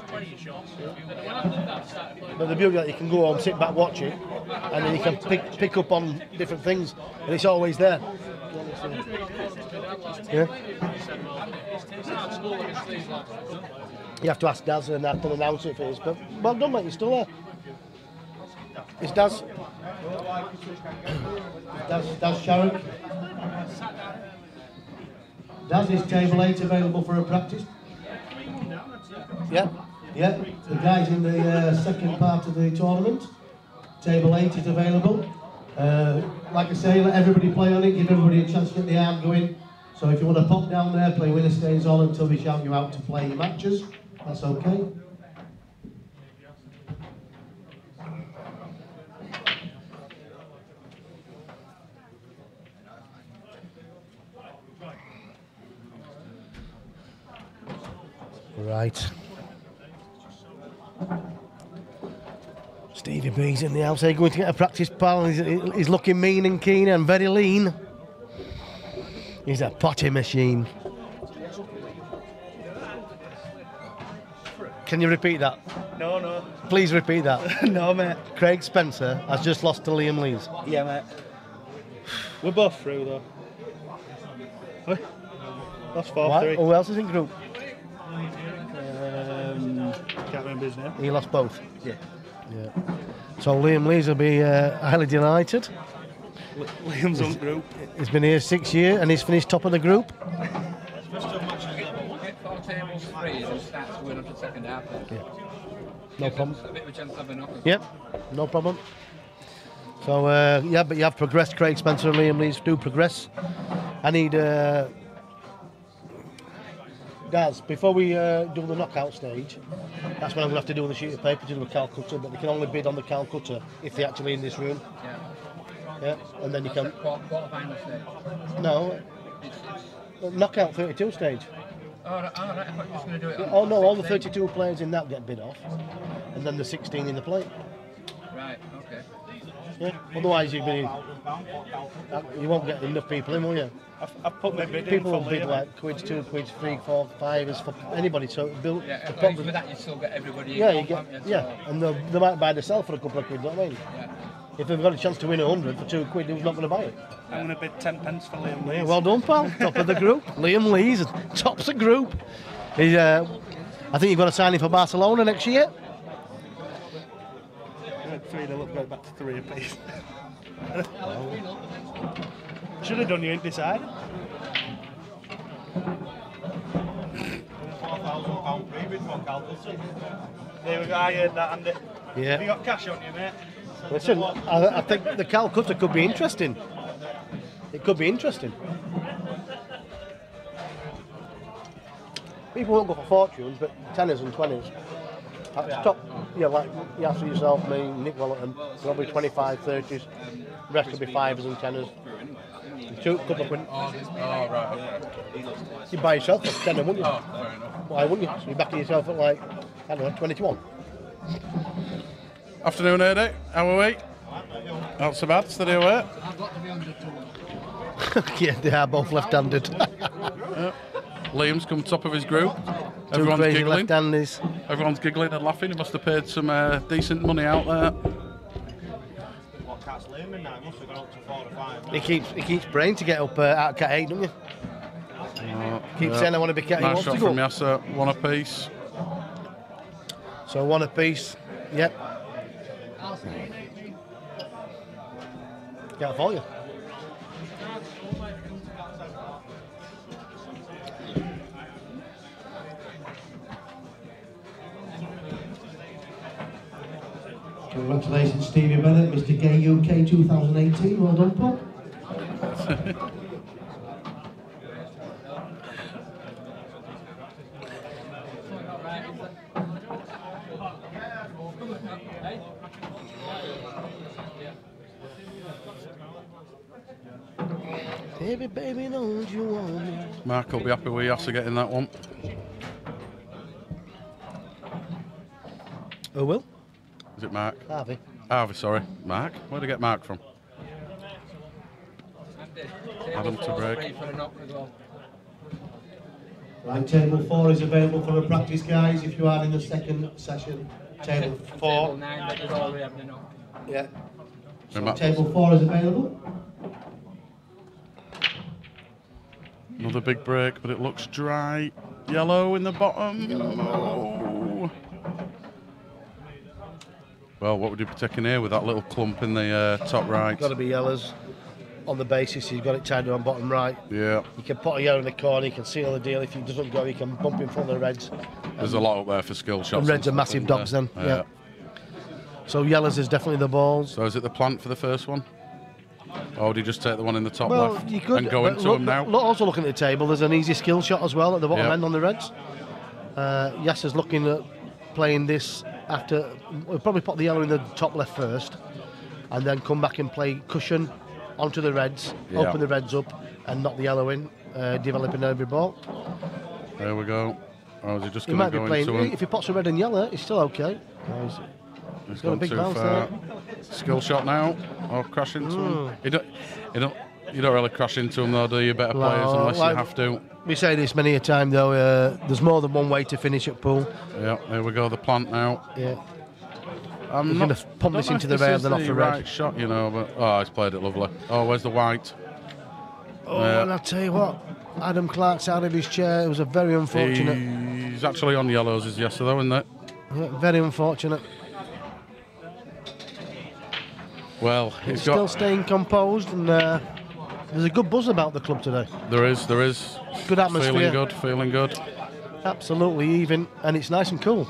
play your shots. And when I did that, I started playing. But the beauty that you can go home, sit back, watch it, and then you can pick up on different things, and it's always there. Yeah. You have to ask Daz and that to announce it for us, but well done, mate, you're still there. It's Daz. Daz Sharon. Daz is table 8 available for a practice. Yeah. Yeah, the guys in the second part of the tournament. Table 8 is available. Like I say, let everybody play on it, give everybody a chance to get the arm going. So if you want to pop down there, play winner stays on until we shout you out to play your matches. That's okay. Right. Stevie B's in the house. He's going to get a practice pal. He's looking mean and keen and very lean. He's a potty machine. Can you repeat that? No. Please repeat that. No, mate. Craig Spencer has just lost to Liam Lees. Yeah, mate. We're both through, though. That's 4-3. Who else is in group? Can't remember his name. He lost both. Yeah. So Liam Lees will be highly delighted. Liam's on group. He's been here 6 years and he's finished top of the group. Get 4 tables free and start to win up the second half. Yeah. No problem. A bit of a chance of an knocker. Yep, no problem. So yeah, but you have progressed. Craig Spencer and Liam Lees do progress. I need Daz, before we do the knockout stage, that's when I'm going to have to do on the sheet of paper to do a Calcutta, but they can only bid on the Calcutta if they're actually in this room. Yeah, and then you can. Quarter-final stage. No, knockout 32 stage. Oh, right, I thought you were just going to do it. Oh no, all the 32 players in that get bid off, and then the 16 in the plate. Right, okay. Yeah, otherwise you won't get enough people in, will you? I've put my bid people in will for bid Liam. like quids, 2 quids, 3, 4, 5 is for anybody. So build. Yeah, the but problem. with that you still get everybody in. Yeah, you get. Yeah, and they might buy the sell for a couple of quid. You know what I mean? Yeah. If they've got a chance to win 100 for 2 quid, who's not going to buy it? I'm going to bid 10 pence for Liam Lees. Yeah, well done, pal. Top of the group. Liam Lees tops the group. He's, I think you've got to sign him for Barcelona next year. Three to look back to 3 apiece. Should have done you ain't decided. £4,000 rebid for Calcutta. There we go, I heard that, Andy. Yeah. Have you got cash on you, mate? Listen, I think the Calcutta could be interesting. It could be interesting. People won't go for fortunes, but 10s and 20s. At the top, yeah, like Yassar, yourself, me, Nick Wallerton, there'll be 25, 30s. The rest will be 5s and 10s. Couple of quid. Oh, right. You'd buy yourself a 10, wouldn't you? Oh, fair enough. Why wouldn't you? So you're backing yourself at like, I don't know, 21. Afternoon, Eddie. How are we? Not so bad. Steady away. I've got to be under 2. Yeah, they are both left-handed. Yeah. Liam's come top of his group. Two Everyone's crazy giggling. left-handers. Everyone's giggling and laughing. He must have paid some decent money out there. What cat's Liam now? He must have gone up to 4 or 5. He keeps praying to get up out of cat 8, doesn't he? Keeps saying I want to be cat 8. Nice shot from Yassar. One apiece. So one apiece. Yep. Can't fault you. Congratulations, Stevie Bennett, Mr. Gay UK 2018. Well done, Paul. Baby, baby, don't you want me? Mark will be happy with Yassar getting that one. Who will? Is it Mark? Harvey. Harvey, sorry. Mark? Where'd I get Mark from? Adam to break. Right, table 4 is available for a practice, guys. If you are in the second session, table 4. Table 9, that is all we have now. Yeah. So table 4 is available. Another big break, but it looks dry. Yellow in the bottom. Oh. Well, what would you be taking here with that little clump in the top right? Got to be yellows on the basis you've got it tied on bottom right. Yeah. You can put a yellow in the corner, you can seal the deal. If he doesn't go, you can bump in front of the reds. There's a lot up there for skill shots. And reds are massive dogs then. Yeah. So yellows is definitely the balls. So is it the plant for the first one? Or do you just take the one in the top well, left you could, and go into them now? Also looking at the table, there's an easy skill shot as well at the bottom Yep. end on the reds. Yassar's looking at playing this after. We'll probably put the yellow in the top left first, and then come back and play cushion onto the reds, Yep. open the reds up, and knock the yellow in, developing every ball. There we go. Or is he just He going might to be go playing. into him? If he pots a red and yellow, it's still okay. He's got a gone big too bounce far. there. Skill shot now, or crash into him. You don't really crash into him though, do you? Better players unless you have to. We say this many a time though. There's more than one way to finish at pool. Yeah, there we go. The plant now. Yeah. I'm He's not going to pump this into the rail, then off the red. Right shot, you know. But oh, he's played it lovely. Oh, where's the white? Oh, and I'll tell you what, Adam Clarke's out of his chair. It was a very unfortunate. He's actually on yellows as Yasser though, isn't it? Yeah, very unfortunate. Well, he's still staying composed, and there's a good buzz about the club today. There is. Good atmosphere. Feeling good. Absolutely even, and it's nice and cool.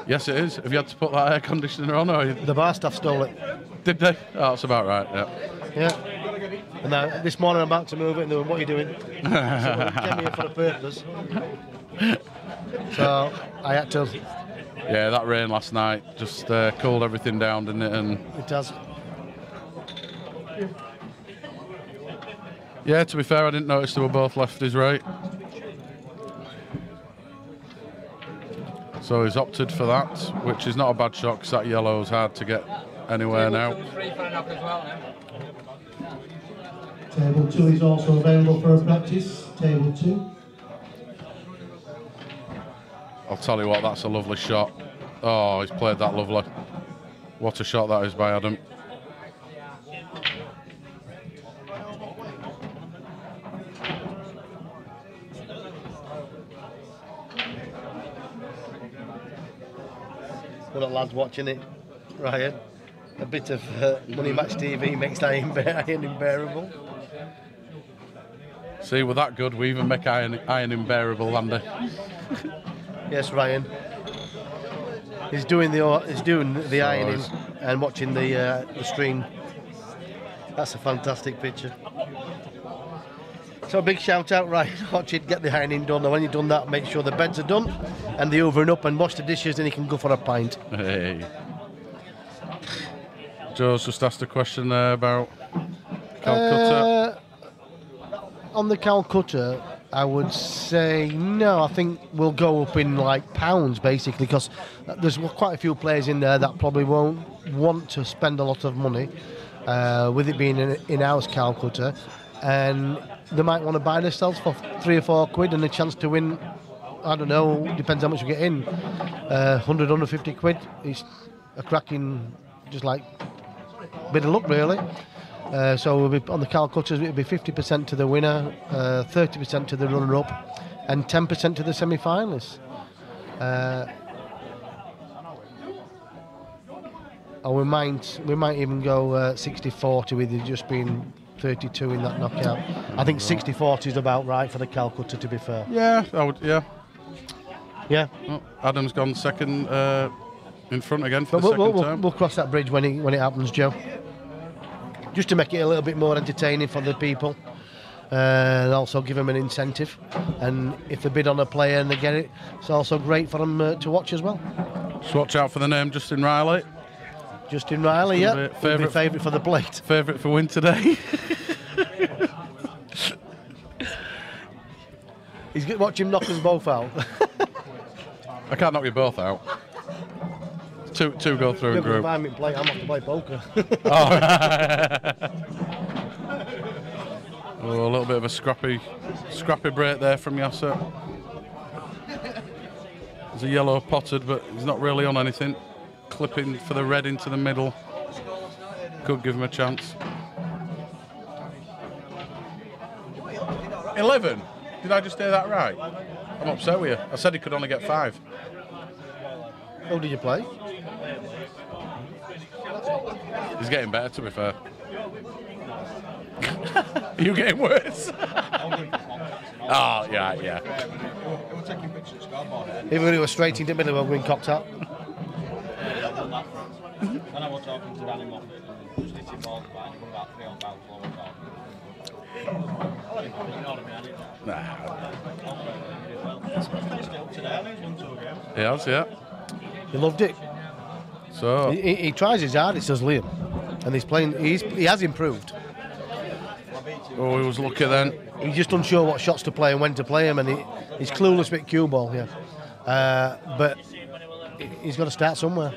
Yes, it is. Have you had to put that air conditioner on, or the bar staff stole it? Did they? Oh, that's about right. Yeah. Yeah. And now this morning I'm about to move it, and they were, what are you doing? So it came here for a purpose. So I had to. Yeah, that rain last night just cooled everything down, didn't it? And it does. Yeah, to be fair, I didn't notice they were both lefties, right? So he's opted for that, which is not a bad shot because that yellow's hard to get anywhere now. Table 2 is also available for a practice. Table 2. I'll tell you what, that's a lovely shot. Oh, he's played that lovely. What a shot that is by Adam. One of the lads watching it, Ryan. A bit of Money Match TV makes iron unbearable. See, we're that good, we even make iron unbearable, Andy. Yes, Ryan. He's doing the ironing and watching the stream. That's a fantastic picture. So a big shout out, right? Watch it, get the ironing done, and when you've done that, make sure the beds are done and the over and up, and wash the dishes, then you can go for a pint. Hey. Joe's just asked a question there about Calcutta. On the Calcutta, I would say no. I think we'll go up in like pounds, basically, because there's quite a few players in there that probably won't want to spend a lot of money with it being an in-house Calcutta, and they might want to buy themselves for 3 or 4 quid and a chance to win. I don't know, depends how much you get in. 100, 150 quid. It's a cracking, just like bit of luck, really. So we'll be, on the Calcuttas, it'll be 50% to the winner, 30% to the runner-up, and 10% to the semi-finalists. Or we might even go 60-40 with it just being 32 in that knockout. I think 60-40 is about right for the Calcutta, to be fair. Yeah, I would. Yeah. Yeah. Oh, Adam's gone second in front again for the second time. We'll cross that bridge when it happens, Joe. Just to make it a little bit more entertaining for the people, and also give them an incentive. And if they bid on a player and they get it, it's also great for them to watch as well. So watch out for the name Justin Riley. Justin Riley, yeah. Favourite for the plate. Favourite for win today. Watch him knock us both out. I can't knock you both out. Two go through in group. I'm off to play poker. Oh, a little bit of a scrappy break there from Yasser. There's a yellow potted, but he's not really on anything. Clipping for the red into the middle. Could give him a chance. 11? Did I just hear that right? I'm upset with you. I said he could only get 5. Who did you play? He's getting better, to be fair. Are you getting worse? Oh, yeah. Even when it was straight into the middle, we'll win cocked up. And I was talking to Danny Moffat, and just hitting balls back, and about 3 on bounce while we're talking. He has, yeah. He loved it. So he tries his hardest, does Liam, and he's playing. He has improved. Oh, he was lucky then. He's just unsure what shots to play and when to play them, and he's clueless with cue ball. Yeah, but he's got to start somewhere.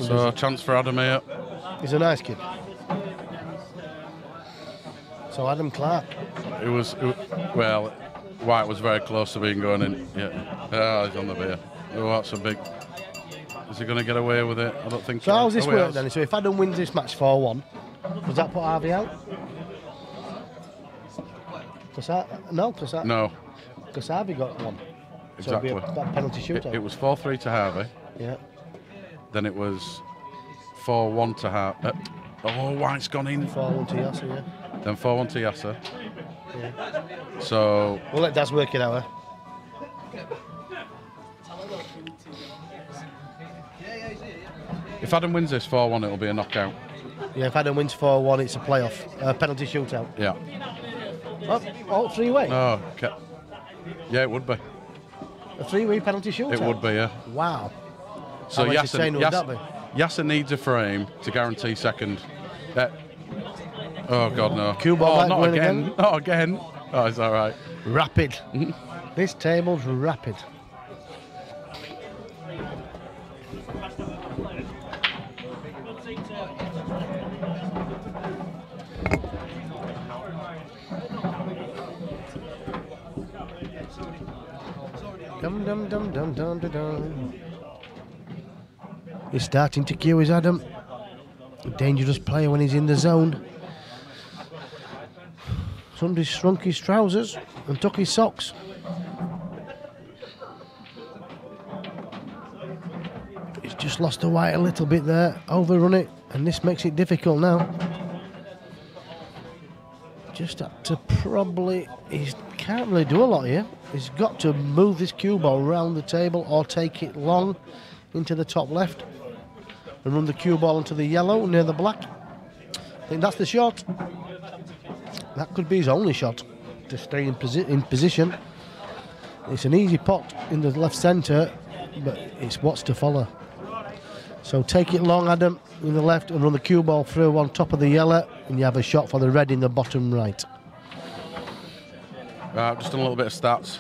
So a chance for Adam here. He's a nice kid. So Adam Clarke. It was well, White was very close to being going in. Yeah. Oh, he's on the beer. Oh, that's a big. Is he going to get away with it? I don't think so. So how's this work then? So if Adam wins this match 4-1, does that put Harvey out? No. Because Harvey got 1. Exactly. So it'd be a penalty shootout. It was 4-3 to Harvey. Yeah. Then it was 4-1 to Harvey. Oh, White's gone in. 4-1 to Yasser, yeah. Then 4-1 to Yasser. Yeah. So we'll let Daz work it out, eh? If Adam wins this 4-1, it'll be a knockout. Yeah, if Adam wins 4-1, it's a playoff, penalty shootout. Yeah. Oh, 3-way? Oh, okay. Yeah, it would be. A 3-way penalty shootout? It would be, yeah. Wow. So Yasser needs a frame to guarantee second. Oh, God, no. Cue ball not again. Not again. Oh, is that right? Rapid. This table's rapid. Dum dum dum dum dum dum dum. He's starting to cue his Adam. A dangerous player when he's in the zone. Somebody's shrunk his trousers and took his socks. He's just lost the white a little bit there, overrun it, and this makes it difficult now. Just had to probably, he can't really do a lot here. He's got to move this cue ball around the table or take it long into the top left and run the cue ball into the yellow near the black. I think that's the shot. That could be his only shot to stay in position. It's an easy pot in the left centre, but it's what's to follow. So take it long, Adam, in the left and run the cue ball through on top of the yellow, and you have a shot for the red in the bottom right. Right, just done a little bit of stats.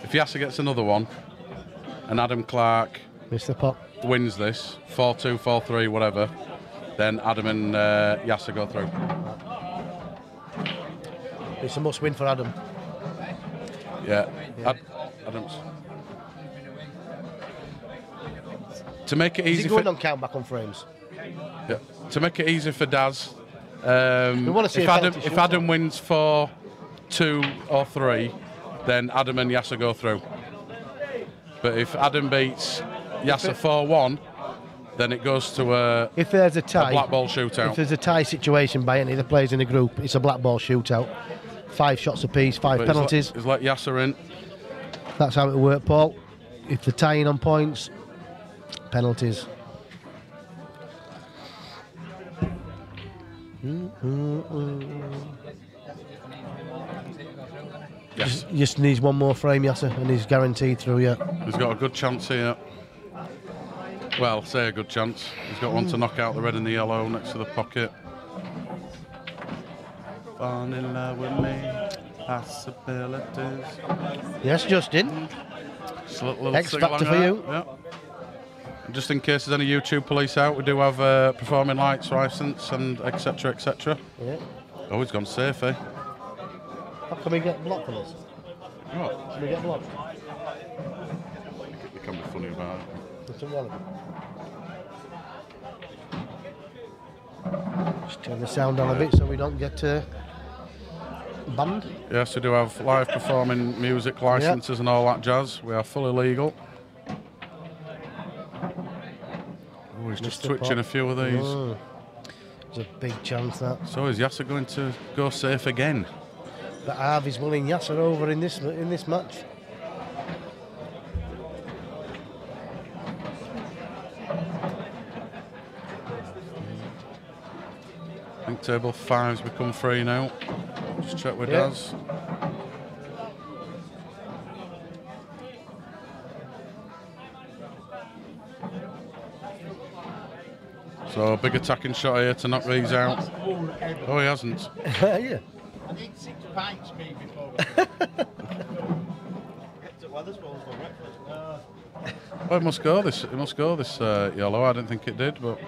If Yasser gets another one, and Adam Clarke Mr. Pot wins this, 4-2, 4-3, whatever, then Adam and Yasser go through. It's a must win for Adam. Yeah, Adam's. To make it easy, is he going on count back on frames? Yeah. To make it easy for Daz, if Adam wins 4-2 or 3, then Adam and Yasser go through. But if Adam beats Yasser 4-1, then it goes to a black ball shootout. If there's a tie situation by any of the players in the group, it's a black ball shootout. 5 shots apiece, 5 penalties. It's like Yasser in. That's how it works, Paul. If they're tying on points, penalties. Yes. Just needs one more frame, Yasser, and he's guaranteed through, yeah. He's got a good chance here. Well, say a good chance. He's got one to knock out the red and the yellow next to the pocket. Fall in love with me, possibilities. Yes, Justin. Just a little X Factor for you. Yeah. Just in case there's any YouTube police out, we do have a performing lights licence and etc. etc. Yeah. Oh, he's gone safe, eh? How can we get blocked for this? What? Can we get blocked? You can be funny about it. It's irrelevant. Just turn the sound down a bit so we don't get banned. Yes, we do have live performing music licences and all that jazz. We are fully legal. Oh, he's just twitching a few of these. Oh, there's a big chance that. So is Yasser going to go safe again? But Harvey's winning Yassar over in this match. I think table 5's become free now. Just check with Daz. So big attacking shot here to knock these out. Oh, he hasn't. Yeah. I need 6 pints, me, before. Oh, it must go this. It must go this yellow. I didn't think it did, but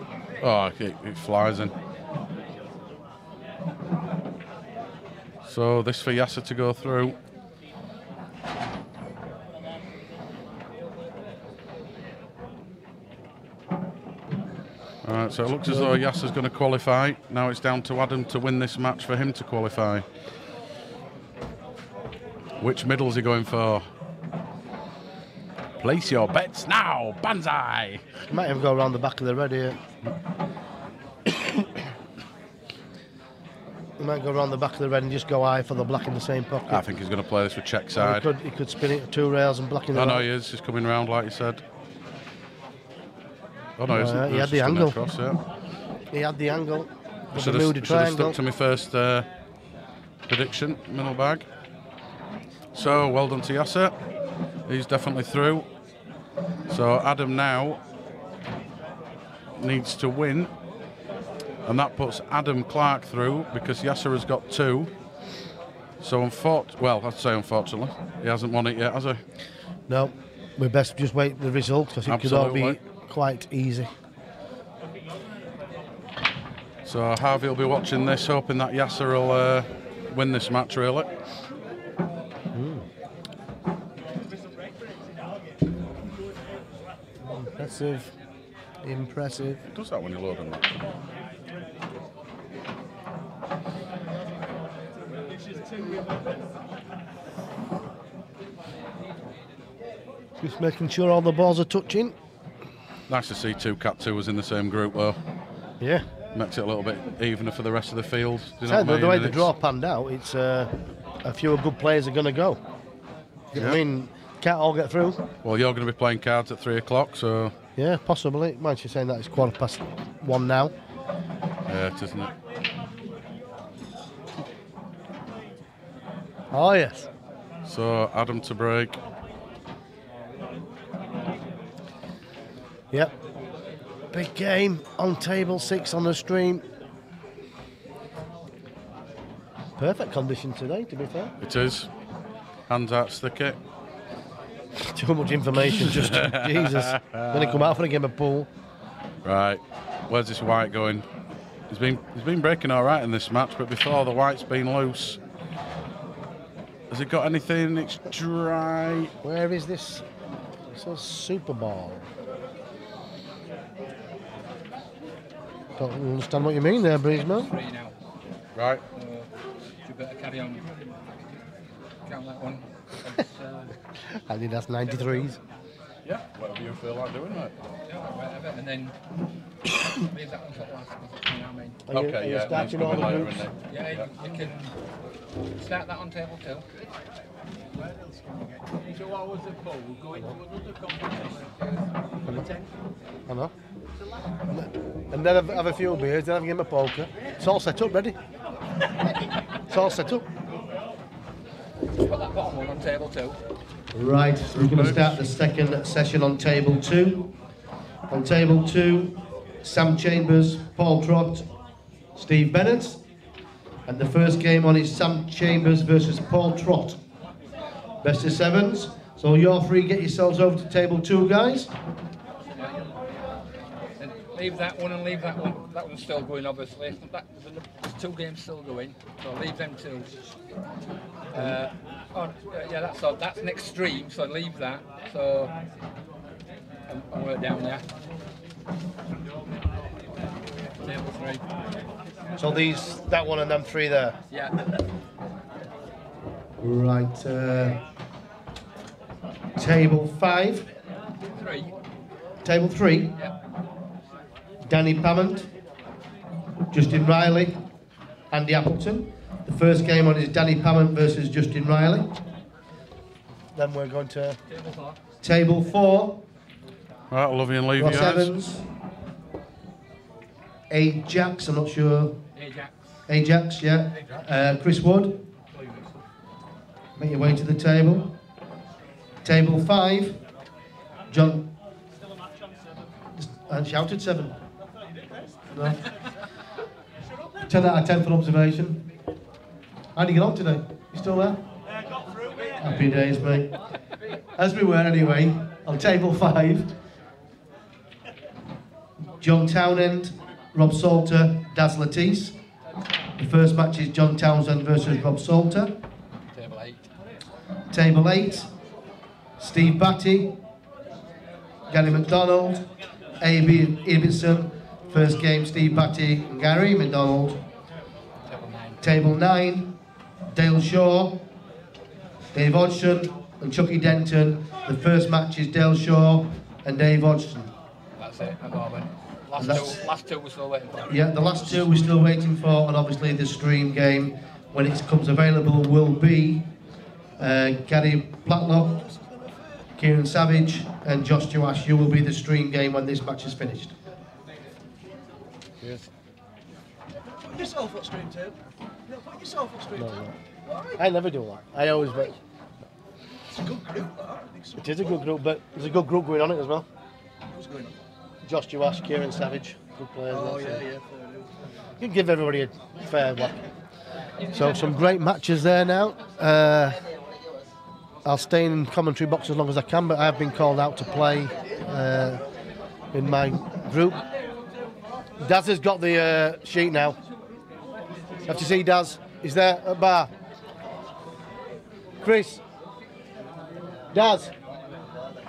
it flies in. So this for Yasser to go through. All right, so it looks as though Yasser's going to qualify. Now it's down to Adam to win this match for him to qualify. Which middle is he going for? Place your bets now, Banzai! He might even go around the back of the red here. He might go around the back of the red and just go high for the black in the same pocket. I think he's going to play this with check side. He could spin it 2 rails and black in the right. No, he is. He's coming round like you said. Oh no, he isn't. He had the angle. Across, He had the angle. Should have stuck to my first prediction, middle bag. So, well done to Yasser. He's definitely through. So, Adam now needs to win. And that puts Adam Clarke through because Yasser has got 2. So, I'd say unfortunately, he hasn't won it yet, has he? No, we best just wait the result because it could all be quite easy. So Harvey will be watching this, hoping that Yasser will win this match, really. Impressive. Impressive. It does that when you load them up. Just making sure all the balls are touching. Nice to see 2 Cat 2s in the same group, though. Yeah. Makes it a little bit evener for the rest of the field. The way the draw panned out, it's a few good players are going to go. You know what I mean, can't all get through. Well, you're going to be playing cards at 3 o'clock, so... Yeah, possibly. Mind you saying that it's 1:15 now. Yeah, it isn't it? Oh, yes. So, Adam to break. Yep. Big game on table 6 on the stream. Perfect condition today, to be fair. It is. Hands out sticky. Too much information, just Jesus. Then he come out for a game of pool. Right. Where's this white going? He's been breaking all right in this match, but before the white's been loose. Has he got anything? It's dry. Where is this? It's a Super Ball. Don't understand what you mean there, Breezeman. Right. You better carry on. Count that one. I think that's 93s. Yeah, whatever you feel like doing, mate. Yeah, whatever. And then leave that one for last. You know what I mean? Okay, yeah. Starting all the groups? Yeah, you can start that on table 2. So what was the poll? We'll go into another competition. I know. And then have a few beers, then have a game of poker. It's all set up, ready. It's all set up. Put that bottom one on table 2. Right, so we're going to start the second session on table 2. On table 2, Sam Chambers, Paul Trott, Steve Bennett. And the first game on is Sam Chambers versus Paul Trott. Best of 7s. So you're free, get yourselves over to table 2, guys. And leave that one and leave that one. That one's still going, obviously. There's 2 games still going, so leave them 2. Yeah, that's next stream, so leave that. So I'll work down there. Table 3. So that one and them 3 there. Yeah. Right, table 5. 3. Table 3. Yeah. Danny Pammond, Justin Riley, Andy Appleton. The first game on is Danny Pammond versus Justin Riley. Then we're going to Table 4. Table 4. Right, I love you and leave Ross you guys. Evans, Ajax, I'm not sure. Ajax. Ajax, yeah. Chris Wood. Make your way to the table. Table 5. John. I shouted 7. No. 10 out of 10 for observation. How do you get on today? You still there? Yeah, got through, mate. Happy days, mate. As we were anyway, on table 5, John Townend, Rob Salter, Daz Latisse. The first match is John Townsend versus Rob Salter. Table 8. Table 8, Steve Batty, Gary McDonald, A.B. Ibbotson. First game, Steve Batty and Gary McDonald. Table 9. Table 9, Dale Shaw, Dave Hodgson and Chucky Denton. The first match is Dale Shaw and Dave Hodgson. That's it at the moment. Last two we're still waiting for. Yeah, the last 2 we're still waiting for, and obviously the stream game, when it comes available, will be Gary Blacklock, Kieran Savage and Josh Joash. You will be the stream game when this match is finished. Cheers. Put yourself on stream, Tim. No, put yourself on stream, Tim. I never do that. I always bet. It's a good group, that. It is a good group, but there's a good group going on it as well. Who's going on? Josh Joash, Kieran Savage, good players. Oh, that's yeah, it. yeah, fair enough. You can give everybody a fair whack. So some great matches there now. I'll stay in commentary box as long as I can, but I have been called out to play in my group. Daz has got the sheet now. Have to see Daz. He's there at bar. Chris. Daz.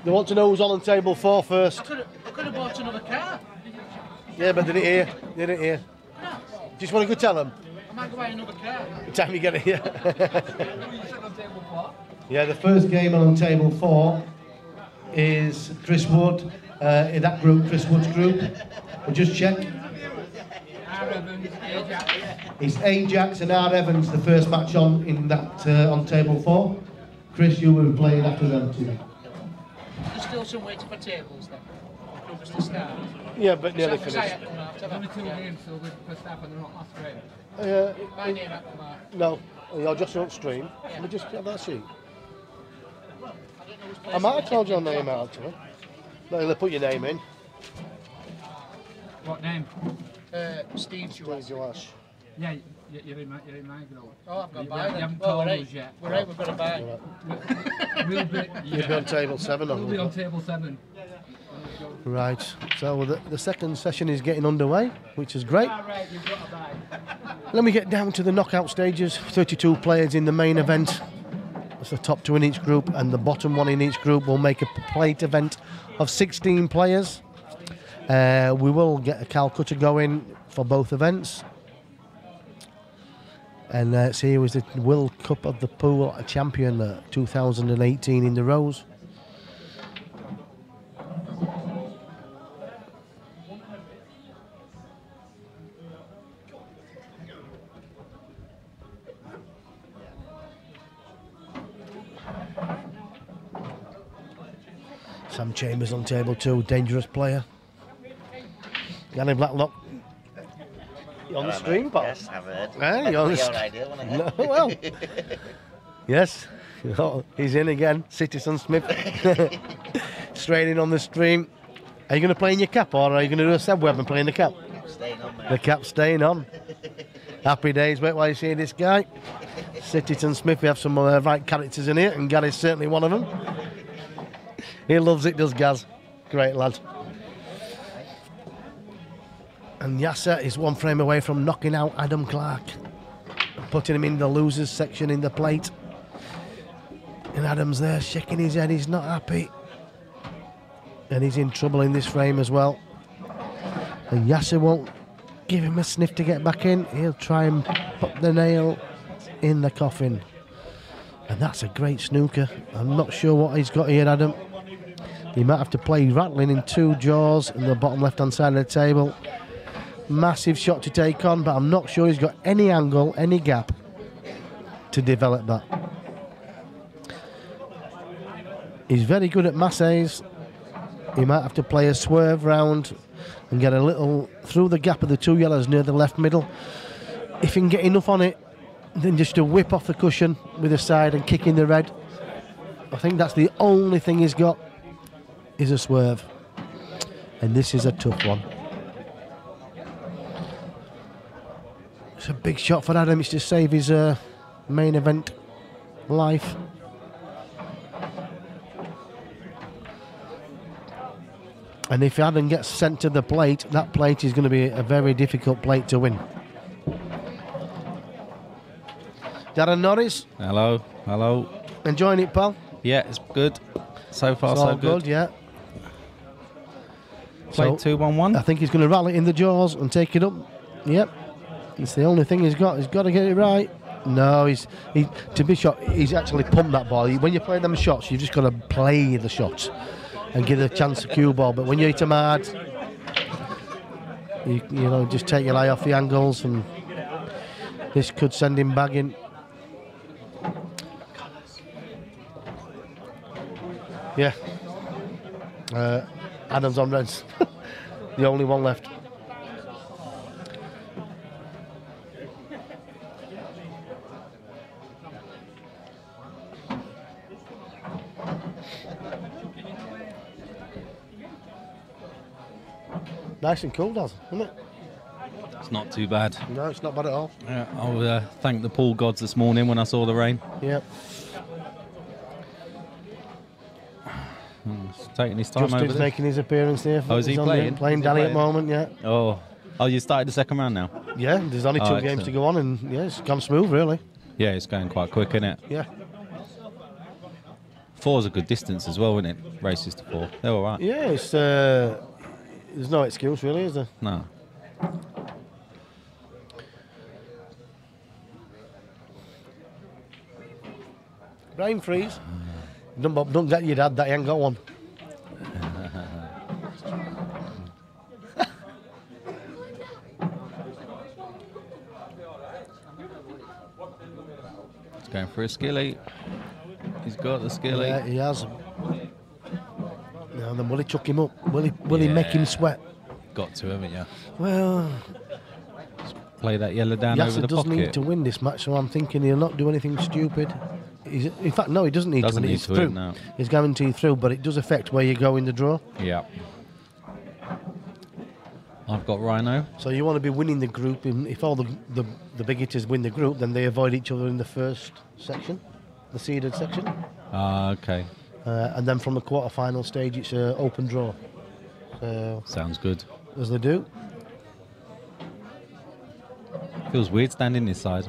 They want to know who's on table 4 first. I could have bought another car. Yeah, but they didn't hear. They didn't hear. Just want to go tell them. I might go buy another car. The time you get it here. Yeah, the first game on table 4 is Chris Wood, in that group, Chris Wood's group. We'll just check. It's Ajax and R. Evans, the first match on in that on table 4. Chris, you will be playing after them too. There's still some waiting for tables then. Just to start. Yeah, but nearly finished. Only 2 games still with first half and they're not last grade. My name at the mark. No, you're just on stream. Let me just get that sheet. I might have told your name out actually. No, put your name in. What name? Steve Joash. Yeah, you're in my group. Oh, I've got You by haven't told us yet. We're right, we've got to buy. We'll be, You'll be on table 7. We'll be on table 7. Right, so the second session is getting underway, which is great. Let me get down to the knockout stages. 32 players in the main event. That's the top 2 in each group, and the bottom 1 in each group will make a plate event of 16 players. We will get a Calcutta going for both events. And see, here was the World Cup of the Pool champion 2018 in the Rose. Sam Chambers on table 2, dangerous player. Gary Blacklock. You on the stream, pal? Yes, I've heard. Hey, you're on the your idea, wasn't it? No, well. Yes. Oh, he's in again. Citizen Smith. Straight in on the stream. Are you going to play in your cap or are you going to do a seb web and play in the cap? Staying on, mate. The cap's staying on. Happy days. Wait while you see this guy. Citizen Smith. We have some right characters in here, and Gary's certainly one of them. He loves it, does Gaz. Great lad. And Yasser is 1 frame away from knocking out Adam Clarke, putting him in the losers section in the plate. And Adam's there shaking his head, he's not happy. And he's in trouble in this frame as well. And Yasser won't give him a sniff to get back in. He'll try and put the nail in the coffin. And that's a great snooker. I'm not sure what he's got here, Adam. He might have to play rattling in 2 jaws in the bottom left-hand side of the table. Massive shot to take on, but I'm not sure he's got any angle, any gap to develop that. He's very good at masses. He might have to play a swerve round and get a little through the gap of the 2 yellows near the left middle. If he can get enough on it, then just to whip off the cushion with the side and kick in the red. I think that's the only thing he's got, is a swerve. And this is a tough one. It's a big shot for Adam. It's to save his main event life. And if Adam gets sent to the plate, that plate is going to be a very difficult plate to win. Darren Norris. Hello, hello. Enjoying it, pal? Yeah, it's good. So far, it's so all good. Yeah. Played 2-1-1. I think he's going to rattle it in the jaws and take it up. Yep. It's the only thing he's got. He's got to get it right. No, to be shot, he's actually pumped that ball. When you play them shots, you've just got to play the shots and give it a chance to cue ball. But when you hit them hard, you know, just take your eye off the angles, and this could send him bagging. Yeah. Adam's on reds. The only one left. Nice and cool, does, isn't it? It's not too bad. No, it's not bad at all. Yeah, I'll thank the pool gods this morning when I saw the rain. Yep. He's taking his time over Justin's there. making his appearance here. Oh, is he playing? Playing Danny at the moment, yeah. Oh, you started the second round now? Yeah, there's only 2 games to go on, and yeah, it's gone smooth, really. Yeah, it's going quite quick, isn't it? Yeah. 4's a good distance as well, isn't it? Races to 4. They're all right. Yeah, it's there's no excuse, really, is there? No. Brain freeze. Don't get your dad that he ain't got one. Going for a skilly. He's got the skilly. Yeah, he has. Now then, will he chuck him up? Will he make him sweat? Got to, haven't you? Well, play that yellow down over Yasser the does pocket. need to win this match, so I'm thinking he'll not do anything stupid. In fact, no, he doesn't need to win. He's through. No. He's guaranteed through, but it does affect where you go in the draw. Yeah. I've got Rhino. So you want to be winning the group. If all the big hitters win the group, then they avoid each other in the first section, the seeded section. Okay. And then from the quarter-final stage, it's an open draw. So sounds good. As they do. Feels weird standing this side.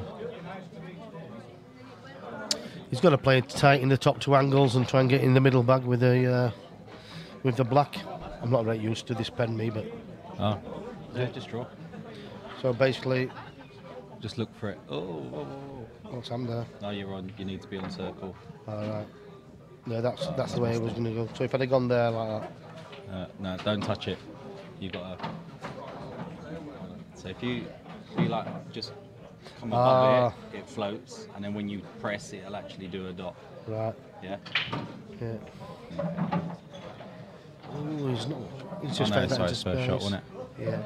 He's got to play tight in the top two angles and try and get in the middle bag with the black. I'm not very used to this pen, me, but. Oh, yeah, just draw. So basically, just look for it. Oh, what's on there? No, you're on. You need to be on circle. All right. No, that's the way it was going to go. So if I'd have gone there like that. No, don't touch it. You got to. So if you like just come above it floats, and then when you press, it'll actually do a dot. Right. Yeah. Yeah. Oh, he's not. He's just it's first shot, wasn't it? Yeah.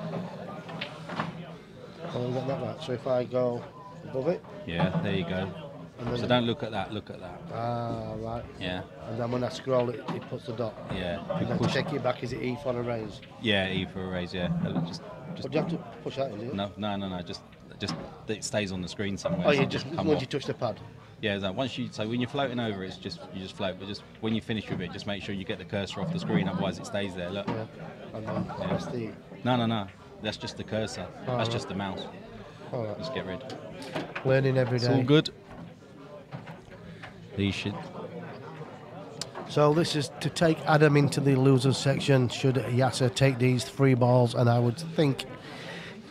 Oh, we got that right. So if I go above it. Yeah, there you go. So don't look at that. Look at that. Ah, right. Yeah. And then when I scroll it, it puts the dot. Yeah. And then to take it back, is it E for a raise? Yeah, E for a raise. Yeah. Just. But you have to push that, is it? No. Just it stays on the screen somewhere. Oh, so you just once you touch the pad. Yeah, so when you're floating over, you just float. But just when you finish with it, just make sure you get the cursor off the screen. Otherwise, it stays there. Look. Yeah. And then press the. No. That's just the cursor. That's just the mouse. All right. Just get rid. Learning every day. It's all good. These should. So this is to take Adam into the losers section. Should Yasser take these 3 balls, and I would think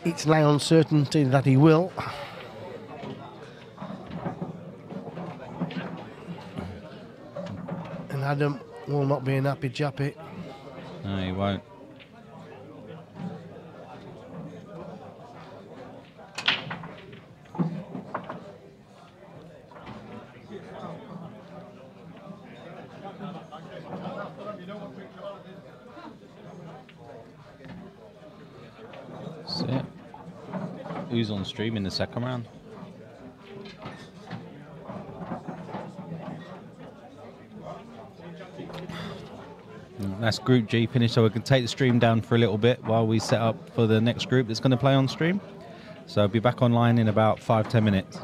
it's now uncertainty that he will. And Adam will not be an happy chappy. No, he won't. That's it. Who's on stream in the second round? That's Group G finished, so we can take the stream down for a little bit while we set up for the next group that's going to play on stream. So I'll be back online in about 5-10 minutes.